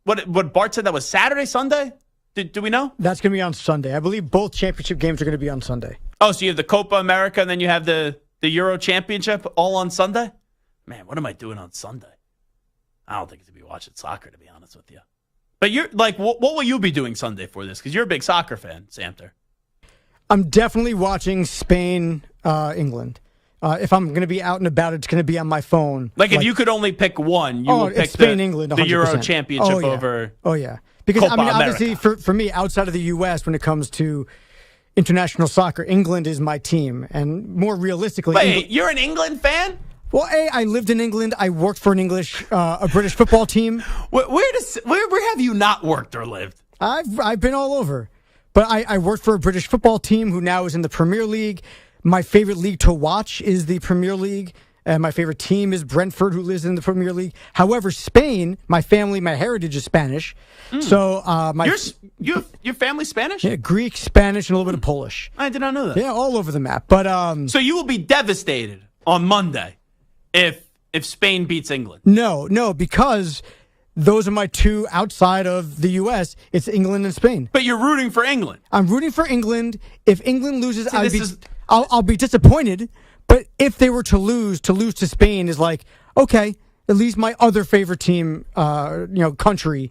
what Bart said? That was Saturday, Sunday? Do we know? That's going to be on Sunday. I believe both championship games are going to be on Sunday. Oh, so you have the Copa America, and then you have the Euro Championship all on Sunday? Man, what am I doing on Sunday? I don't think it's going to be watching soccer, to be honest with you. But you're like, what will you be doing Sunday for this? Because you're a big soccer fan, Samter. I'm definitely watching Spain, England. If I'm going to be out and about, it's going to be on my phone. Like if you could only pick one, you would pick Spain, England, 100%. the Euro Championship Oh, yeah. over. Oh yeah, because Copa I mean, obviously, America. for me, outside of the U.S., when it comes to international soccer, England is my team, and more realistically, Wait, you're an England fan? Well, I lived in England. I worked for a British football team. Where have you not worked or lived? I've been all over, but I worked for a British football team who now is in the Premier League. My favorite league to watch is the Premier League. My favorite team is Brentford, who lives in the Premier League. However, Spain, my heritage is Spanish. So your family's Spanish? Yeah, Greek, Spanish, and a little bit of Polish. I did not know that. Yeah, all over the map. But so you will be devastated on Monday if Spain beats England. No, because those are my two outside of the U.S. It's England and Spain. But you're rooting for England. I'm rooting for England. If England loses, I'll be disappointed. But if they were to lose to Spain is like, okay, at least my other favorite team, country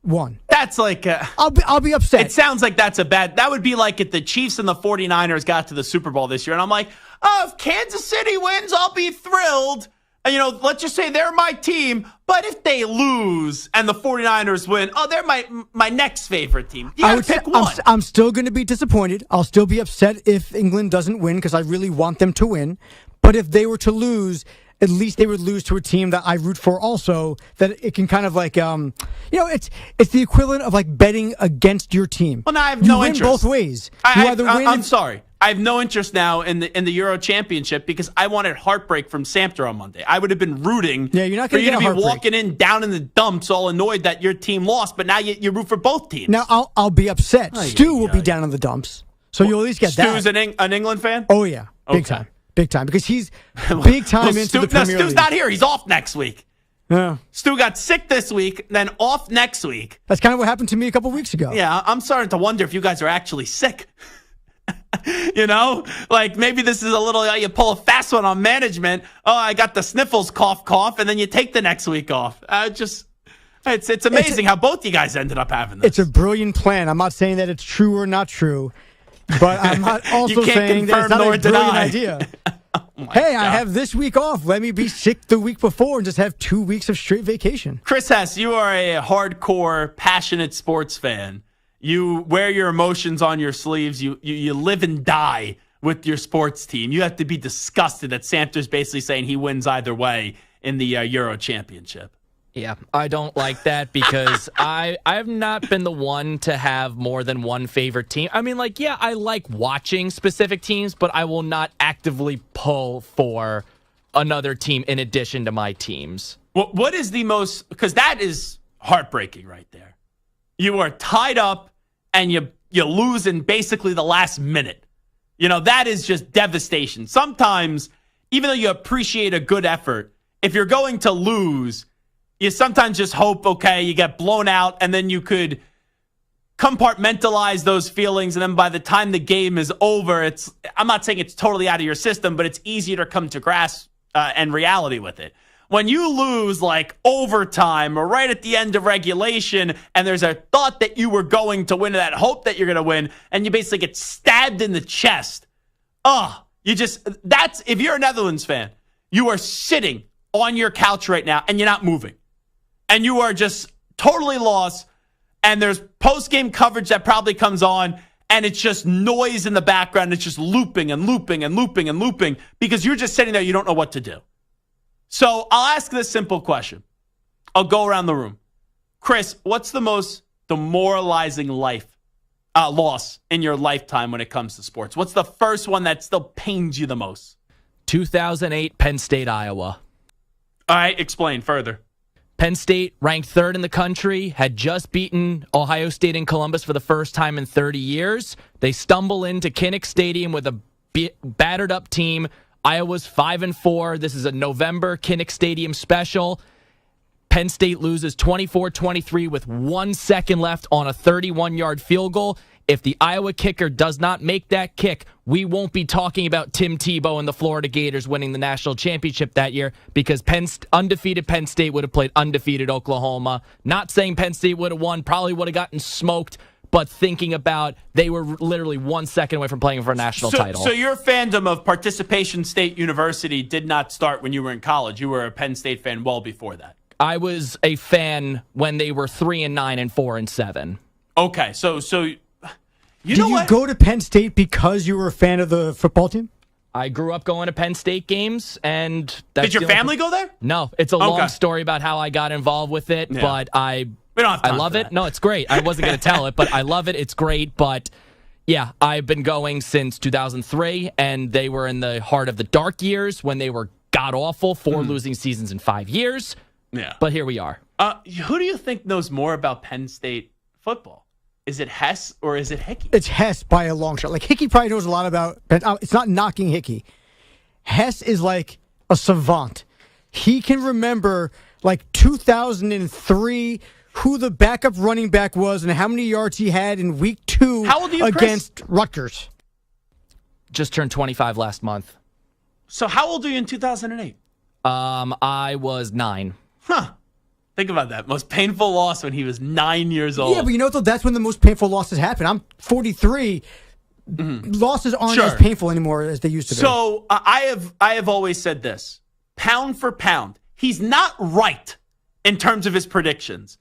won. That's like I'll be upset. It sounds like that would be like if the Chiefs and the 49ers got to the Super Bowl this year and I'm like, oh, if Kansas City wins, I'll be thrilled. And, let's just say they're my team. But if they lose and the 49ers win, they're my next favorite team. You gotta pick one. I'm still going to be disappointed. I'll still be upset if England doesn't win because I really want them to win. But if they were to lose, at least they would lose to a team that I root for also, that it can kind of like, it's the equivalent of like betting against your team. Well, now I have you no win interest. both ways. I'm sorry. I have no interest now in the Euro Championship because I wanted heartbreak from Samter on Monday. I would have been rooting you're not for gonna you get to be heartbreak. walking down in the dumps all annoyed that your team lost, but now you root for both teams. Now I'll be upset. Stu will be down in the dumps, so you'll at least get that. Stu's an England fan? Oh yeah, big time, because he's big time into the Premier Stu's League. not here. He's off next week. Yeah. Stu got sick this week, then off next week. That's kind of what happened to me a couple weeks ago. Yeah, I'm starting to wonder if you guys are actually sick. Like maybe this is a little, you pull a fast one on management. Oh, I got the sniffles, cough, and then you take the next week off. It's amazing how both you guys ended up having this. It's a brilliant plan. I'm not saying that it's true or not true, but I'm not also saying that it's not a brilliant idea. Hey, I have this week off. Let me be sick the week before and just have 2 weeks of straight vacation. Chris Hess, you are a hardcore, passionate sports fan. You wear your emotions on your sleeves. You live and die with your sports team. You have to be disgusted that Samter's basically saying he wins either way in the Euro Championship. Yeah, I don't like that because I've not been the one to have more than one favorite team. I mean, I like watching specific teams, but I will not actively pull for another team in addition to my teams. What is the most, because that is heartbreaking right there. You are tied up and you lose in basically the last minute. That is just devastation. Sometimes, even though you appreciate a good effort, if you're going to lose, you sometimes just hope, okay, you get blown out, and then you could compartmentalize those feelings, and then by the time the game is over, I'm not saying it's totally out of your system, but it's easier to come to grasp and reality with it. When you lose like overtime or right at the end of regulation, and there's a thought that you were going to win, that hope that you're going to win, and you basically get stabbed in the chest. If you're a Netherlands fan, you are sitting on your couch right now and you're not moving. And you are just totally lost. And there's post-game coverage that probably comes on, and it's just noise in the background. It's just looping and looping and looping and looping because you're just sitting there. You don't know what to do. So I'll ask this simple question. I'll go around the room. Chris, what's the most demoralizing loss in your lifetime when it comes to sports? What's the first one that still pains you the most? 2008 Penn State, Iowa. All right, explain further. Penn State, ranked third in the country, had just beaten Ohio State and Columbus for the first time in 30 years. They stumble into Kinnick Stadium with a battered up team. Iowa's 5-4. This is a November Kinnick Stadium special. Penn State loses 24-23 with 1 second left on a 31-yard field goal. If the Iowa kicker does not make that kick, we won't be talking about Tim Tebow and the Florida Gators winning the national championship that year, because undefeated Penn State would have played undefeated Oklahoma. Not saying Penn State would have won, probably would have gotten smoked, but thinking about they were literally 1 second away from playing for a national title. So your fandom of Participation State University did not start when you were in college. You were a Penn State fan well before that. I was a fan when they were 3-9 and 4-7. Okay, so Did you go to Penn State because you were a fan of the football team? I grew up going to Penn State games, and did your family go there? No, it's a long story about how I got involved with it, but I love it. No, it's great. I wasn't going to tell it, but I love it. It's great, but yeah, I've been going since 2003, and they were in the heart of the dark years when they were god-awful, 4 losing seasons in 5 years. Yeah. But here we are. Who do you think knows more about Penn State football? Is it Hess or is it Hickey? It's Hess by a long shot. Like, Hickey probably knows a lot about, but it's not knocking Hickey. Hess is like a savant. He can remember, like, 2003, who the backup running back was and how many yards he had in week 2 against Rutgers. Just turned 25 last month. So how old are you in 2008? I was 9. Huh. Think about that. Most painful loss when he was 9 years old. Yeah, but you know what, though? That's when the most painful losses happen. I'm 43. Losses aren't as painful anymore as they used to be. So I have always said this. Pound for pound, he's not right in terms of his predictions.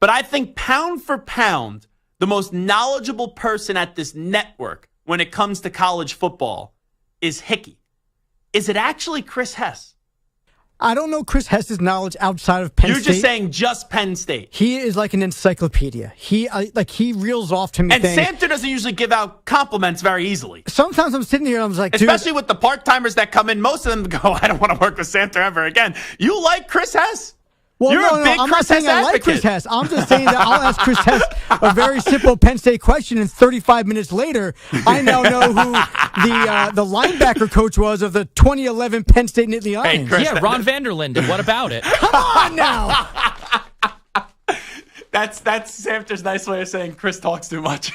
But I think pound for pound, the most knowledgeable person at this network when it comes to college football is Hickey. Is it actually Chris Hess? I don't know Chris Hess's knowledge outside of Penn State. You're just saying just Penn State. He is like an encyclopedia. He reels off to me and Samter doesn't usually give out compliments very easily. Sometimes I'm sitting here and I'm like, especially with the part-timers that come in, most of them go, I don't want to work with Samter ever again. You like Chris Hess? Well, You're a big I'm Chris not saying Hess I like advocate. Chris Hess. I'm just saying that I'll ask Chris Hess a very simple Penn State question, and 35 minutes later, I now know who the linebacker coach was of the 2011 Penn State Nittany Lions. Hey, yeah, Ron Vanderlinden. What about it? Come on now. That's Samter's nice way of saying Chris talks too much.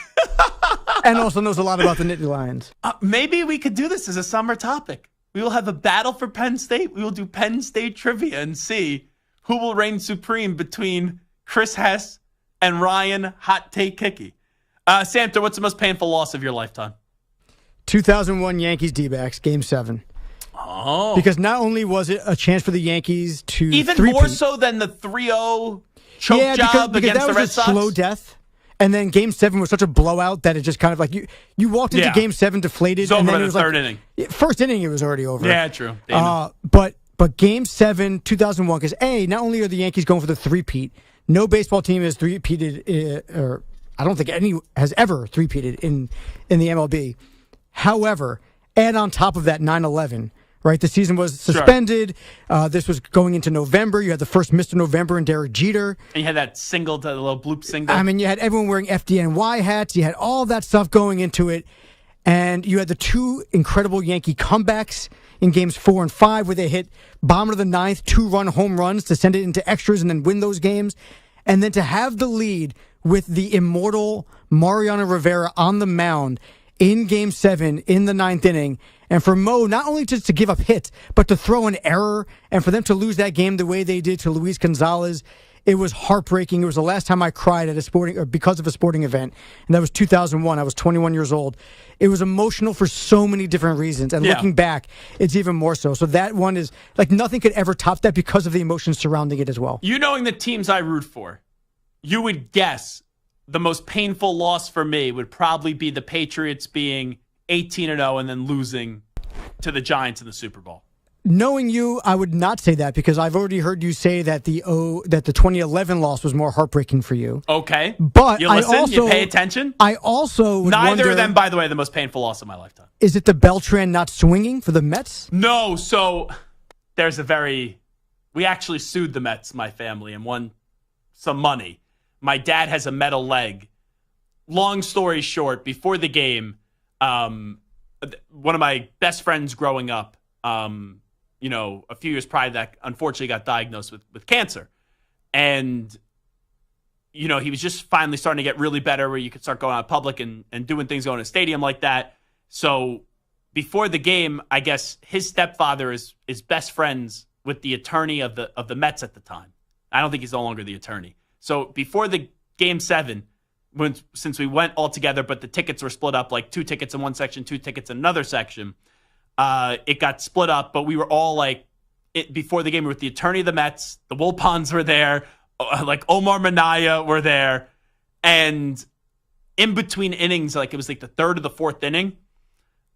And also knows a lot about the Nittany Lions. Maybe we could do this as a summer topic. We will have a battle for Penn State. We will do Penn State trivia and see who will reign supreme between Chris Hess and Ryan Hot Take Hickey. Samter, what's the most painful loss of your lifetime? 2001 Yankees D-backs, Game 7. Oh. Because not only was it a chance for the Yankees to even three-peat, more so than the 3-0 choke job because against that the Red was Sox? a slow death. And then Game 7 was such a blowout that it just kind of like you walked into Game 7 deflated. It's over and then in it the was third like, inning. First inning, it was already over. Yeah, true. But Game 7, 2001, because not only are the Yankees going for the three-peat, no baseball team has three-peated, or I don't think any has ever three-peated in the MLB. However, add on top of that 9/11, right? The season was suspended. Sure. This was going into November. You had the first Mr. November and Derek Jeter. And you had that single, the little bloop single. I mean, you had everyone wearing FDNY hats. You had all that stuff going into it. And you had the 2 incredible Yankee comebacks in games 4 and 5 where they hit bottom of the 9th, 2-run home runs to send it into extras and then win those games. And then to have the lead with the immortal Mariano Rivera on the mound in Game 7 in the 9th inning. And for Mo, not only just to give up hits, but to throw an error and for them to lose that game the way they did to Luis Gonzalez. It was heartbreaking. It was the last time I cried at a sporting or because of a sporting event, and that was 2001. I was 21 years old. It was emotional for so many different reasons, and looking back, it's even more so. So that one is like nothing could ever top that because of the emotions surrounding it as well. You knowing the teams I root for, you would guess the most painful loss for me would probably be the Patriots being 18-0 and then losing to the Giants in the Super Bowl. knowing you, I would not say that because I've already heard you say that the 2011 loss was more heartbreaking for you. Okay. But you listen, you pay attention? I also would Neither wonder, of them, by the way, the most painful loss of my lifetime. Is it the Beltran not swinging for the Mets? No, so there's we actually sued the Mets, my family, and won some money. My dad has a metal leg. Long story short, before the game, one of my best friends growing up, a few years prior to that, unfortunately got diagnosed with cancer. And, he was just finally starting to get really better where you could start going out public and doing things, going to a stadium like that. So before the game, I guess his stepfather is best friends with the attorney of the Mets at the time. I don't think he's no longer the attorney. So before the Game 7, since we went all together, but the tickets were split up, like 2 tickets in one section, 2 tickets in another section, it got split up, but we were all before the game, we were with the attorney of the Mets, the Wilpons were there, like Omar Minaya were there, and in between innings, it was the third or the fourth inning,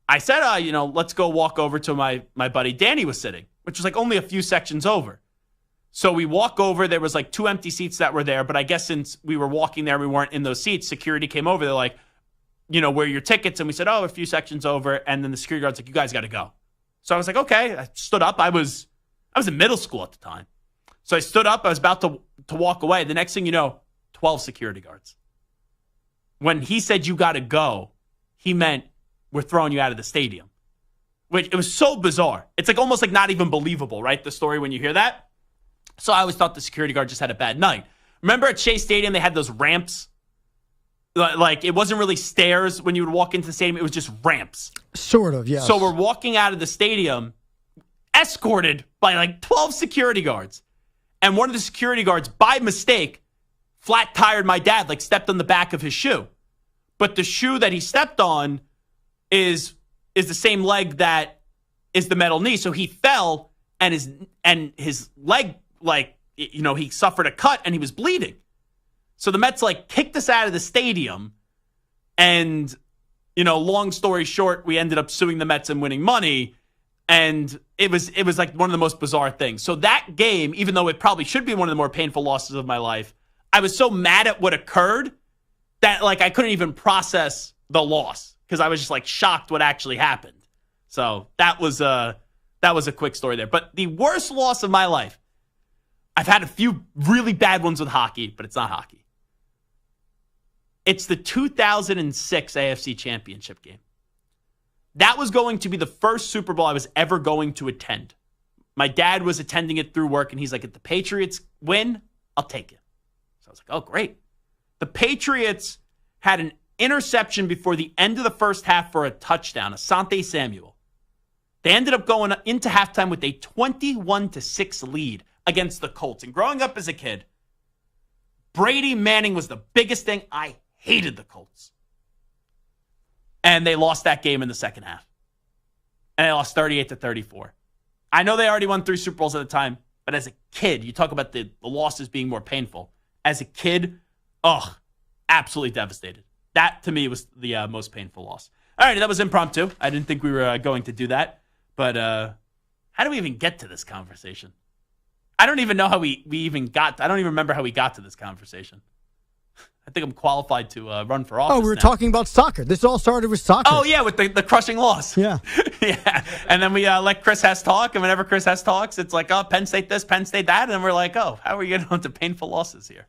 I said, let's go walk over to my buddy Danny was sitting, which was only a few sections over. So we walk over. There was 2 empty seats that were there, but I guess since we were walking there, we weren't in those seats. Security came over. They're like, where are your tickets? And we said, a few sections over. And then the security guard's like, you guys got to go. So I was like, okay. I stood up. I was in middle school at the time. So I stood up. I was about to walk away. The next thing you know, 12 security guards. When he said you got to go, he meant we're throwing you out of the stadium. Which it was so bizarre. It's almost not even believable, right? The story when you hear that. So I always thought the security guard just had a bad night. Remember at Shea Stadium, they had those ramps? It wasn't really stairs when you would walk into the stadium. It was just ramps. Sort of, yes. So we're walking out of the stadium, escorted by 12 security guards. And one of the security guards, by mistake, flat-tired my dad, stepped on the back of his shoe. But the shoe that he stepped on is the same leg that is the metal knee. So he fell, and his leg, he suffered a cut and he was bleeding. So the Mets kicked us out of the stadium. And, long story short, we ended up suing the Mets and winning money. And it was one of the most bizarre things. So that game, even though it probably should be one of the more painful losses of my life, I was so mad at what occurred that I couldn't even process the loss because I was just shocked what actually happened. So that was a quick story there. But the worst loss of my life, I've had a few really bad ones with hockey, but it's not hockey. It's the 2006 AFC Championship game. That was going to be the first Super Bowl I was ever going to attend. My dad was attending it through work, and he's like, if the Patriots win, I'll take it. So I was like, oh, great. The Patriots had an interception before the end of the first half for a touchdown, Asante Samuel. They ended up going into halftime with a 21-6 lead against the Colts. And growing up as a kid, Brady Manning was the biggest thing. I hated the Colts. And they lost that game in the second half. And they lost 38-34. I know they already won 3 Super Bowls at the time, but as a kid, you talk about the losses being more painful. As a kid, absolutely devastated. That, to me, was the most painful loss. All right, that was impromptu. I didn't think we were going to do that. But how do we even get to this conversation? I don't even know how we even got. I don't even remember how we got to this conversation. I think I'm qualified to run for office. Oh, we were talking about soccer. This all started with soccer. Oh, yeah, with the crushing loss. Yeah. Yeah. And then we let Chris Hess talk. And whenever Chris Hess talks, it's like, oh, Penn State this, Penn State that. And we're like, oh, how are we getting onto painful losses here?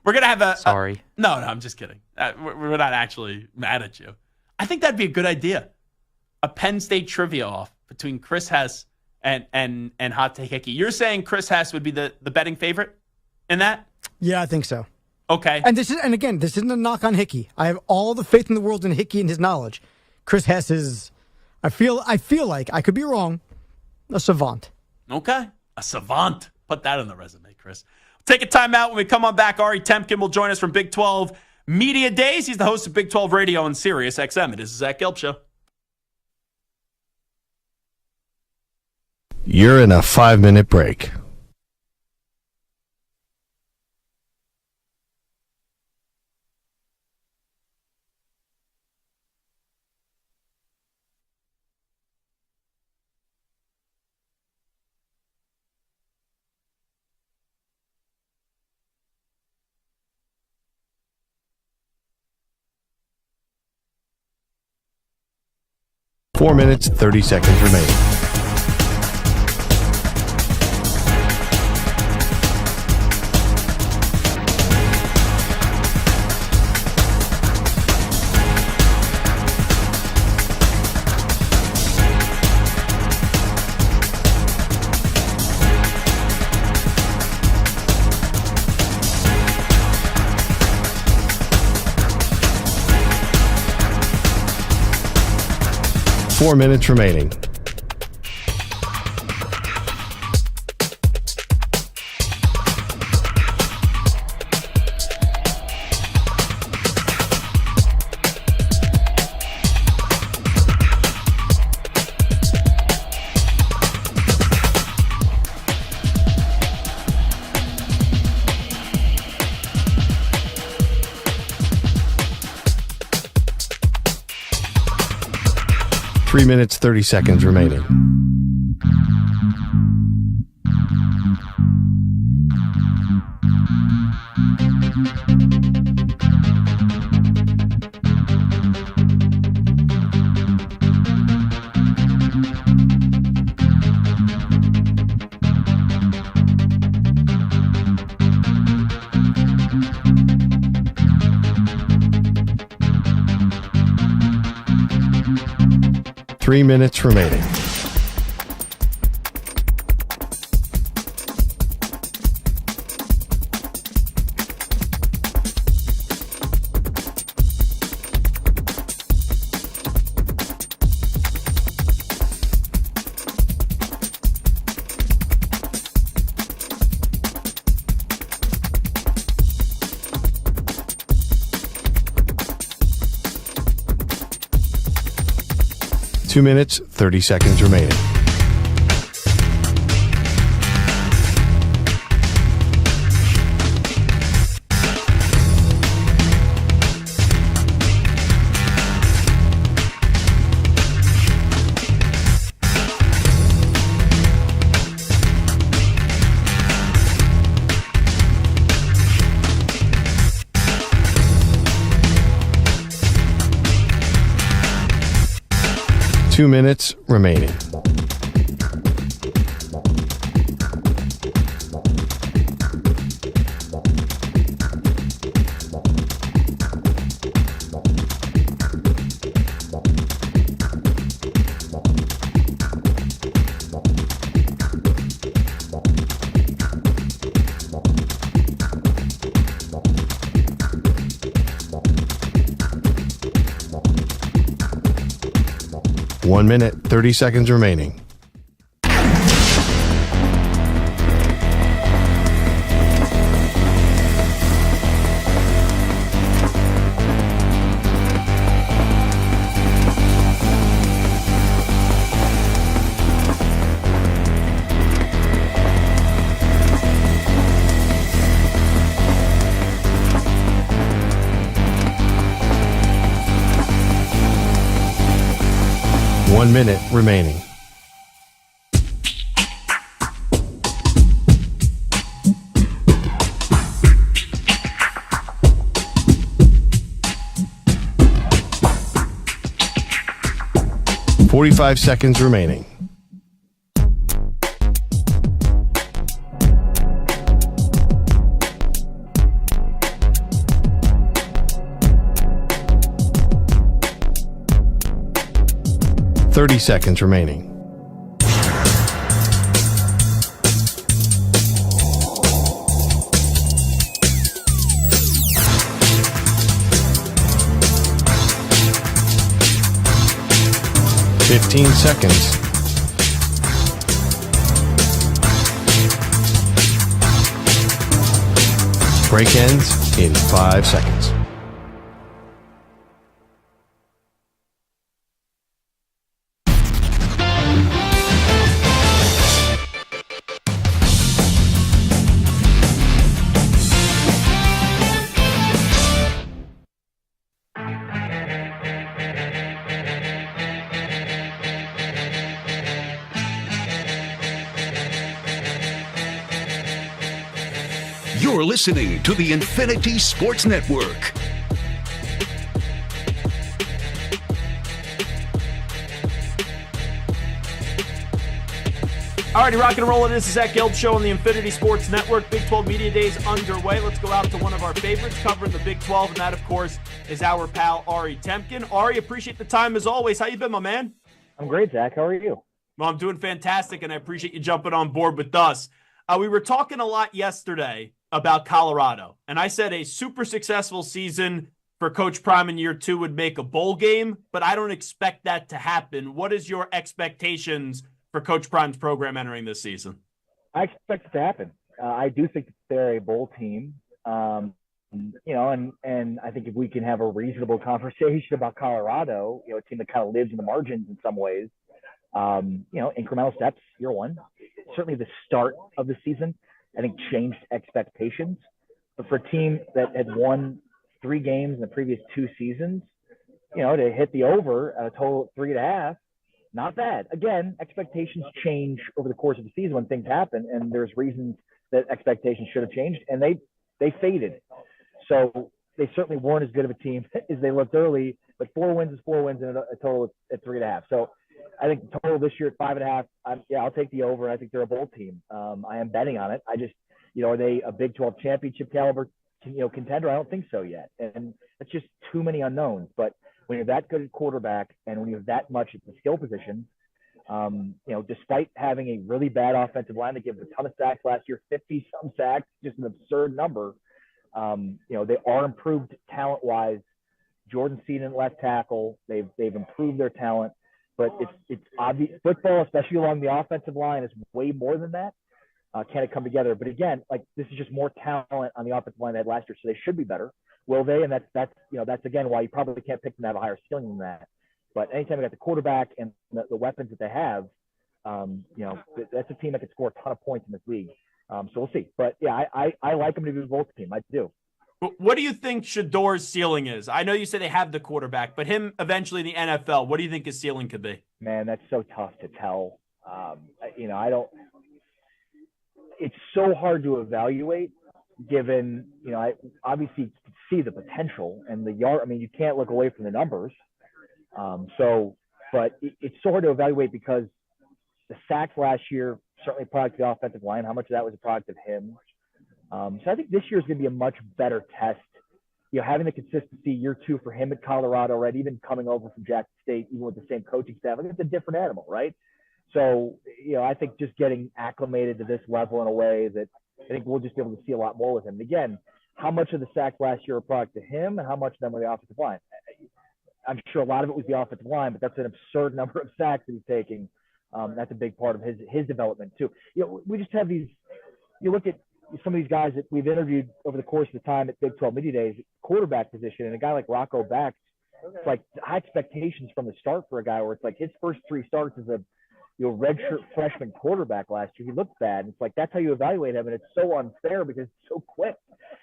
We're going to have Sorry. No, I'm just kidding. We're not actually mad at you. I think that'd be a good idea. A Penn State trivia off between Chris Hess and Hot Take Hickey. You're saying Chris Hess would be the betting favorite in that? Yeah, I think so. Okay. And this isn't a knock on Hickey. I have all the faith in the world in Hickey and his knowledge. Chris Hess is, I feel like, I could be wrong, a savant. Okay. A savant. Put that on the resume, Chris. Take a timeout. When we come on back, Ari Temkin will join us from Big 12 Media Days. He's the host of Big 12 Radio on Sirius XM. It is the Zach Gelb Show. You're in a 5-minute break. 4 minutes, 30 seconds remaining. Four minutes remaining. Three minutes, 30 seconds remaining. Three minutes remaining. Two minutes, 30 seconds remaining. Two minutes remaining. 1 minute, 30 seconds remaining. One minute remaining. .45 seconds remaining. .30 seconds remaining. .15 seconds. Break ends in 5 seconds. You're listening to the Infinity Sports Network. All righty, rock and roll. This is Zach Gelb Show on the Infinity Sports Network. Big 12 Media Days underway. Let's go out to one of our favorites covering the Big 12, and that, of course, is our pal Ari Temkin. Ari, appreciate the time as always. How you been, my man? I'm great, Zach. How are you? Well, I'm doing fantastic, and I appreciate you jumping on board with us. We were talking a lot yesterday about Colorado, and I said a super successful season for Coach Prime in year 2 would make a bowl game, but I don't expect that to happen. What is your expectations for Coach Prime's program entering this season? I expect it to happen. I do think that they're a bowl team. And I think if we can have a reasonable conversation about Colorado, a team that kind of lives in the margins in some ways, incremental steps, year 1. Certainly the start of the season, I think, changed expectations. But for a team that had won 3 games in the previous 2 seasons, to hit the over at a total of 3.5, not bad. Again, expectations change over the course of the season when things happen, and there's reasons that expectations should have changed, and they faded. So they certainly weren't as good of a team as they looked early, but 4 wins is 4 wins and a total at 3.5. So I think the total this year at 5.5, I'll take the over. I think they're a bowl team. I am betting on it. I just, are they a Big 12 championship caliber, contender? I don't think so yet. And it's just too many unknowns. But when you're that good at quarterback and when you have that much at the skill position, despite having a really bad offensive line that gave a ton of sacks last year, 50-some sacks, just an absurd number, they are improved talent-wise. Jordan Seaton at left tackle, they've improved their talent. But it's obvious football, especially along the offensive line, is way more than that. Can it come together? But again, this is just more talent on the offensive line they had last year, so they should be better. Will they? And that's again why you probably can't pick them to have a higher ceiling than that. But anytime you got the quarterback and the weapons that they have, that's a team that could score a ton of points in this league. So we'll see. But yeah, I like them to be a bowl team. I do. What do you think Shador's ceiling is? I know you say they have the quarterback, but him eventually in the NFL, what do you think his ceiling could be? Man, that's so tough to tell. I don't. It's so hard to evaluate, given I obviously see the potential and the yard. I mean, you can't look away from the numbers. But it's so hard to evaluate because the sacks last year certainly a product of the offensive line. How much of that was a product of him? So I think this year is going to be a much better test. Having the consistency year 2 for him at Colorado, right? Even coming over from Jackson State, even with the same coaching staff, I think it's a different animal, right? So, I think just getting acclimated to this level in a way that I think we'll just be able to see a lot more with him. And again, how much of the sacks last year are a product of him and how much of them were the offensive line? I'm sure a lot of it was the offensive line, but that's an absurd number of sacks that he's taking. That's a big part of his development too. We just have these. You look at some of these guys that we've interviewed over the course of the time at Big 12 Media Days, quarterback position, and a guy like Rocco Becht, it's like high expectations from the start for a guy where it's like his first 3 starts as a redshirt freshman quarterback last year. He looked bad. It's like that's how you evaluate him, and it's so unfair because it's so quick.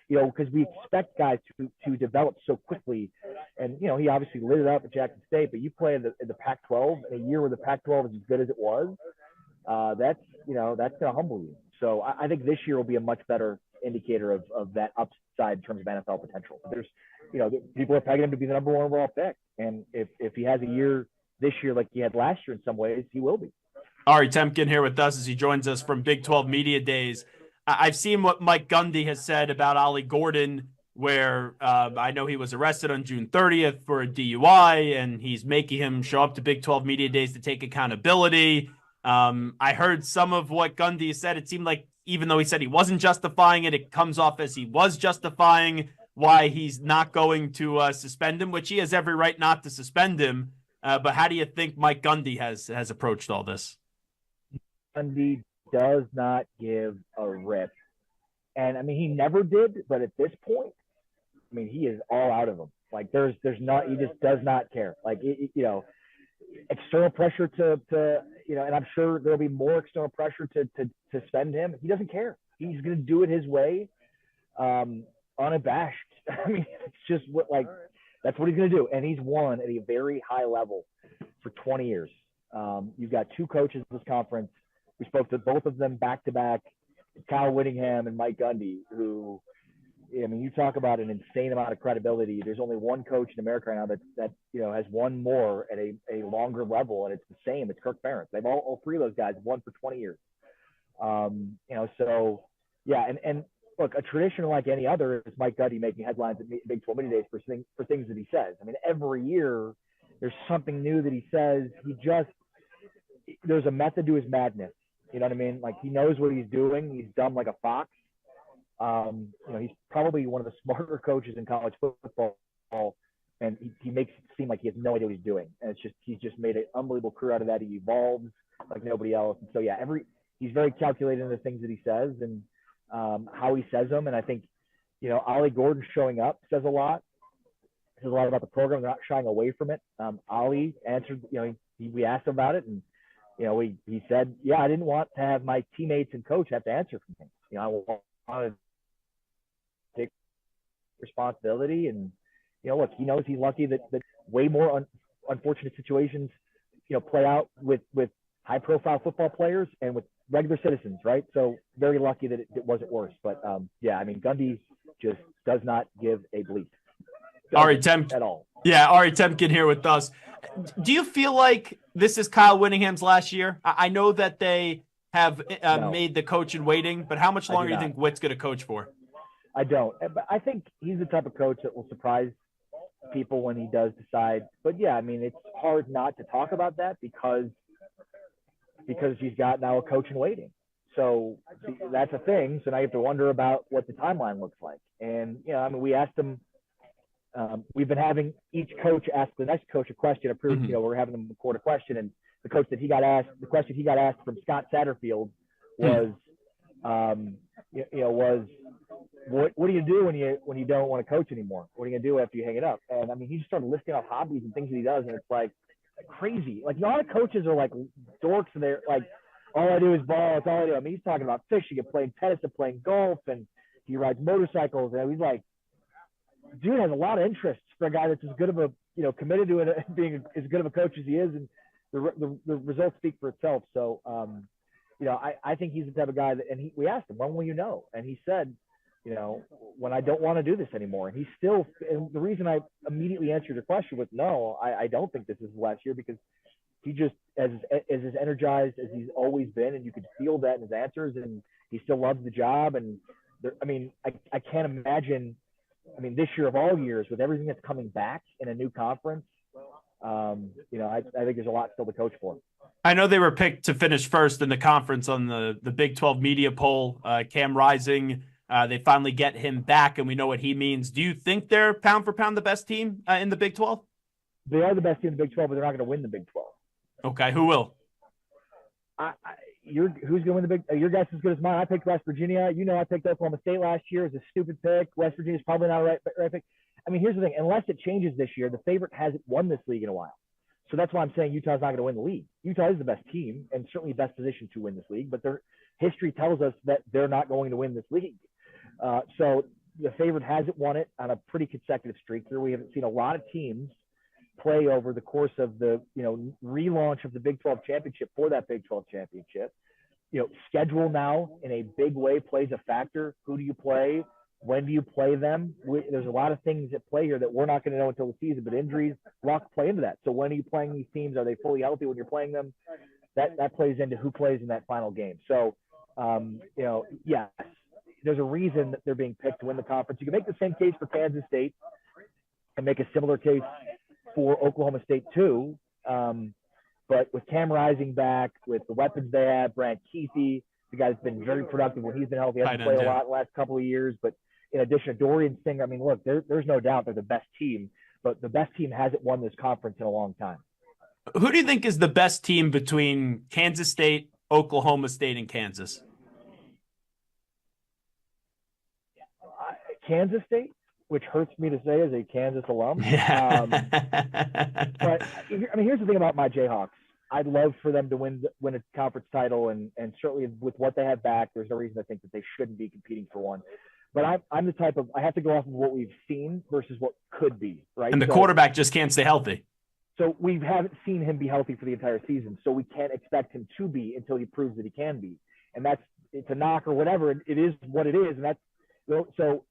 Because we expect guys to develop so quickly. And, he obviously lit it up at Jackson State, but you play in the Pac-12 in a year where the Pac-12 is as good as it was, that's going to humble you. So I think this year will be a much better indicator of that upside in terms of NFL potential. There's, people are pegging him to be the number 1 overall pick. And if he has a year this year like he had last year in some ways, he will be. Ari Temkin here with us as he joins us from Big 12 Media Days. I've seen what Mike Gundy has said about Ollie Gordon, where I know he was arrested on June 30th for a DUI, and he's making him show up to Big 12 Media Days to take accountability. I heard some of what Gundy said. It seemed like even though he said he wasn't justifying it, it comes off as he was justifying why he's not going to suspend him, which he has every right not to suspend him. But how do you think Mike Gundy has approached all this? Gundy does not give a rip. And I mean, he never did, but at this point, I mean, he is all out of him. Like there's not, he just does not care. Like, external pressure to and I'm sure there'll be more external pressure to suspend him. He doesn't care. He's going to do it his way, unabashed. I mean, it's just that's what he's going to do. And he's won at a very high level for 20 years. You've got 2 coaches in this conference. We spoke to both of them back to back, Kyle Whittingham and Mike Gundy, who, I mean, you talk about an insane amount of credibility. There's only one coach in America right now that has won more at a longer level, and it's the same. It's Kirk Ferentz. They've all 3 of those guys won for 20 years. So yeah, and look, a tradition like any other is Mike Gundy making headlines at Big 12 Media Days for things that he says. I mean, every year there's something new that he says. There's a method to his madness. You know what I mean? Like, he knows what he's doing. He's dumb like a fox. He's probably one of the smarter coaches in college football, and he makes it seem like he has no idea what he's doing. And he's just made an unbelievable career out of that. He evolves like nobody else. And so yeah, he's very calculated in the things that he says and how he says them. And I think, Ollie Gordon showing up says a lot. It says a lot about the program. They're not shying away from it. Ollie answered, we asked him about it, and he said, yeah, I didn't want to have my teammates and coach have to answer for things. I wanted to take responsibility, and look, he knows he's lucky that way more unfortunate situations play out with high profile football players and with regular citizens, right? So very lucky that it wasn't worse. But yeah, I mean, Gundy just does not give a bleep. Ari Temp at all. Yeah, Ari Temkin here with us. Do you feel like this is Kyle Whittingham's last year? I know that they have made the coach in waiting, but how much longer do you think Witt's going to coach for? I don't. But I think he's the type of coach that will surprise people when he does decide. But yeah, I mean, it's hard not to talk about that because he's got now a coach in waiting. So that's a thing. So now you have to wonder about what the timeline looks like. And, we asked him, we've been having each coach ask the next coach a question. We're having them record a question, and the question he got asked from Scott Satterfield was, what do you do when you don't want to coach anymore? What are you gonna do after you hang it up? And I mean, he just started listing off hobbies and things that he does, and it's like crazy. Like, a lot of coaches are like dorks, and they're like, all I do is ball. That's all I do. I mean, he's talking about fishing and playing tennis and playing golf, and he rides motorcycles, and he's like, dude has a lot of interests for a guy that's as good of a, committed to it, being as good of a coach as he is, and the results speak for itself. So, I think he's the type of guy that, and we asked him, when will you know? And he said, when I don't want to do this anymore. And and the reason I immediately answered your question with no, I don't think this is the last year, because he just as energized as he's always been, and you could feel that in his answers, and he still loves the job. And I can't imagine. I mean, this year of all years, with everything that's coming back in a new conference, I think there's a lot still to coach for. I know they were picked to finish first in the conference on the Big 12 media poll. Cam Rising, they finally get him back, and we know what he means. Do you think they're pound for pound the best team in the Big 12? They are the best team in the Big 12, but they're not going to win the Big 12. Okay, who will? Who's going to win the Big? Your guess is as good as mine. I picked West Virginia. I picked Oklahoma State last year. It was a stupid pick. West Virginia's probably not a right pick. I mean, here's the thing. Unless it changes this year, the favorite hasn't won this league in a while. So that's why I'm saying Utah's not going to win the league. Utah is the best team and certainly best position to win this league, but their history tells us that they're not going to win this league. So the favorite hasn't won it on a pretty consecutive streak here. We haven't seen a lot of teams play over the course of the relaunch of the Big 12 championship for that Big 12 championship. Schedule now in a big way plays a factor. Who do you play? When do you play them? There's a lot of things at play here that we're not going to know until the season, but injuries, luck play into that. So when are you playing these teams? Are they fully healthy when you're playing them? That plays into who plays in that final game. So, yes, there's a reason that they're being picked to win the conference. You can make the same case for Kansas State and make a similar case for Oklahoma State too. But with Cam Rising back, with the weapons they have, Brant Keithy, the guy's been very productive when he's been healthy. He hasn't played a lot the last couple of years. But in addition to Dorian Singer, I mean, look, there's no doubt they're the best team, but the best team hasn't won this conference in a long time. Who do you think is the best team between Kansas State, Oklahoma State, and Kansas? Kansas State, which hurts me to say as a Kansas alum. But here's the thing about my Jayhawks. I'd love for them to win a conference title, and certainly with what they have back, there's no reason to think that they shouldn't be competing for one. But I'm the type of, I have to go off of what we've seen versus what could be, right? And the quarterback just can't stay healthy. So we haven't seen him be healthy for the entire season, so we can't expect him to be until he proves that he can be. And it's a knock or whatever. It is what it is, and that's so.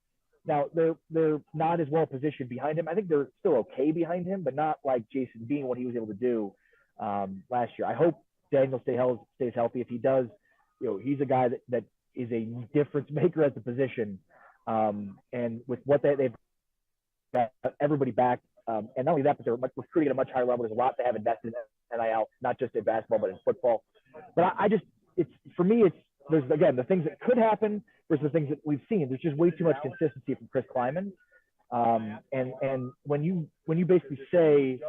Now, they're not as well positioned behind him. I think they're still okay behind him, but not like Jason Bean, what he was able to do last year. I hope Daniel stays healthy. If he does, he's a guy that is a difference maker at the position. And with what they've got everybody back, and not only that, but they're recruiting at a much higher level. There's a lot they have invested in NIL, not just in basketball, but in football. But for me, there's, again, the things that could happen versus the things that we've seen. There's just way too much consistency from Chris Kleiman. And when you basically say,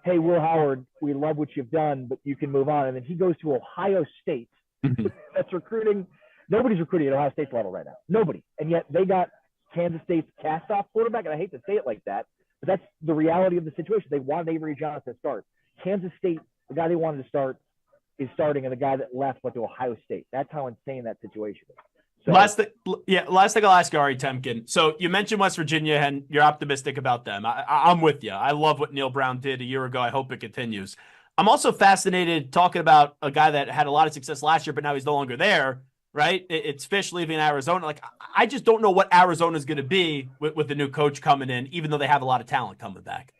hey, Will Howard, we love what you've done, but you can move on. And then he goes to Ohio State. That's recruiting. Nobody's recruiting at Ohio State's level right now. Nobody. And yet they got Kansas State's cast-off quarterback, and I hate to say it like that, but that's the reality of the situation. They wanted Avery Johnson to start. Kansas State, the guy they wanted to start, is starting, and the guy that left went to Ohio State. That's how insane that situation is. So, last thing I'll ask you, Ari Temkin. So you mentioned West Virginia, and you're optimistic about them. I'm with you. I love what Neil Brown did a year ago. I hope it continues. I'm also fascinated talking about a guy that had a lot of success last year, but now he's no longer there, right? It's Fish leaving Arizona. Like, I just don't know what Arizona is going to be with the new coach coming in, even though they have a lot of talent coming back.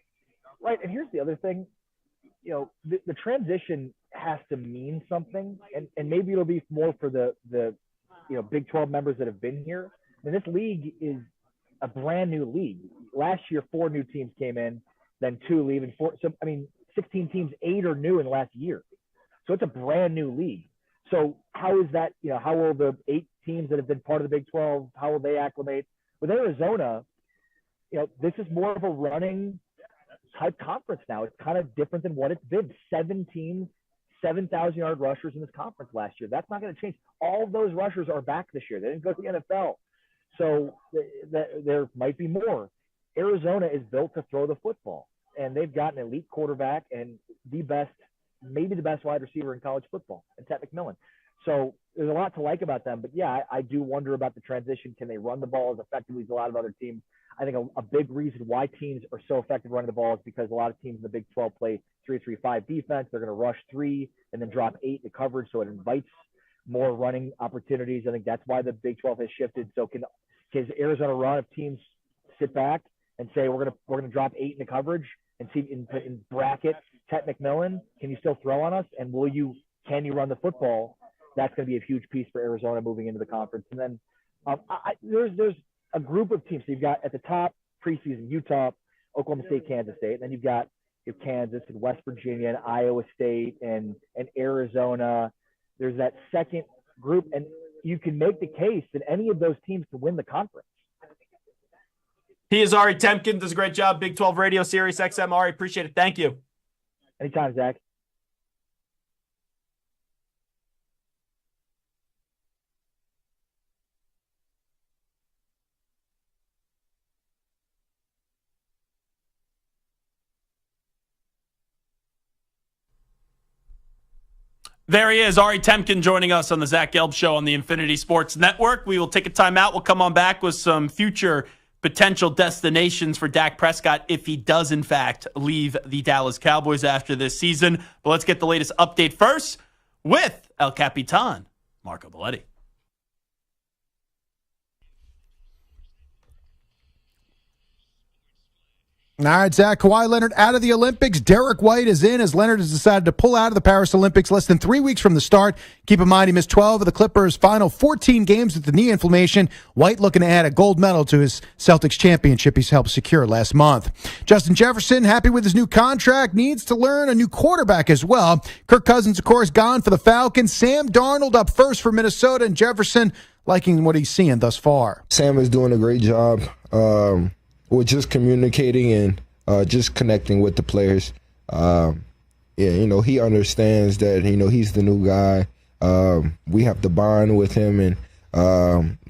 Right, and here's the other thing. The transition has to mean something, and maybe it'll be more for the Big 12 members that have been here. I mean, this league is a brand new league. Last year, 4 new teams came in, then 2 leave, and 4. So, 16 teams, 8 are new in the last year. So it's a brand new league. So how is that, how will the 8 teams that have been part of the Big 12, how will they acclimate? With Arizona, this is more of a running type conference now. It's kind of different than what it's been. 7 teams, 7,000-yard rushers in this conference last year. That's not going to change. All of those rushers are back this year. They didn't go to the NFL. So there might be more. Arizona is built to throw the football, and they've got an elite quarterback and maybe the best wide receiver in college football, and Ted McMillan. So there's a lot to like about them. But, yeah, I do wonder about the transition. Can they run the ball as effectively as a lot of other teams? I think a big reason why teams are so effective running the ball is because a lot of teams in the Big 12 play 3-3-5 defense. They're going to rush 3 and then drop 8 in coverage, so it invites more running opportunities. I think that's why the Big 12 has shifted. So can Arizona run if teams sit back and say we're going to drop 8 in the coverage and see in bracket Ted McMillan? Can you still throw on us? And can you run the football? That's going to be a huge piece for Arizona moving into the conference. And then there's a group of teams. So you've got at the top preseason Utah, Oklahoma State, Kansas State, and then you've got Kansas and West Virginia and Iowa State and Arizona. There's that second group, and you can make the case that any of those teams can win the conference. He is Ari Temkin, does a great job. Big 12 Radio, Sirius XM. Ari, appreciate it. Thank you. Anytime, Zach. There he is, Ari Temkin, joining us on the Zach Gelb Show on the Infinity Sports Network. We will take a timeout. We'll come on back with some future potential destinations for Dak Prescott if he does, in fact, leave the Dallas Cowboys after this season. But let's get the latest update first with El Capitan, Marco Belletti. All right, Zach, Kawhi Leonard out of the Olympics. Derek White is in as Leonard has decided to pull out of the Paris Olympics less than 3 weeks from the start. Keep in mind he missed 12 of the Clippers' final 14 games with the knee inflammation. White looking to add a gold medal to his Celtics championship he's helped secure last month. Justin Jefferson, happy with his new contract, needs to learn a new quarterback as well. Kirk Cousins, of course, gone for the Falcons. Sam Darnold up first for Minnesota, and Jefferson liking what he's seeing thus far. Sam is doing a great job. With just communicating and just connecting with the players. He understands that, he's the new guy. We have to bond with him and,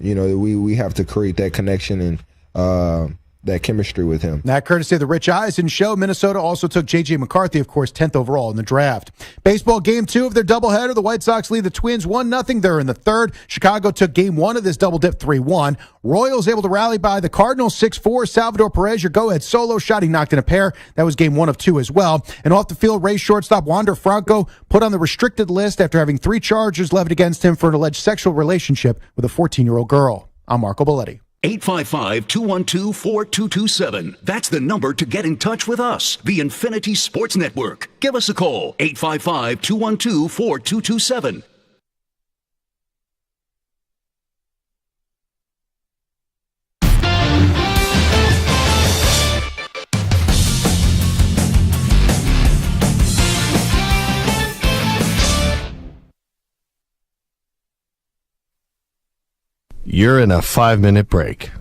we have to create that connection and that chemistry with him. That courtesy of the Rich Eisen Show. Minnesota also took J.J. McCarthy, of course, 10th overall in the draft. Baseball game 2 of their doubleheader. The White Sox lead the Twins 1-0. They're in the third. Chicago took game 1 of this double dip 3-1. Royals able to rally by the Cardinals 6-4. Salvador Perez, your go-ahead solo shot. He knocked in a pair. That was game 1 of 2 as well. And off the field, Rays shortstop Wander Franco put on the restricted list after having 3 charges levied against him for an alleged sexual relationship with a 14-year-old girl. I'm Marco Belletti. 855-212-4227. That's the number to get in touch with us. The Infinity Sports Network. Give us a call. 855-212-4227. You're in a 5-minute break.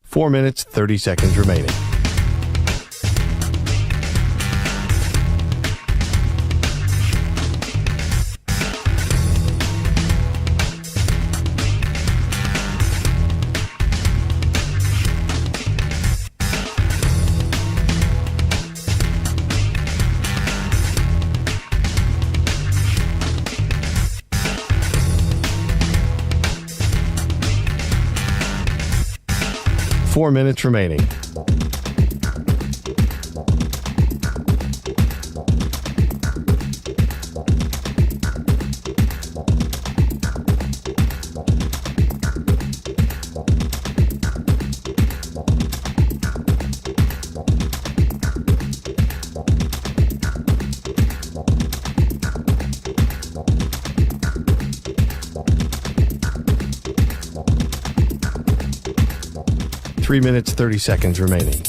Four minutes, 30 seconds remaining. Four minutes remaining. Three minutes, 30 seconds remaining.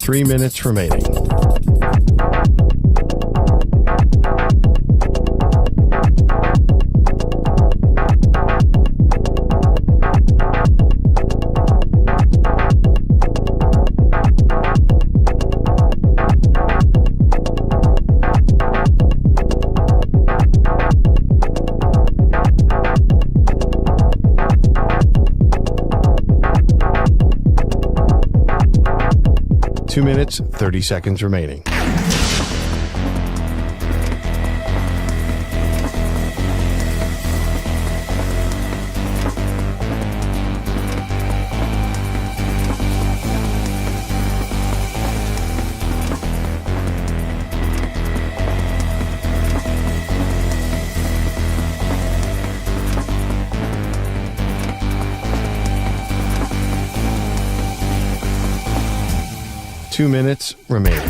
Three minutes remaining. Two minutes, 30 seconds remaining. Two minutes remaining.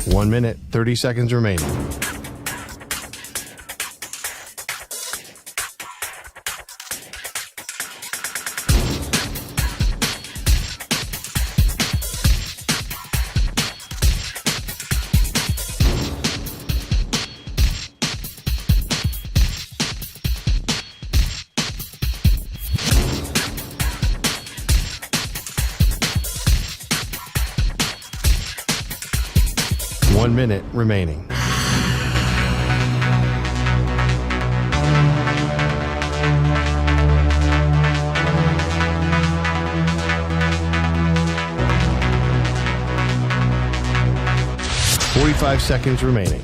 One minute, 30 seconds remaining. One minute remaining. Five seconds remaining.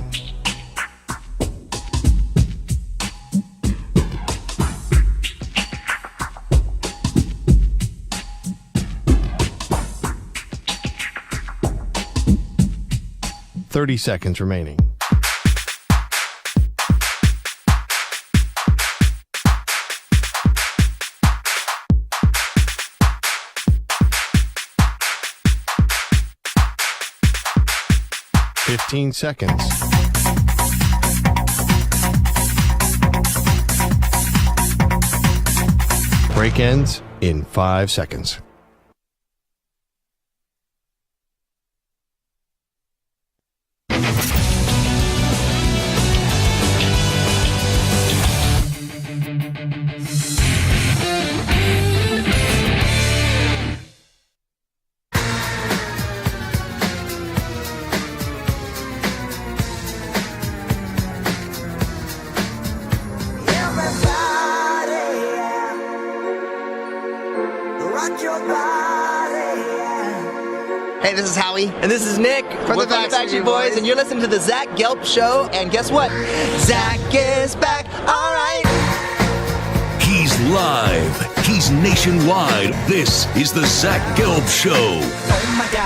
Thirty seconds remaining. Fifteen seconds. Break ends in 5 seconds. Hey, this is Howie. And this is Nick from the Backstreet Boys. And you're listening to the Zach Gelb Show. And guess what? Zach is back. All right. He's live. He's nationwide. This is the Zach Gelb Show.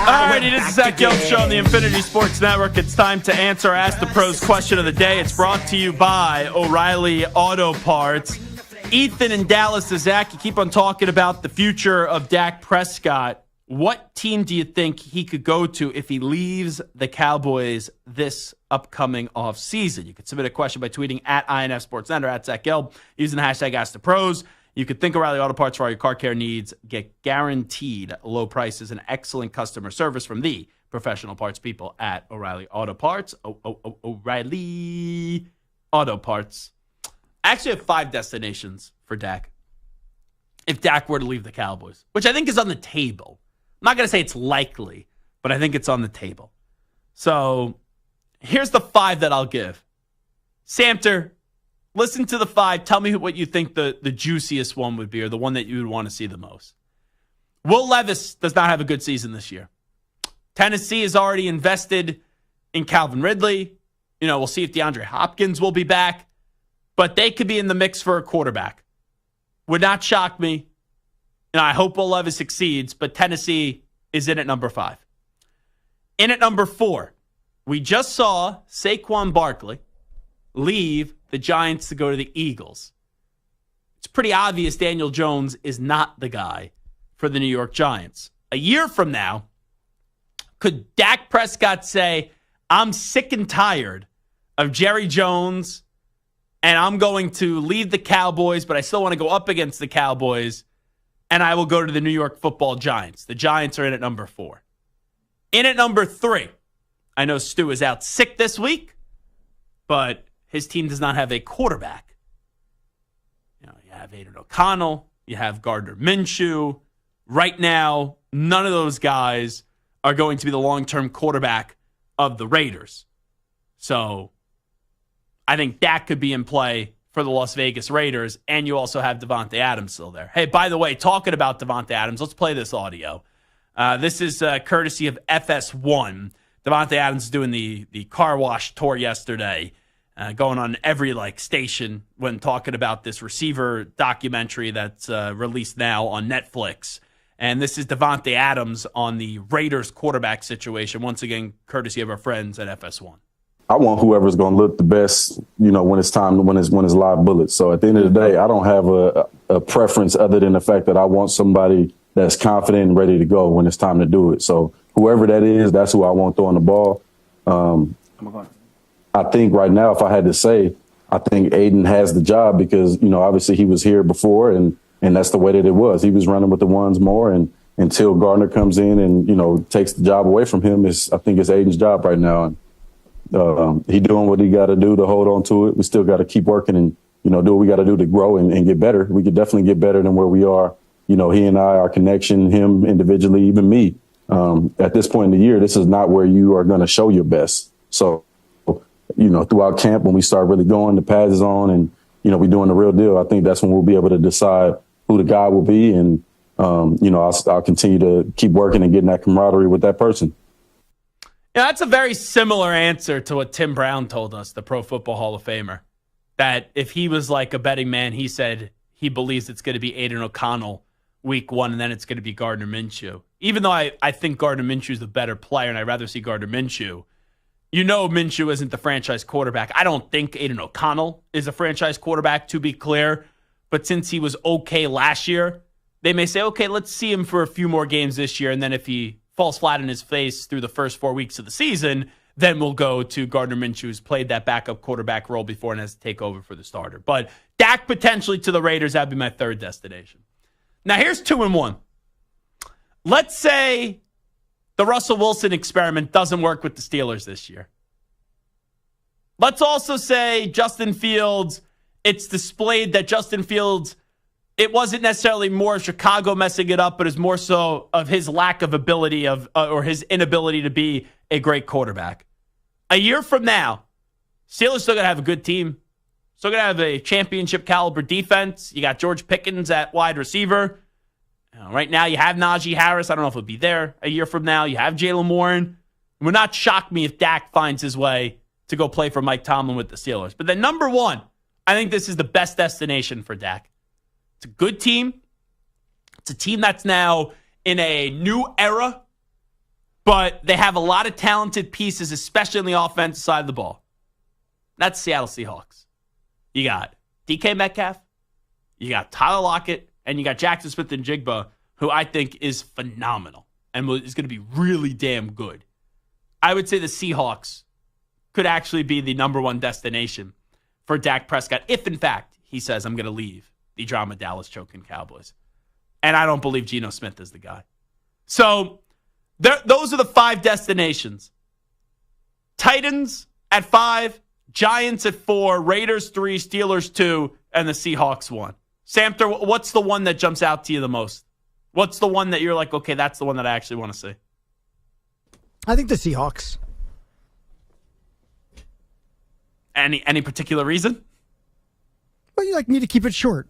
All right, it is the Zach Gelb Show on the Infinity Sports Network. It's time to answer Ask the Pros question of the day. It's brought to you by O'Reilly Auto Parts. Ethan in Dallas to Zach, you keep on talking about the future of Dak Prescott. What team do you think he could go to if he leaves the Cowboys this upcoming offseason? You could submit a question by tweeting at INF Sportsnet or at Zach Gelb using the hashtag #AskThePros. You could think O'Reilly Auto Parts for all your car care needs. Get guaranteed low prices and excellent customer service from the professional parts people at O'Reilly Auto Parts. O'Reilly Auto Parts. I actually have 5 destinations for Dak if Dak were to leave the Cowboys, which I think is on the table. I'm not going to say it's likely, but I think it's on the table. So here's the 5 that I'll give. Samter, listen to the 5. Tell me what you think the juiciest one would be, or the one that you would want to see the most. Will Levis does not have a good season this year. Tennessee has already invested in Calvin Ridley. We'll see if DeAndre Hopkins will be back, but they could be in the mix for a quarterback. Would not shock me. I hope Will Levis succeeds, but Tennessee is in at number 5. In at number 4, we just saw Saquon Barkley leave the Giants to go to the Eagles. It's pretty obvious Daniel Jones is not the guy for the New York Giants. A year from now, could Dak Prescott say, I'm sick and tired of Jerry Jones, and I'm going to leave the Cowboys, but I still want to go up against the Cowboys, and I will go to the New York Football Giants. The Giants are in at number 4. In at number 3, I know Stu is out sick this week, but his team does not have a quarterback. You have Aiden O'Connell, you have Gardner Minshew. Right now, none of those guys are going to be the long-term quarterback of the Raiders. So I think Dak could be in play for the Las Vegas Raiders, and you also have Davante Adams still there. Hey, by the way, talking about Davante Adams, let's play this audio. This is courtesy of FS1. Davante Adams is doing the car wash tour yesterday, going on every station when talking about this receiver documentary that's released now on Netflix. And this is Davante Adams on the Raiders quarterback situation, once again, courtesy of our friends at FS1. I want whoever's going to look the best, when it's time, when it's live bullets. So at the end of the day, I don't have a preference other than the fact that I want somebody that's confident and ready to go when it's time to do it. So whoever that is, that's who I want throwing the ball. I think right now, if I had to say, I think Aiden has the job because, obviously he was here before and that's the way that it was. He was running with the ones more, and until Gardner comes in and, takes the job away from him, I think it's Aiden's job right now. And he doing what he got to do to hold on to it. We still got to keep working and, do what we got to do to grow and get better. We could definitely get better than where we are. He and I, our connection, him individually, even me. At this point in the year, this is not where you are going to show your best. So, throughout camp, when we start really going, the pads is on and, we're doing the real deal. I think that's when we'll be able to decide who the guy will be. And, I'll continue to keep working and getting that camaraderie with that person. Yeah, that's a very similar answer to what Tim Brown told us, the Pro Football Hall of Famer, that if he was like a betting man, he said he believes it's going to be Aiden O'Connell week 1, and then it's going to be Gardner Minshew. Even though I think Gardner Minshew is the better player, and I'd rather see Gardner Minshew, Minshew isn't the franchise quarterback. I don't think Aiden O'Connell is a franchise quarterback, to be clear, but since he was okay last year, they may say, okay, let's see him for a few more games this year, and then if he falls flat in his face through the first 4 weeks of the season, then we'll go to Gardner Minshew, who's played that backup quarterback role before and has to take over for the starter. But Dak potentially to the Raiders, that'd be my 3rd destination. Now here's 2 and 1. Let's say the Russell Wilson experiment doesn't work with the Steelers this year. Let's also say Justin Fields, it's displayed that Justin Fields, it wasn't necessarily more Chicago messing it up, but it's more so of his lack of ability or his inability to be a great quarterback. A year from now, Steelers still going to have a good team. Still going to have a championship caliber defense. You got George Pickens at wide receiver. Right now, you have Najee Harris. I don't know if he'll be there a year from now. You have Jalen Warren. It would not shock me if Dak finds his way to go play for Mike Tomlin with the Steelers. But then number one, I think this is the best destination for Dak. It's a good team. It's a team that's now in a new era, but they have a lot of talented pieces, especially on the offensive side of the ball. That's Seattle Seahawks. You got DK Metcalf, you got Tyler Lockett, and you got Jackson Smith-Njigba, who I think is phenomenal and is going to be really damn good. I would say the Seahawks could actually be the number one destination for Dak Prescott if, in fact, he says, I'm going to leave the drama Dallas choking Cowboys. And I don't believe Geno Smith is the guy. So those are the 5 destinations. Titans at 5, Giants at 4, Raiders 3, Steelers 2, and the Seahawks 1. Samter, what's the one that jumps out to you the most? What's the one that you're like, okay, that's the one that I actually want to see? I think the Seahawks. Any particular reason? Well, you like me to keep it short.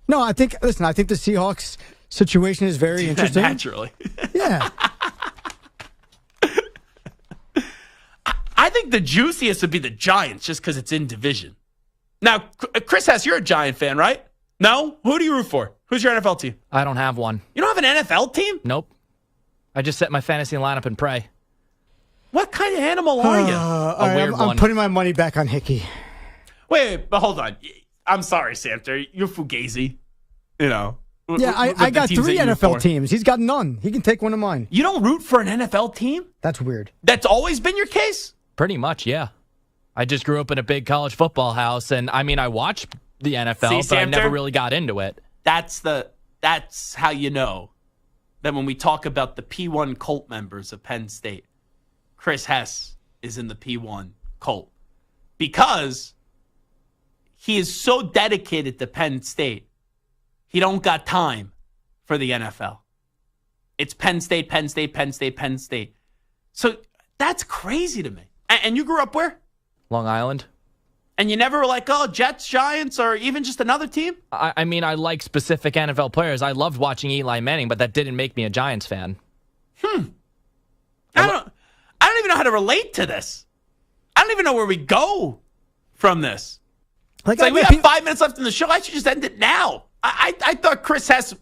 No, I think the Seahawks situation is very interesting. Naturally. Yeah. I think the juiciest would be the Giants just because it's in division. Now, Chris Hess, you're a Giant fan, right? No? Who do you root for? Who's your NFL team? I don't have one. You don't have an NFL team? Nope. I just set my fantasy lineup and pray. What kind of animal are you? A weird one. I'm putting my money back on Hickey. Wait, but hold on. I'm sorry, Samter. You're Fugazi. You know. Yeah, I got 3 NFL teams. He's got none. He can take one of mine. You don't root for an NFL team? That's weird. That's always been your case? Pretty much, yeah. I just grew up in a big college football house, and I mean, I watched the NFL, but I never really got into it. That's how you know that when we talk about the P1 Colt members of Penn State, Chris Hess is in the P1 Colt because he is so dedicated to Penn State, he don't got time for the NFL. It's Penn State, Penn State, Penn State, Penn State. So that's crazy to me. And you grew up where? Long Island. And you never were like, oh, Jets, Giants, or even just another team? I mean, I like specific NFL players. I loved watching Eli Manning, but that didn't make me a Giants fan. I don't even know how to relate to this. I don't even know where we go from this. We have 5 minutes left in the show. I should just end it now. I thought Chris Hess,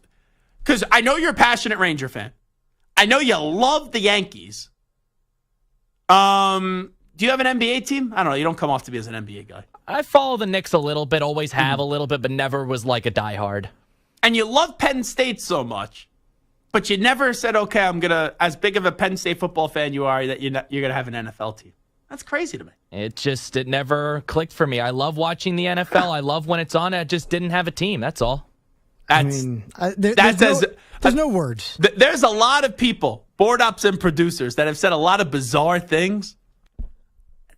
because I know you're a passionate Ranger fan. I know you love the Yankees. Do you have an NBA team? I don't know. You don't come off to be as an NBA guy. I follow the Knicks a little bit, always have a little bit, but never was like a diehard. And you love Penn State so much, but you never said, okay, I'm going to, as big of a Penn State football fan you are, that you're going to have an NFL team. That's crazy to me. It never clicked for me. I love watching the NFL. I love when it's on. I just didn't have a team. That's all. There's no words. There's a lot of people, board ups and producers, that have said a lot of bizarre things.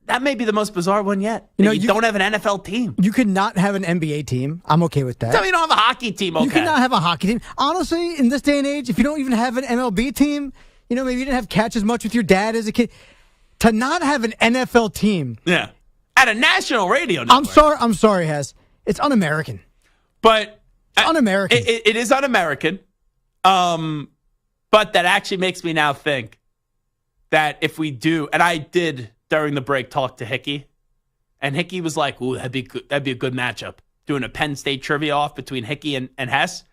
That may be the most bizarre one yet. You don't have an NFL team. You could not have an NBA team. I'm okay with that. Tell me you don't have a hockey team, okay? You cannot have a hockey team. Honestly, in this day and age, if you don't even have an MLB team, maybe you didn't have catch as much with your dad as a kid. To not have an NFL team. Yeah. At a national radio network. I'm sorry, Hess. It's un-American. But it's un-American. It is un-American. But that actually makes me now think that if we do, and I did during the break talk to Hickey, and Hickey was like, ooh, that'd be a good matchup. Doing a Penn State trivia off between Hickey and Hess.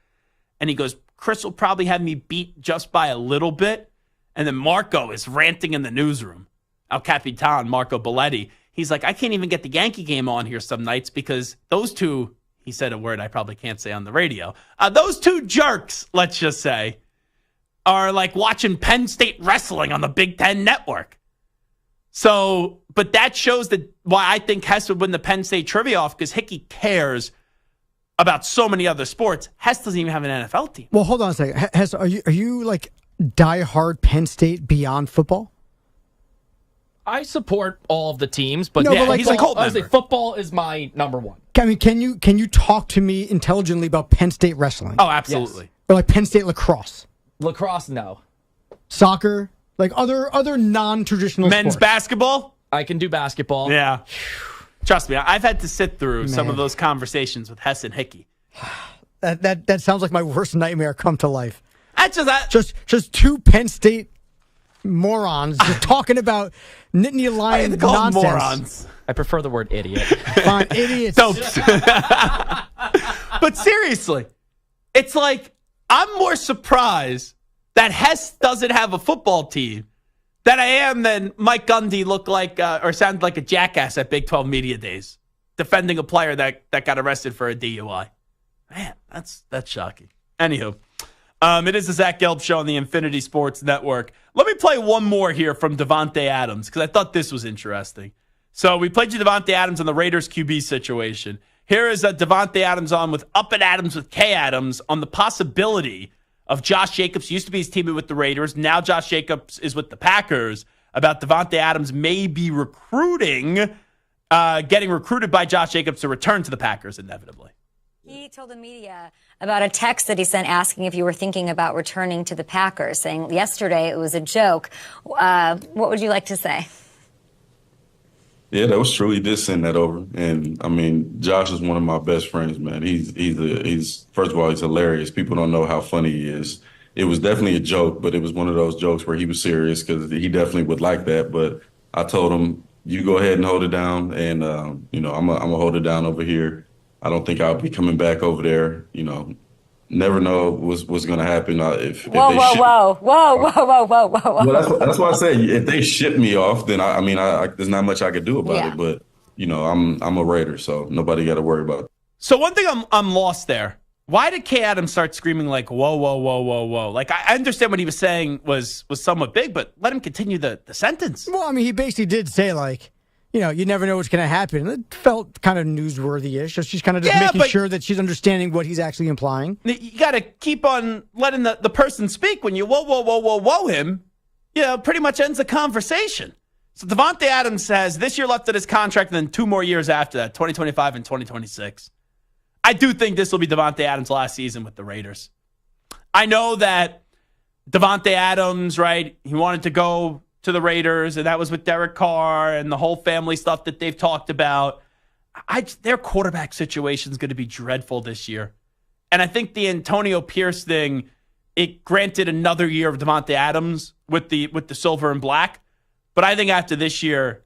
And he goes, Chris will probably have me beat just by a little bit. And then Marco is ranting in the newsroom. El Capitan, Marco Belletti. He's like, I can't even get the Yankee game on here some nights because those two, he said a word I probably can't say on the radio. Those two jerks, let's just say, are like watching Penn State wrestling on the Big Ten Network. So, but that shows that why I think Hess would win the Penn State trivia off, because Hickey cares about so many other sports. Hess doesn't even have an NFL team. Well, hold on a second. Hess, are you like diehard Penn State beyond football? I support all of the teams, but he's a Colt member. Football is my number one. I mean, can you talk to me intelligently about Penn State wrestling? Oh, absolutely. Yes. Or like Penn State lacrosse? Lacrosse, no. Soccer? Like other non-traditional men's sports. Basketball? I can do basketball. Yeah. Trust me, I've had to sit through some of those conversations with Hess and Hickey. That sounds like my worst nightmare come to life. Just two Penn State morons just talking about Nittany Lion nonsense. Morons. I prefer the word idiot. Fine, idiots. But seriously, it's like I'm more surprised that Hess doesn't have a football team than I am than Mike Gundy looked like or sounded like a jackass at Big 12 Media Days defending a player that got arrested for a DUI. Man, that's shocking. Anywho, it is the Zach Gelb Show on the Infinity Sports Network. Let me play one more here from Davante Adams because I thought this was interesting. So we played you Davante Adams on the Raiders QB situation. Here is Davante Adams on with Up and Adams with K Adams on the possibility of Josh Jacobs, used to be his teammate with the Raiders. Now Josh Jacobs is with the Packers. About Davante Adams may be getting recruited by Josh Jacobs to return to the Packers inevitably. He told the media about a text that he sent asking if you were thinking about returning to the Packers, saying yesterday it was a joke. What would you like to say? Yeah, that was true. He did send that over. And, I mean, Josh is one of my best friends, man. He's first of all, he's hilarious. People don't know how funny he is. It was definitely a joke, but it was one of those jokes where he was serious because he definitely would like that. But I told him, you go ahead and hold it down. And, I'm going to hold it down over here. I don't think I'll be coming back over there. Never know what's going to happen. Whoa. Well, that's why I say if they ship me off, then there's not much I could do about it. But I'm a Raider, so nobody got to worry about it. So one thing I'm lost there. Why did K Adams start screaming like whoa? Like I understand what he was saying was somewhat big, but let him continue the sentence. Well, I mean, he basically did say like, you never know what's going to happen. It felt kind of newsworthy-ish. So she's kind of just making sure that she's understanding what he's actually implying. You got to keep on letting the person speak. When you whoa him, pretty much ends the conversation. So Davante Adams has this year left of his contract and then 2 more years after that, 2025 and 2026. I do think this will be Davante Adams' last season with the Raiders. I know that Davante Adams, right, he wanted to go to the Raiders, and that was with Derek Carr and the whole family stuff that they've talked about. Their quarterback situation is going to be dreadful this year. And I think the Antonio Pierce thing, it granted another year of Davante Adams with the silver and black. But I think after this year,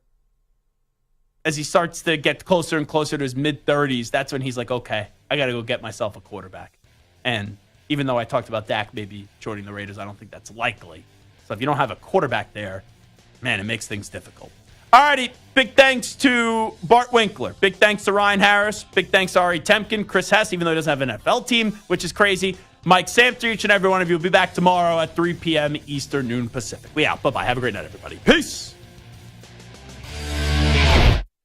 as he starts to get closer and closer to his mid-30s, that's when he's like, okay, I got to go get myself a quarterback. And even though I talked about Dak maybe joining the Raiders, I don't think that's likely. So if you don't have a quarterback there, man, it makes things difficult. All righty, big thanks to Bart Winkler. Big thanks to Ryan Harris. Big thanks to Ari Temkin, Chris Hess, even though he doesn't have an NFL team, which is crazy. Mike Samter, each and every one of you will be back tomorrow at 3 p.m. Eastern, noon Pacific. We out. Bye-bye. Have a great night, everybody. Peace.